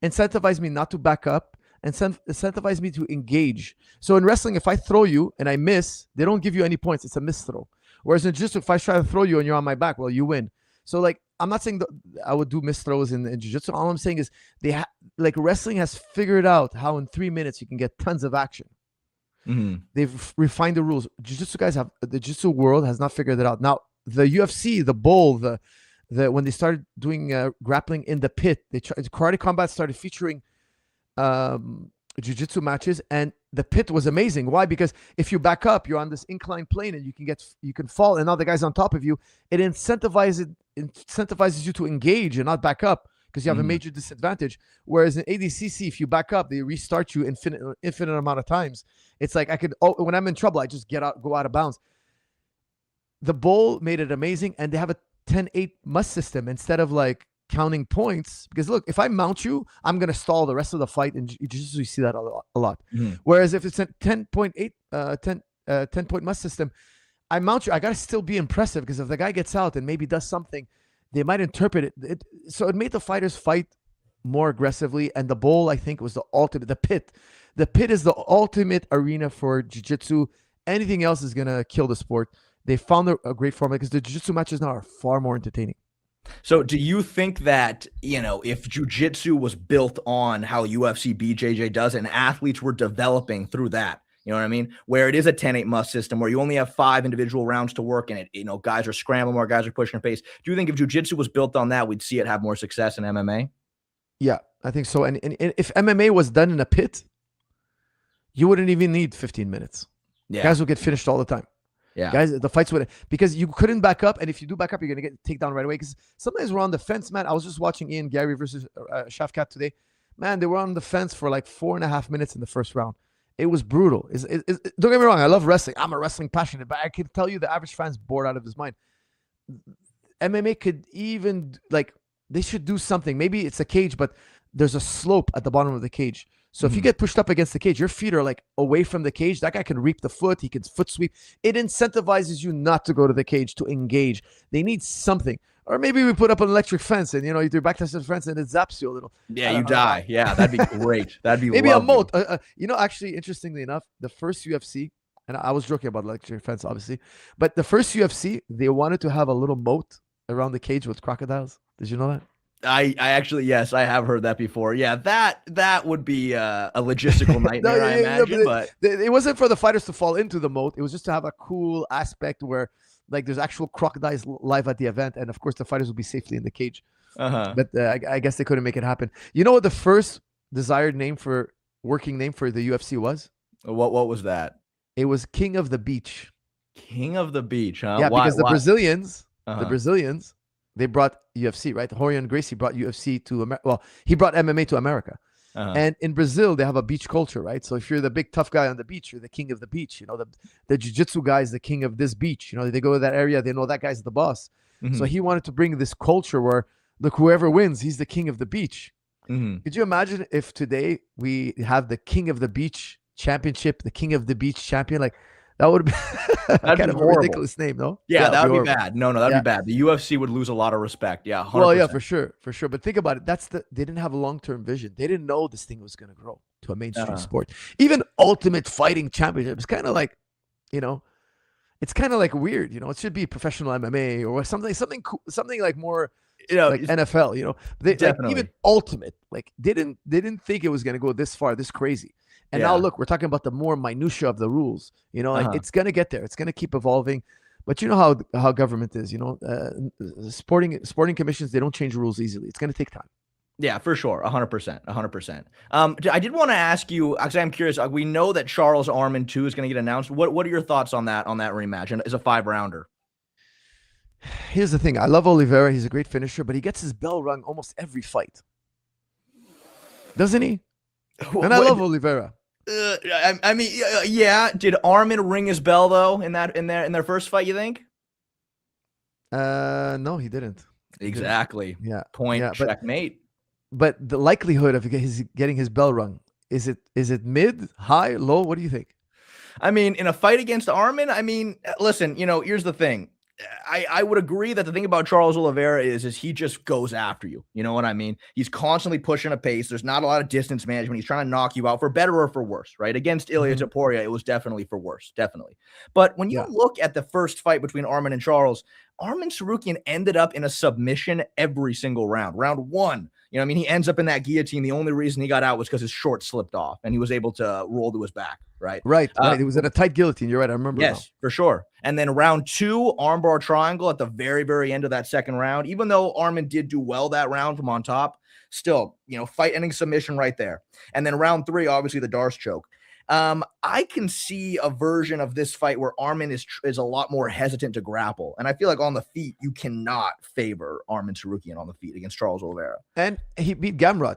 Incentivize me not to back up. And incentivize me to engage. So in wrestling, if I throw you and I miss, they don't give you any points. It's a miss throw. Whereas in jiu-jitsu, if I try to throw you and you're on my back, well, you win. So I'm not saying that I would do miss throws in jiu-jitsu. All I'm saying is wrestling has figured out how in 3 minutes you can get tons of action. They've refined the rules. The jiu-jitsu world has not figured it out. Now the UFC, the bowl, when they started doing grappling in the pit, Karate Combat started featuring jiu-jitsu matches, and the pit was amazing. Why? Because if you back up, you're on this inclined plane and you can fall, and now the guy's on top of you. It incentivizes you to engage and not back up because you have a major disadvantage. Whereas in ADCC, if you back up, they restart you infinite amount of times. It's like when I'm in trouble, I just go out of bounds. The bowl made it amazing, and they have a 10-8 must system instead of counting points, because look, if I mount you, I'm going to stall the rest of the fight, and you see that a lot. Whereas if it's a 10.8 10-point must system, I mount you, I got to still be impressive, because if the guy gets out and maybe does something, they might interpret it. So it made the fighters fight more aggressively, and the bowl, I think, was the ultimate. The pit is the ultimate arena for jiu-jitsu. Anything else is going to kill the sport. They found a great format because the jiu-jitsu matches now are far more entertaining. So do you think that, if jiu-jitsu was built on how UFC BJJ does and athletes were developing through that, you know what I mean? Where it is a 10-8 must system where you only have 5 individual rounds to work in it, guys are scrambling more, guys are pushing a pace. Do you think if jiu-jitsu was built on that, we'd see it have more success in MMA? Yeah, I think so. And if MMA was done in a pit, you wouldn't even need 15 minutes. Yeah. Guys would get finished all the time. Yeah, guys, the fights would, because you couldn't back up, and if you do back up, you're gonna get taken down right away. Because sometimes we're on the fence, man. I was just watching Ian Garry versus Shafkat today. Man, they were on the fence for 4.5 minutes in the first round. It was brutal. Don't get me wrong, I love wrestling. I'm a wrestling passionate, but I can tell you the average fan's bored out of his mind. MMA could even they should do something. Maybe it's a cage, but there's a slope at the bottom of the cage, So if you get pushed up against the cage, your feet are like away from the cage. That guy can reap the foot. He can foot sweep. It incentivizes you not to go to the cage, to engage. They need something. Or maybe we put up an electric fence and, you do back to the fence and it zaps you a little. Yeah, you die. Yeah, that'd be great. That'd be maybe lovely. a moat. Actually, interestingly enough, the first UFC, and I was joking about electric fence, obviously, but the first UFC, they wanted to have a little moat around the cage with crocodiles. Did you know that? I actually, yes, I have heard that before. Yeah, that would be a logistical nightmare, I imagine. But it wasn't for the fighters to fall into the moat. It was just to have a cool aspect where, like, there's actual crocodiles live at the event, and of course the fighters will be safely in the cage. But I guess they couldn't make it happen. You know what the first desired working name for the UFC was? What was that? It was King of the Beach. King of the Beach, huh? Yeah, because the Brazilians, they brought UFC, right? Rorion Gracie brought UFC to America. Well, he brought MMA to America. And in Brazil, they have a beach culture, right? So if you're the big tough guy on the beach, you're the king of the beach. The jiu-jitsu guy is the king of this beach. They go to that area, they know that guy's the boss. So he wanted to bring this culture where, look, whoever wins, he's the king of the beach. Could you imagine if today we have the king of the beach championship, the king of the beach champion? Like, that would be kind of a ridiculous name, no? Yeah, that would be bad. No, that'd be bad. The UFC would lose a lot of respect. Yeah, 100%. Well, yeah, for sure. But think about it. They didn't have a long-term vision. They didn't know this thing was going to grow to a mainstream sport. Even Ultimate Fighting Championship is kind of like, it's kind of like weird. It should be professional MMA or something cool, something like more, like NFL. They, definitely. Like, even Ultimate, like, they didn't think it was going to go this far, this crazy. And now look, we're talking about the more minutia of the rules. Like, it's going to get there. It's going to keep evolving. But you know how government is. Sporting commissions, they don't change rules easily. It's going to take time. Yeah, for sure. 100%. 100%. I did want to ask you, because I'm curious, we know that Charles Arman 2 is going to get announced. What are your thoughts on that rematch? And it's a 5-rounder. Here's the thing. I love Oliveira. He's a great finisher, but he gets his bell rung almost every fight. Doesn't he? And I love Oliveira. I mean, yeah. Did Arman ring his bell though in their first fight? You think? No, he didn't. Exactly. Yeah. Point. Yeah, checkmate. But the likelihood of getting his bell rung, is it mid, high, low? What do you think? I mean, in a fight against Arman, listen. Here's the thing. I would agree that the thing about Charles Oliveira is he just goes after you. You know what I mean? He's constantly pushing a pace. There's not a lot of distance management. He's trying to knock you out for better or for worse, right? Against Ilia Topuria, it was definitely for worse, definitely. But when you look at the first fight between Arman and Charles, Arman Tsarukyan ended up in a submission every single round. Round 1, he ends up in that guillotine. The only reason he got out was because his shorts slipped off and he was able to roll to his back. Right. It was in a tight guillotine. You're right. I remember. Yes, for sure. And then round 2, armbar triangle at the very, very end of that second round. Even though Arman did do well that round from on top, still, fight ending submission right there. And then round 3, obviously the Darce choke. I can see a version of this fight where Arman is a lot more hesitant to grapple. And I feel like on the feet, you cannot favor Arman Tsarukyan on the feet against Charles Oliveira. And he beat Gamrot.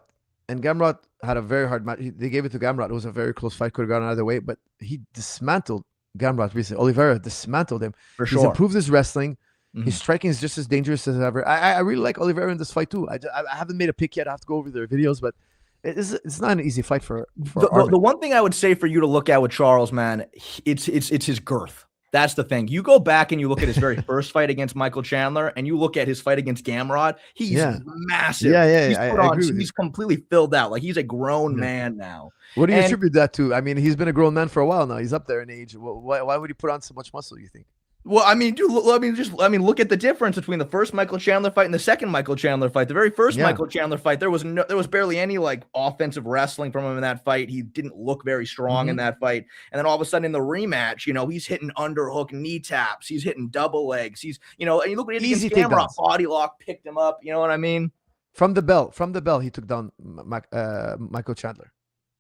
And Gamrot had a very hard match. They gave it to Gamrot. It was a very close fight. Could have gone either way. But he dismantled Gamrot recently. Oliveira dismantled him. For sure. He's improved his wrestling. His striking is just as dangerous as ever. I really like Oliveira in this fight too. I haven't made a pick yet. I have to go over their videos. But it's not an easy fight for the one thing I would say for you to look at with Charles, man, it's his girth. That's the thing. You go back and you look at his very first fight against Michael Chandler, and you look at his fight against Gamrot. He's massive. Yeah. He's completely filled out. Like, he's a grown man now. What do you attribute that to? I mean, he's been a grown man for a while now. He's up there in age. Why would he put on so much muscle, you think? Well, I mean, dude, look at the difference between the first Michael Chandler fight and the second Michael Chandler fight. The very first Michael Chandler fight, there was barely any like offensive wrestling from him in that fight. He didn't look very strong in that fight. And then all of a sudden in the rematch, he's hitting underhook knee taps. He's hitting double legs. He's, and you look at it against Gamrot, body lock, picked him up. You know what I mean? From the bell, he took down Michael Chandler.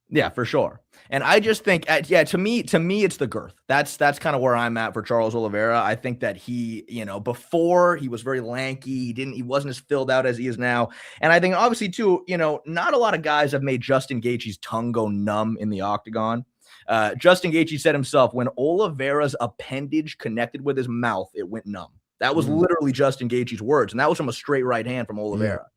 Yeah, for sure. And I just think, to me, it's the girth. That's kind of where I'm at for Charles Oliveira. I think that he, before he was very lanky. He wasn't as filled out as he is now. And I think obviously too, not a lot of guys have made Justin Gaethje's tongue go numb in the octagon. Justin Gaethje said himself, when Oliveira's appendage connected with his mouth, it went numb. That was literally Justin Gaethje's words, and that was from a straight right hand from Oliveira.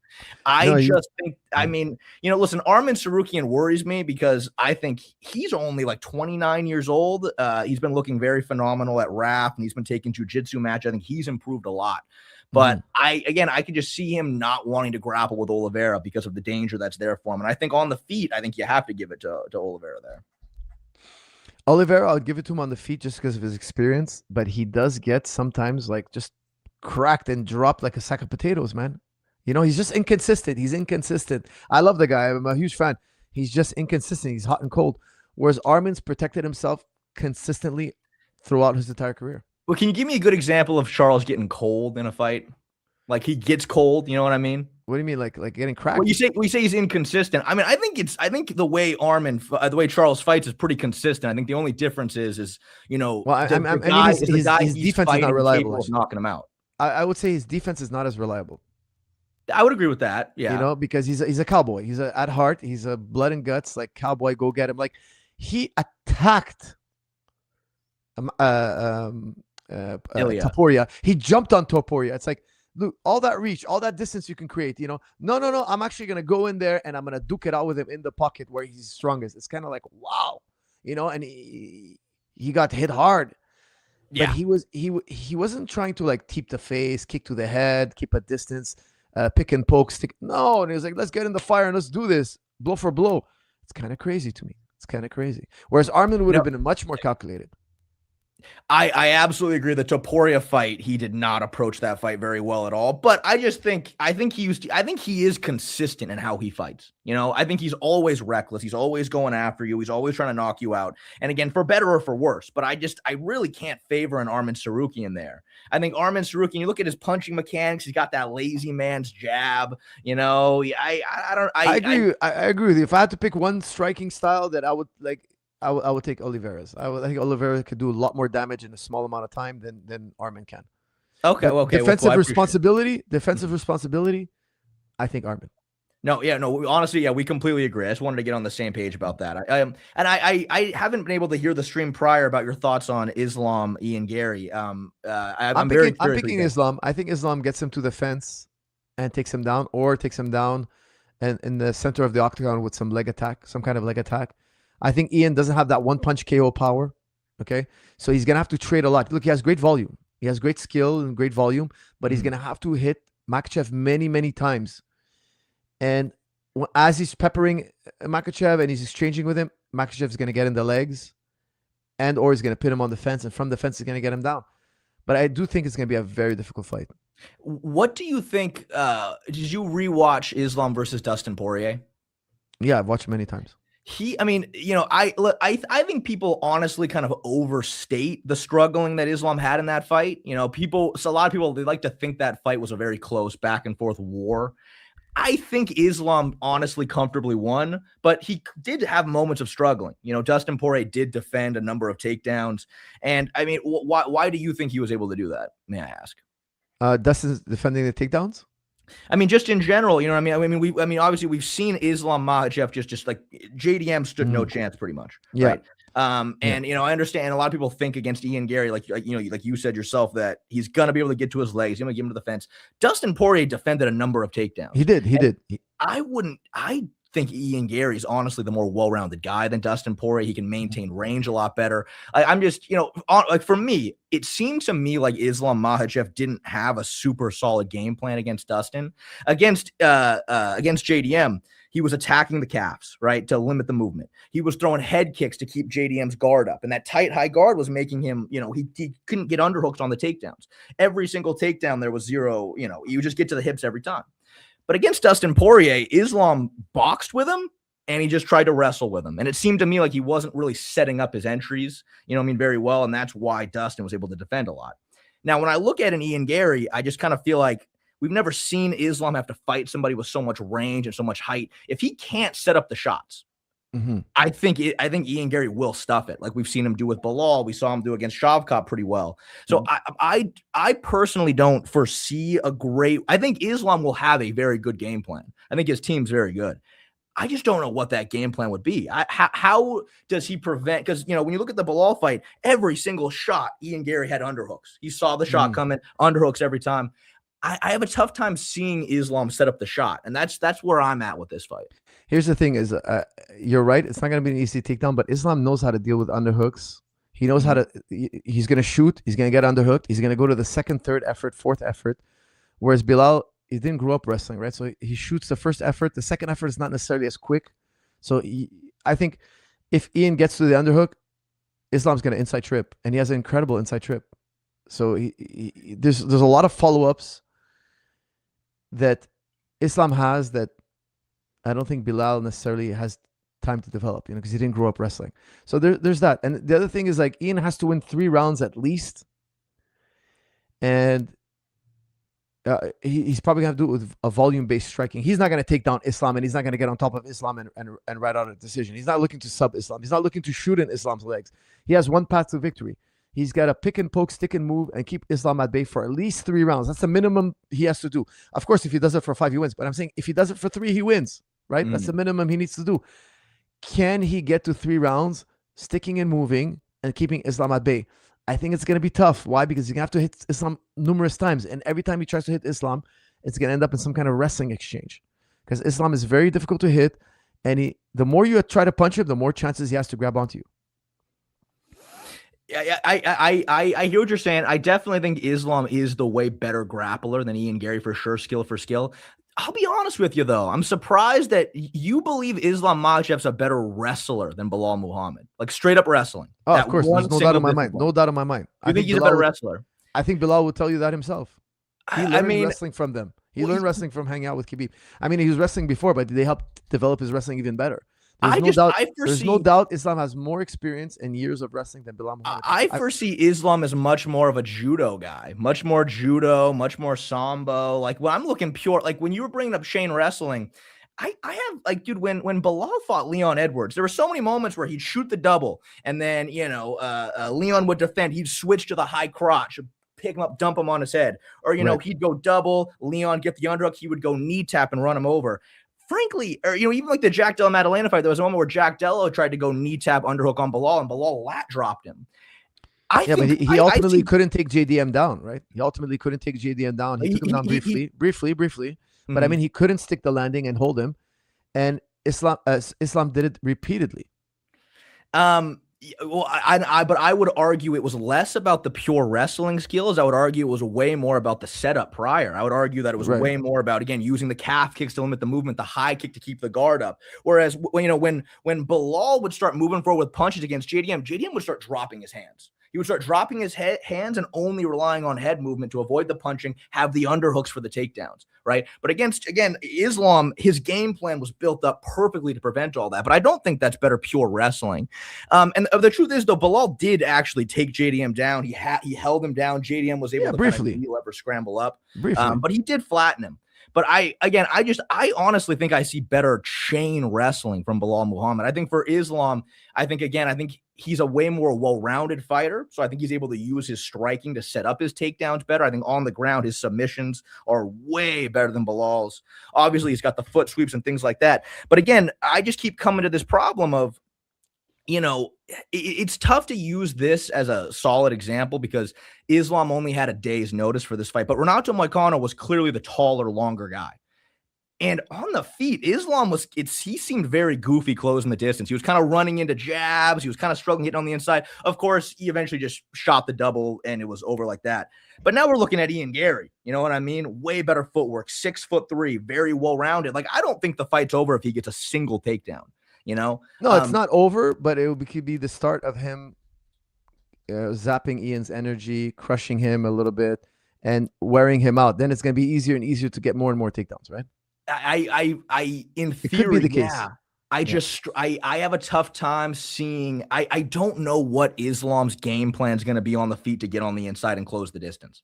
I just think, I mean, you know, listen, Arman Sarukian worries me because I think he's only like 29 years old. He's been looking very phenomenal at RAF, and he's been taking jiu-jitsu match. I think he's improved a lot. But I could just see him not wanting to grapple with Oliveira because of the danger that's there for him. And I think on the feet, I think you have to give it to Oliveira there. Oliveira, I'll give it to him on the feet just because of his experience, but he does get sometimes like just cracked and dropped like a sack of potatoes, man. You know, he's just inconsistent. He's inconsistent. I love the guy. I'm a huge fan. He's just inconsistent. He's hot and cold. Whereas Armin's protected himself consistently throughout his entire career. Well, can you give me a good example of Charles getting cold in a fight? Like he gets cold, you know what I mean? What do you mean, like getting cracked? Well, you say he's inconsistent. I mean, I think the way the way Charles fights is pretty consistent. I think the only difference is you know, well, his defense is not reliable. Knocking him out. I would say his defense is not as reliable. I would agree with that. Yeah, you know, because he's a cowboy. He's at heart. He's a blood and guts like cowboy. Go get him. Like he attacked Topuria. He jumped on Topuria. It's like, look, all that reach, all that distance you can create. You know, no. I'm actually gonna go in there and I'm gonna duke it out with him in the pocket where he's strongest. It's kind of like wow, you know. And he got hit hard. Yeah, but he wasn't trying to like teep the face, kick to the head, keep a distance. Pick and poke, stick. No, and he was like, let's get in the fire and let's do this, blow for blow. It's kind of crazy to me. It's kind of crazy. Whereas Armin would have been much more calculated. I absolutely agree. The Topuria fight, he did not approach that fight very well at all. But I think he is consistent in how he fights. You know, I think he's always reckless. He's always going after you. He's always trying to knock you out. And again, for better or for worse. But I really can't favor an Arman Sarukian there. I think Arman Sarukian, you look at his punching mechanics, he's got that lazy man's jab. You know, I agree with you. If I had to pick one striking style that I would like, I would take Oliveira's. I think Oliveira could do a lot more damage in a small amount of time than Armin can. Okay. Defensive responsibility. I think Armin. No. Honestly, we completely agree. I just wanted to get on the same page about that. I haven't been able to hear the stream prior about your thoughts on Islam, Ian Garry. I'm picking Islam. I think Islam gets him to the fence and takes him down, or takes him down and in the center of the octagon with some kind of leg attack. I think Ian doesn't have that one punch KO power. Okay. So he's going to have to trade a lot. Look, he has great volume. He has great skill and great volume, but he's going to have to hit Makhachev many, many times. And as he's peppering Makhachev and he's exchanging with him, Makhachev is going to get in the legs or he's going to pin him on the fence, and from the fence, he's going to get him down. But I do think it's going to be a very difficult fight. What do you think? Did you rewatch Islam versus Dustin Poirier? Yeah, I've watched many times. I think people honestly kind of overstate the struggling that Islam had in that fight. You know, a lot of people, they like to think that fight was a very close back and forth war. I think Islam honestly comfortably won, but he did have moments of struggling. You know, Dustin Poirier did defend a number of takedowns. And I mean, why do you think he was able to do that? May I ask? Dustin's defending the takedowns? I mean, just in general, you know what I mean? I mean, obviously we've seen Islam Makhachev just like JDM stood no chance pretty much. Yeah. Right? And you know, I understand a lot of people think against Ian Garry, like you said yourself, that he's gonna be able to get to his legs, he's gonna get him to the fence. Dustin Poirier defended a number of takedowns. He did. I think Ian Garry is honestly the more well-rounded guy than Dustin Poirier. He can maintain range a lot better. I'm just, you know, like for me, it seemed to me like Islam Makhachev didn't have a super solid game plan against Dustin. Against JDM, he was attacking the calves, right, to limit the movement. He was throwing head kicks to keep JDM's guard up, and that tight high guard was making him, you know, he couldn't get underhooked on the takedowns. Every single takedown there was zero, you know, you just get to the hips every time. But against Dustin Poirier, Islam boxed with him, and he just tried to wrestle with him. And it seemed to me like he wasn't really setting up his entries, you know what I mean, very well, and that's why Dustin was able to defend a lot. Now, when I look at an Ian Garry, I just kind of feel like we've never seen Islam have to fight somebody with so much range and so much height. If he can't set up the shots, I think Ian Garry will stuff it, like we've seen him do with Bilal. We saw him do against Shavkat pretty well. So I personally don't foresee I think Islam will have a very good game plan. I think his team's very good. I just don't know what that game plan would be. How does he prevent? Because, you know, when you look at the Bilal fight, every single shot, Ian Garry had underhooks. He saw the shot coming, underhooks every time. I have a tough time seeing Islam set up the shot, and that's where I'm at with this fight. Here's the thing: is you're right. It's not going to be an easy takedown, but Islam knows how to deal with underhooks. He knows how to. He's going to shoot. He's going to get underhooked. He's going to go to the second, third effort, fourth effort. Whereas Bilal, he didn't grow up wrestling, right? So he shoots the first effort. The second effort is not necessarily as quick. So I think if Ian gets to the underhook, Islam's going to inside trip, and he has an incredible inside trip. So there's a lot of follow-ups that Islam has that I don't think Bilal necessarily has time to develop, because he didn't grow up wrestling. So there's that. And the other thing is, like, Ian has to win 3 rounds at least. And he's probably going to do it with a volume-based striking. He's not going to take down Islam, and he's not going to get on top of Islam and write out a decision. He's not looking to sub Islam. He's not looking to shoot in Islam's legs. He has one path to victory. He's got to pick and poke, stick and move, and keep Islam at bay for at least 3 rounds. That's the minimum he has to do. Of course, if he does it for 5, he wins. But I'm saying if he does it for 3, he wins, right? That's the minimum he needs to do. Can he get to 3 rounds, sticking and moving, and keeping Islam at bay? I think it's going to be tough. Why? Because you're going to have to hit Islam numerous times. And every time he tries to hit Islam, it's going to end up in some kind of wrestling exchange. Because Islam is very difficult to hit. And the more you try to punch him, the more chances he has to grab onto you. Yeah, I hear what you're saying. I definitely think Islam is the way better grappler than Ian Garry for sure, skill for skill. I'll be honest with you, though. I'm surprised that you believe Islam Makhachev's a better wrestler than Bilal Muhammad. Like, straight up wrestling. Oh, of course. There's no doubt in my mind. No doubt in my mind. I think he's a better wrestler. I think Bilal would tell you that himself. He learned wrestling from them. He learned wrestling from hanging out with Khabib. I mean, he was wrestling before, but they helped develop his wrestling even better. There's no doubt Islam has more experience and years of wrestling than Bilal Muhammad. I foresee Islam as much more of a judo guy, much more judo, much more sambo. Like, when I'm looking pure, like when you were bringing up Shane wrestling, I have, like, dude, when Bilal fought Leon Edwards, there were so many moments where he'd shoot the double, and then, Leon would defend. He'd switch to the high crotch, pick him up, dump him on his head. Or, he'd go double, Leon get the underhook, he would go knee tap and run him over. Frankly, or, even like the Jack Della Maddalena fight, there was a moment where Jack Della tried to go knee tap underhook on Bilal, and Bilal lat dropped him. But he ultimately couldn't take JDM down, right? He ultimately couldn't take JDM down. He took him down briefly. But I mean, he couldn't stick the landing and hold him. And Islam did it repeatedly. Well, but I would argue it was less about the pure wrestling skills. I would argue it was way more about the setup prior. I would argue that it was way more about, again, using the calf kicks to limit the movement, the high kick to keep the guard up. Whereas, when Bilal would start moving forward with punches against JDM would start dropping his hands. He would start dropping his hands and only relying on head movement to avoid the punching, have the underhooks for the takedowns, right? But again, Islam, his game plan was built up perfectly to prevent all that. But I don't think that's better pure wrestling. And the truth is, though, Bilal did actually take JDM down. He held him down. JDM was able to briefly kind of lever scramble up. But he did flatten him. But I honestly think I see better chain wrestling from Bilal Muhammad. I think for Islam, I think he's a way more well-rounded fighter. So I think he's able to use his striking to set up his takedowns better. I think on the ground, his submissions are way better than Bilal's. Obviously, he's got the foot sweeps and things like that. But again, I just keep coming to this problem of, it's tough to use this as a solid example because Islam only had a day's notice for this fight. But Renato Moicano was clearly the taller, longer guy. And on the feet, Islam he seemed very goofy closing the distance. He was kind of running into jabs. He was kind of struggling hitting on the inside. Of course, he eventually just shot the double and it was over like that. But now we're looking at Ian Garry. You know what I mean? Way better footwork, 6'3", very well-rounded. Like, I don't think the fight's over if he gets a single takedown, No, it's not over, but it could be the start of him zapping Ian's energy, crushing him a little bit, and wearing him out. Then it's going to be easier and easier to get more and more takedowns, right? In theory, could be the case. I have a tough time seeing. I don't know what Islam's game plan is going to be on the feet to get on the inside and close the distance.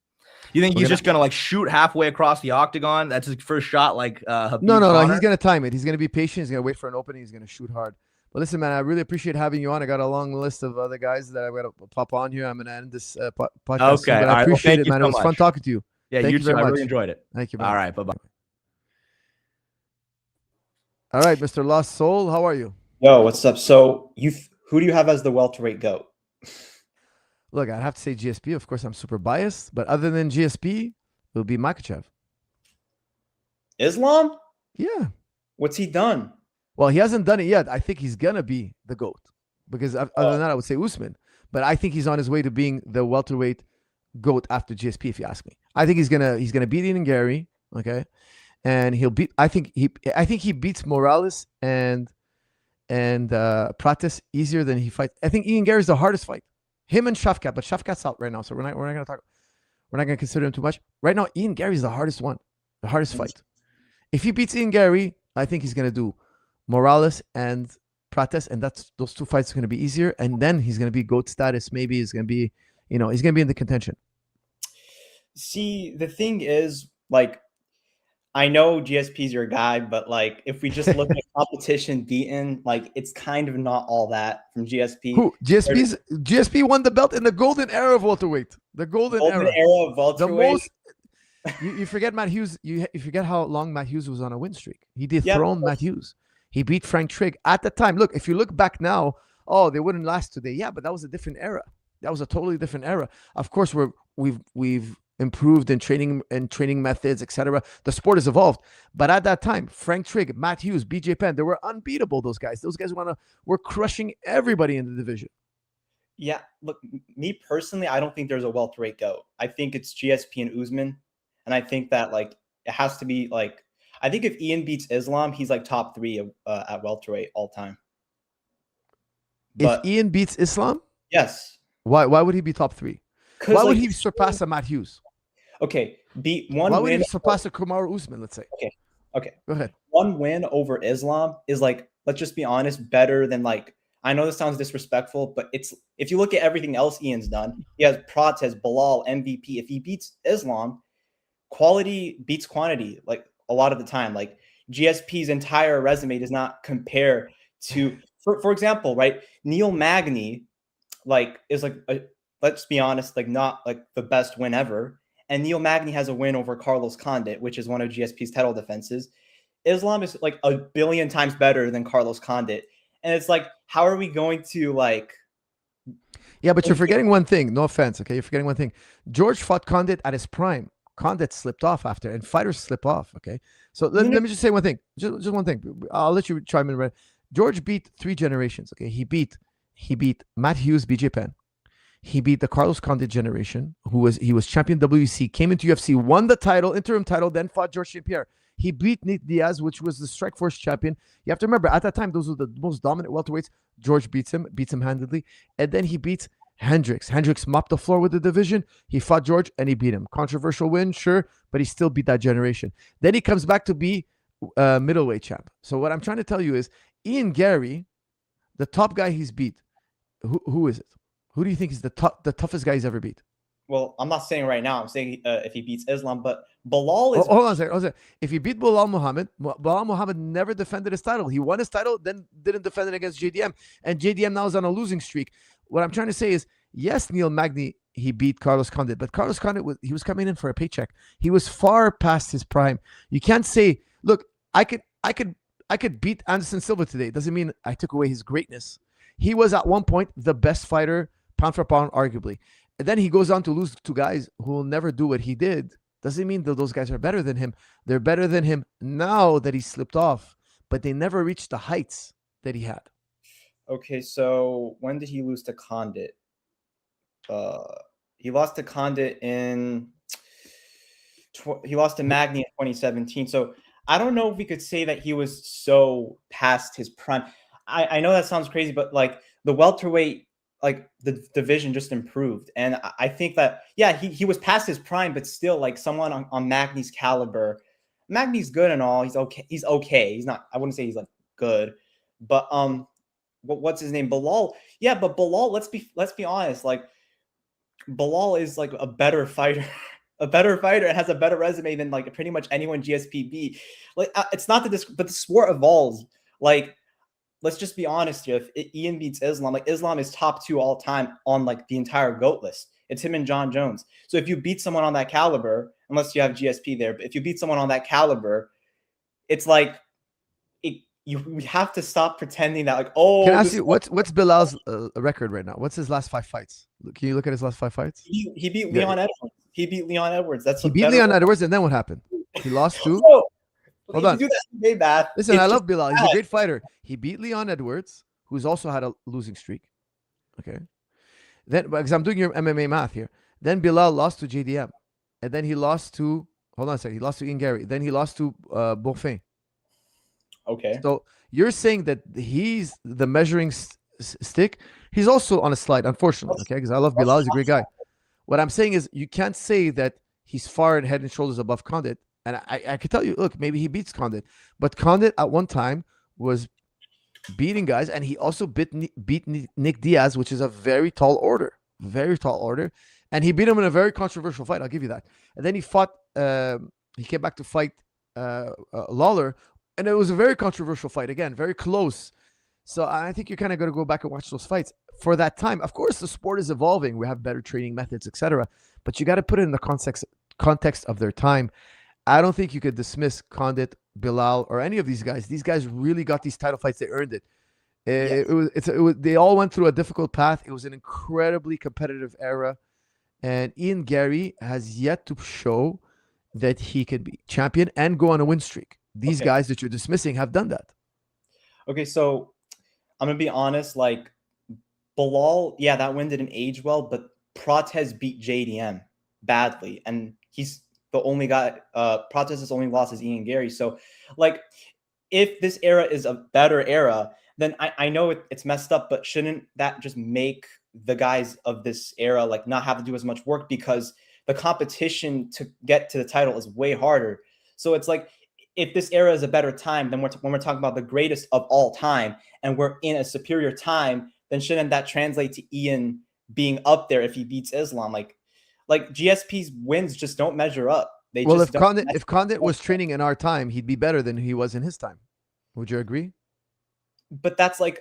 You think he's just going to like shoot halfway across the octagon? That's his first shot, like Habib No. Connor? He's going to time it. He's going to be patient. He's going to wait for an opening. He's going to shoot hard. But listen, man, I really appreciate having you on. I got a long list of other guys that I got to pop on here. I'm going to end this podcast. Okay, but I appreciate it, man. It was fun talking to you. Yeah, Thank you too. very much. I really enjoyed it. Thank you. All right, bye-bye. All right, Mr. Lost Soul, how are you? Yo, what's up? So who do you have as the welterweight GOAT? Look, I'd have to say GSP. Of course, I'm super biased, but other than GSP, it would be Makhachev. Islam? Yeah. What's he done? Well, he hasn't done it yet. I think he's gonna be the GOAT because other than that, I would say Usman. But I think he's on his way to being the welterweight GOAT after GSP. If you ask me, I think he's gonna beat Ian Garry. Okay, and he'll beat. I think he beats Morales and Pratis easier than he fights. I think Ian Gary's the hardest fight. Him and Shafkat, but Shafkat's out right now, so we're not gonna consider him too much right now. Ian Gary's the hardest one, the hardest fight. If he beats Ian Garry, I think he's gonna do Morales and Prates, and those two fights are gonna be easier, and then he's gonna be GOAT status. Maybe he's gonna be, he's gonna be in the contention. See, the thing is, like, I know GSP's your guy, but like, if we just look at competition beaten, like, it's kind of not all that from GSP. Who? GSP won the belt in the golden era of welterweight. The golden era of welterweight. The most. You forget Matt Hughes. You forget how long Matt Hughes was on a win streak. He dethroned Matt Hughes. He beat Frank Trigg at the time. Look, if you look back now, they wouldn't last today. Yeah, but that was a different era. That was a totally different era. Of course, we've improved in training methods, etc. The sport has evolved. But at that time, Frank Trigg, Matt Hughes, BJ Penn, they were unbeatable. Those guys were crushing everybody in the division. Yeah, look, me personally, I don't think there's a welterweight GOAT. I think it's GSP and Usman. And I think that, like, it has to be, like, I think if Ian beats Islam, he's like top 3 at welterweight all time. But if Ian beats Islam? Yes. Why would he be top 3? Why would he surpass a Matt Hughes? Okay, beat one Why win. would he surpass a Kamaru Usman, let's say? Okay. Go ahead. One win over Islam is, like, let's just be honest, better than, like, I know this sounds disrespectful, but it's, if you look at everything else Ian's done, he has Prates, Bilal, MVP. If he beats Islam, quality beats quantity, like, a lot of the time. Like, GSP's entire resume does not compare to, for example, right? Neil Magny, like, is like, let's be honest, like, not like the best win ever. And Neil Magny has a win over Carlos Condit, which is one of GSP's title defenses. Islam is like a billion times better than Carlos Condit. And it's like, how are we going to, like... Yeah, but you're forgetting one thing. No offense, okay? You're forgetting one thing. George fought Condit at his prime. Condit slipped off after, and fighters slip off, okay? So let me just say one thing. Just one thing. I'll let you chime in. George beat 3 generations, okay? He beat Matt Hughes, BJ Penn. He beat the Carlos Condit generation, he was champion WEC, came into UFC, won the title, interim title, then fought George St. Pierre. He beat Nick Diaz, which was the Strikeforce champion. You have to remember, at that time, those were the most dominant welterweights. George beats him handedly. And then he beats Hendricks. Hendricks mopped the floor with the division. He fought George and he beat him. Controversial win, sure, but he still beat that generation. Then he comes back to be middleweight champ. So what I'm trying to tell you is, Ian Garry, the top guy he's beat, who is it? Who do you think is the toughest guy he's ever beat? Well, I'm not saying right now. I'm saying if he beats Islam, but Bilal is... Hold on a second. If he beat Bilal Muhammad never defended his title. He won his title, then didn't defend it against JDM. And JDM now is on a losing streak. What I'm trying to say is, yes, Neil Magny, he beat Carlos Condit, but Carlos Condit, he was coming in for a paycheck. He was far past his prime. You can't say, look, I could beat Anderson Silva today. It doesn't mean I took away his greatness. He was at one point the best fighter, pound for pound, arguably. And then he goes on to lose to guys who will never do what he did. Doesn't mean that those guys are better than him. They're better than him now that he slipped off, but they never reached the heights that he had. Okay, so when did he lose to Condit? He lost to Condit he lost to Magny in 2017. So I don't know if we could say that he was so past his prime. I know that sounds crazy, but like the welterweight, like the division just improved. And I think that, yeah, he was past his prime, but still, like, someone on Magny's caliber. Magny's good and all. He's okay. He's not, I wouldn't say he's like good, but what's his name? Bilal. Yeah, but Bilal, let's be honest. Like, Bilal is like a better fighter. A better fighter and has a better resume than like pretty much anyone GSPB. Like, it's not but the sport evolves. Like, let's just be honest here. If Ian beats Islam, like, Islam is top 2 all time on like the entire GOAT list. It's him and John Jones. So if you beat someone on that caliber, unless you have GSP there, but if you beat someone on that caliber, it's like we have to stop pretending that like, oh, Can I ask you what's Bilal's record right now? What's his last 5 fights? Can you look at his last 5 fights? he beat Yeah. Leon Edwards. He beat Leon Edwards. That's He what beat better- Leon Edwards, and then what happened? He lost to. Bro, Hold if on. you do that way bad. Listen, it's I just love Bilal. He's a bad. great fighter. He beat Leon Edwards, who's also had a losing streak. Okay. Then, because I'm doing your MMA math here. Then Bilal lost to JDM, and then he lost to. Hold on a second. He lost to Ian Garry. Then he lost to Bonfin. Okay. So you're saying that he's the measuring stick. He's also on a slide, unfortunately. Okay, because I love Bilal. He's a great guy. What I'm saying is you can't say that he's far and head and shoulders above Condit. And I can tell you, look, maybe he beats Condit, but Condit at one time was beating guys, and he also beat Nick Diaz, which is a very tall order, and he beat him in a very controversial fight. I'll give you that. And then he fought. He came back to fight Lawler, and it was a very controversial fight again, very close. So I think you're kind of going to go back and watch those fights for that time. Of course, the sport is evolving. We have better training methods, etc. But you got to put it in the context of their time. I don't think you could dismiss Condit, Bilal, or any of these guys. These guys really got these title fights. They earned it. They all went through a difficult path. It was an incredibly competitive era. And Ian Garry has yet to show that he can be champion and go on a win streak. These guys that you're dismissing have done that. Okay, so I'm going to be honest. Like, Bilal, yeah, that win didn't age well, but Protez beat JDM badly. And he's the only guy, Protez's only loss is Ian Garry. So, like, if this era is a better era, then I know it's messed up, but shouldn't that just make the guys of this era, like, not have to do as much work because the competition to get to the title is way harder? So it's like, if this era is a better time, then when we're talking about the greatest of all time, and we're in a superior time, then shouldn't that translate to Ian being up there if he beats Islam? Like GSP's wins just don't measure up. If Condit was training in our time, he'd be better than he was in his time. Would you agree? But that's like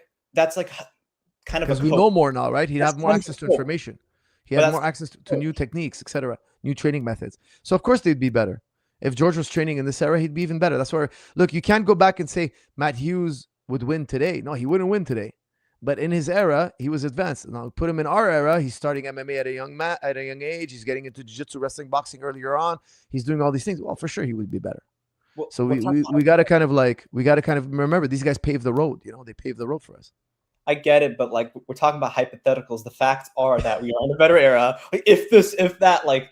kind of because we know more now, right? He'd have more access to information. He had more access to new techniques, etc., new training methods. So of course they'd be better. If George was training in this era, he'd be even better. That's where, look, you can't go back and say Matt Hughes would win today. No, he wouldn't win today. But in his era, he was advanced. Now put him in our era. He's starting MMA at a young age. He's getting into jiu-jitsu, wrestling, boxing earlier on. He's doing all these things. Well, for sure he would be better. So we got to kind of remember these guys paved the road. You know, they paved the road for us. I get it, but like, we're talking about hypotheticals. The facts are that we are in a better era. Like, if that, like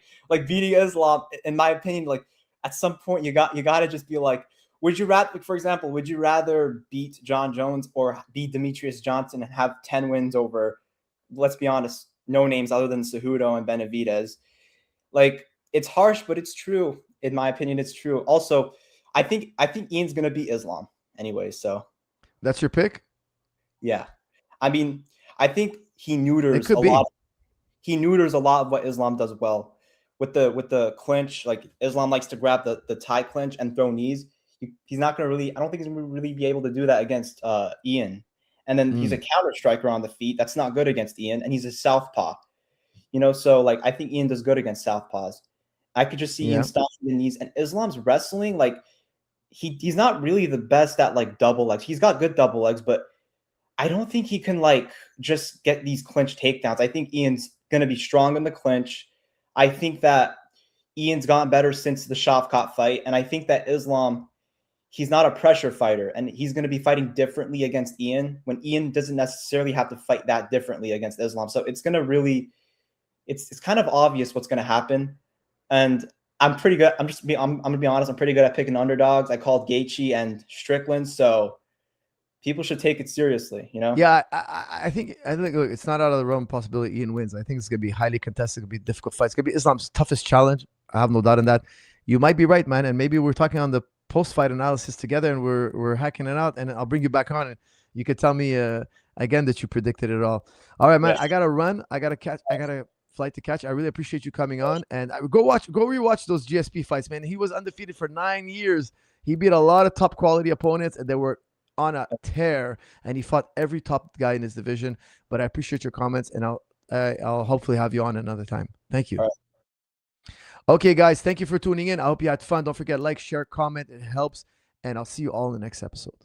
beating Islam, in my opinion, like, at some point you got to just be like, would you rather, for example, would you rather beat John Jones or beat Demetrius Johnson and have 10 wins over, let's be honest, no names other than Cejudo and Benavidez? Like, it's harsh, but it's true. In my opinion, it's true. Also, I think Ian's gonna beat Islam anyway. So that's your pick? Yeah. I mean, I think he neuters a lot. He neuters a lot of what Islam does well. With the clinch, like, Islam likes to grab the tie clinch and throw knees. He's not going to really, I don't think he's going to really be able to do that against Ian. And then he's a counter striker on the feet. That's not good against Ian. And he's a southpaw. You know, so, like, I think Ian does good against southpaws. I could just see Ian stopping the knees. And Islam's wrestling, like, he's not really the best at, like, double legs. He's got good double legs, but I don't think he can, like, just get these clinch takedowns. I think Ian's going to be strong in the clinch. I think that Ian's gotten better since the Shavkat fight. And I think that Islam, he's not a pressure fighter. And he's going to be fighting differently against Ian when Ian doesn't necessarily have to fight that differently against Islam. So it's going to really, it's kind of obvious what's going to happen. And I'm pretty good. I'm going to be honest. I'm pretty good at picking underdogs. I called Gaethje and Strickland. So people should take it seriously, you know? Yeah, I think look, it's not out of the realm of possibility Ian wins. I think it's going to be highly contested. It's going to be a difficult fight. It's going to be Islam's toughest challenge. I have no doubt in that. You might be right, man. And maybe we're talking on the post-fight analysis together and we're hacking it out. And I'll bring you back on and you could tell me again that you predicted it all. All right, man. I got to run. I got a flight to catch. I really appreciate you coming on. And go rewatch those GSP fights, man. He was undefeated for 9 years. He beat a lot of top quality opponents and they were on a tear, and he fought every top guy in his division. But I appreciate your comments, and I'll hopefully have you on another time. Thank you. Okay, guys, thank you for tuning in. I hope you had fun. Don't forget, like, share, comment. It helps, and I'll see you all in the next episode.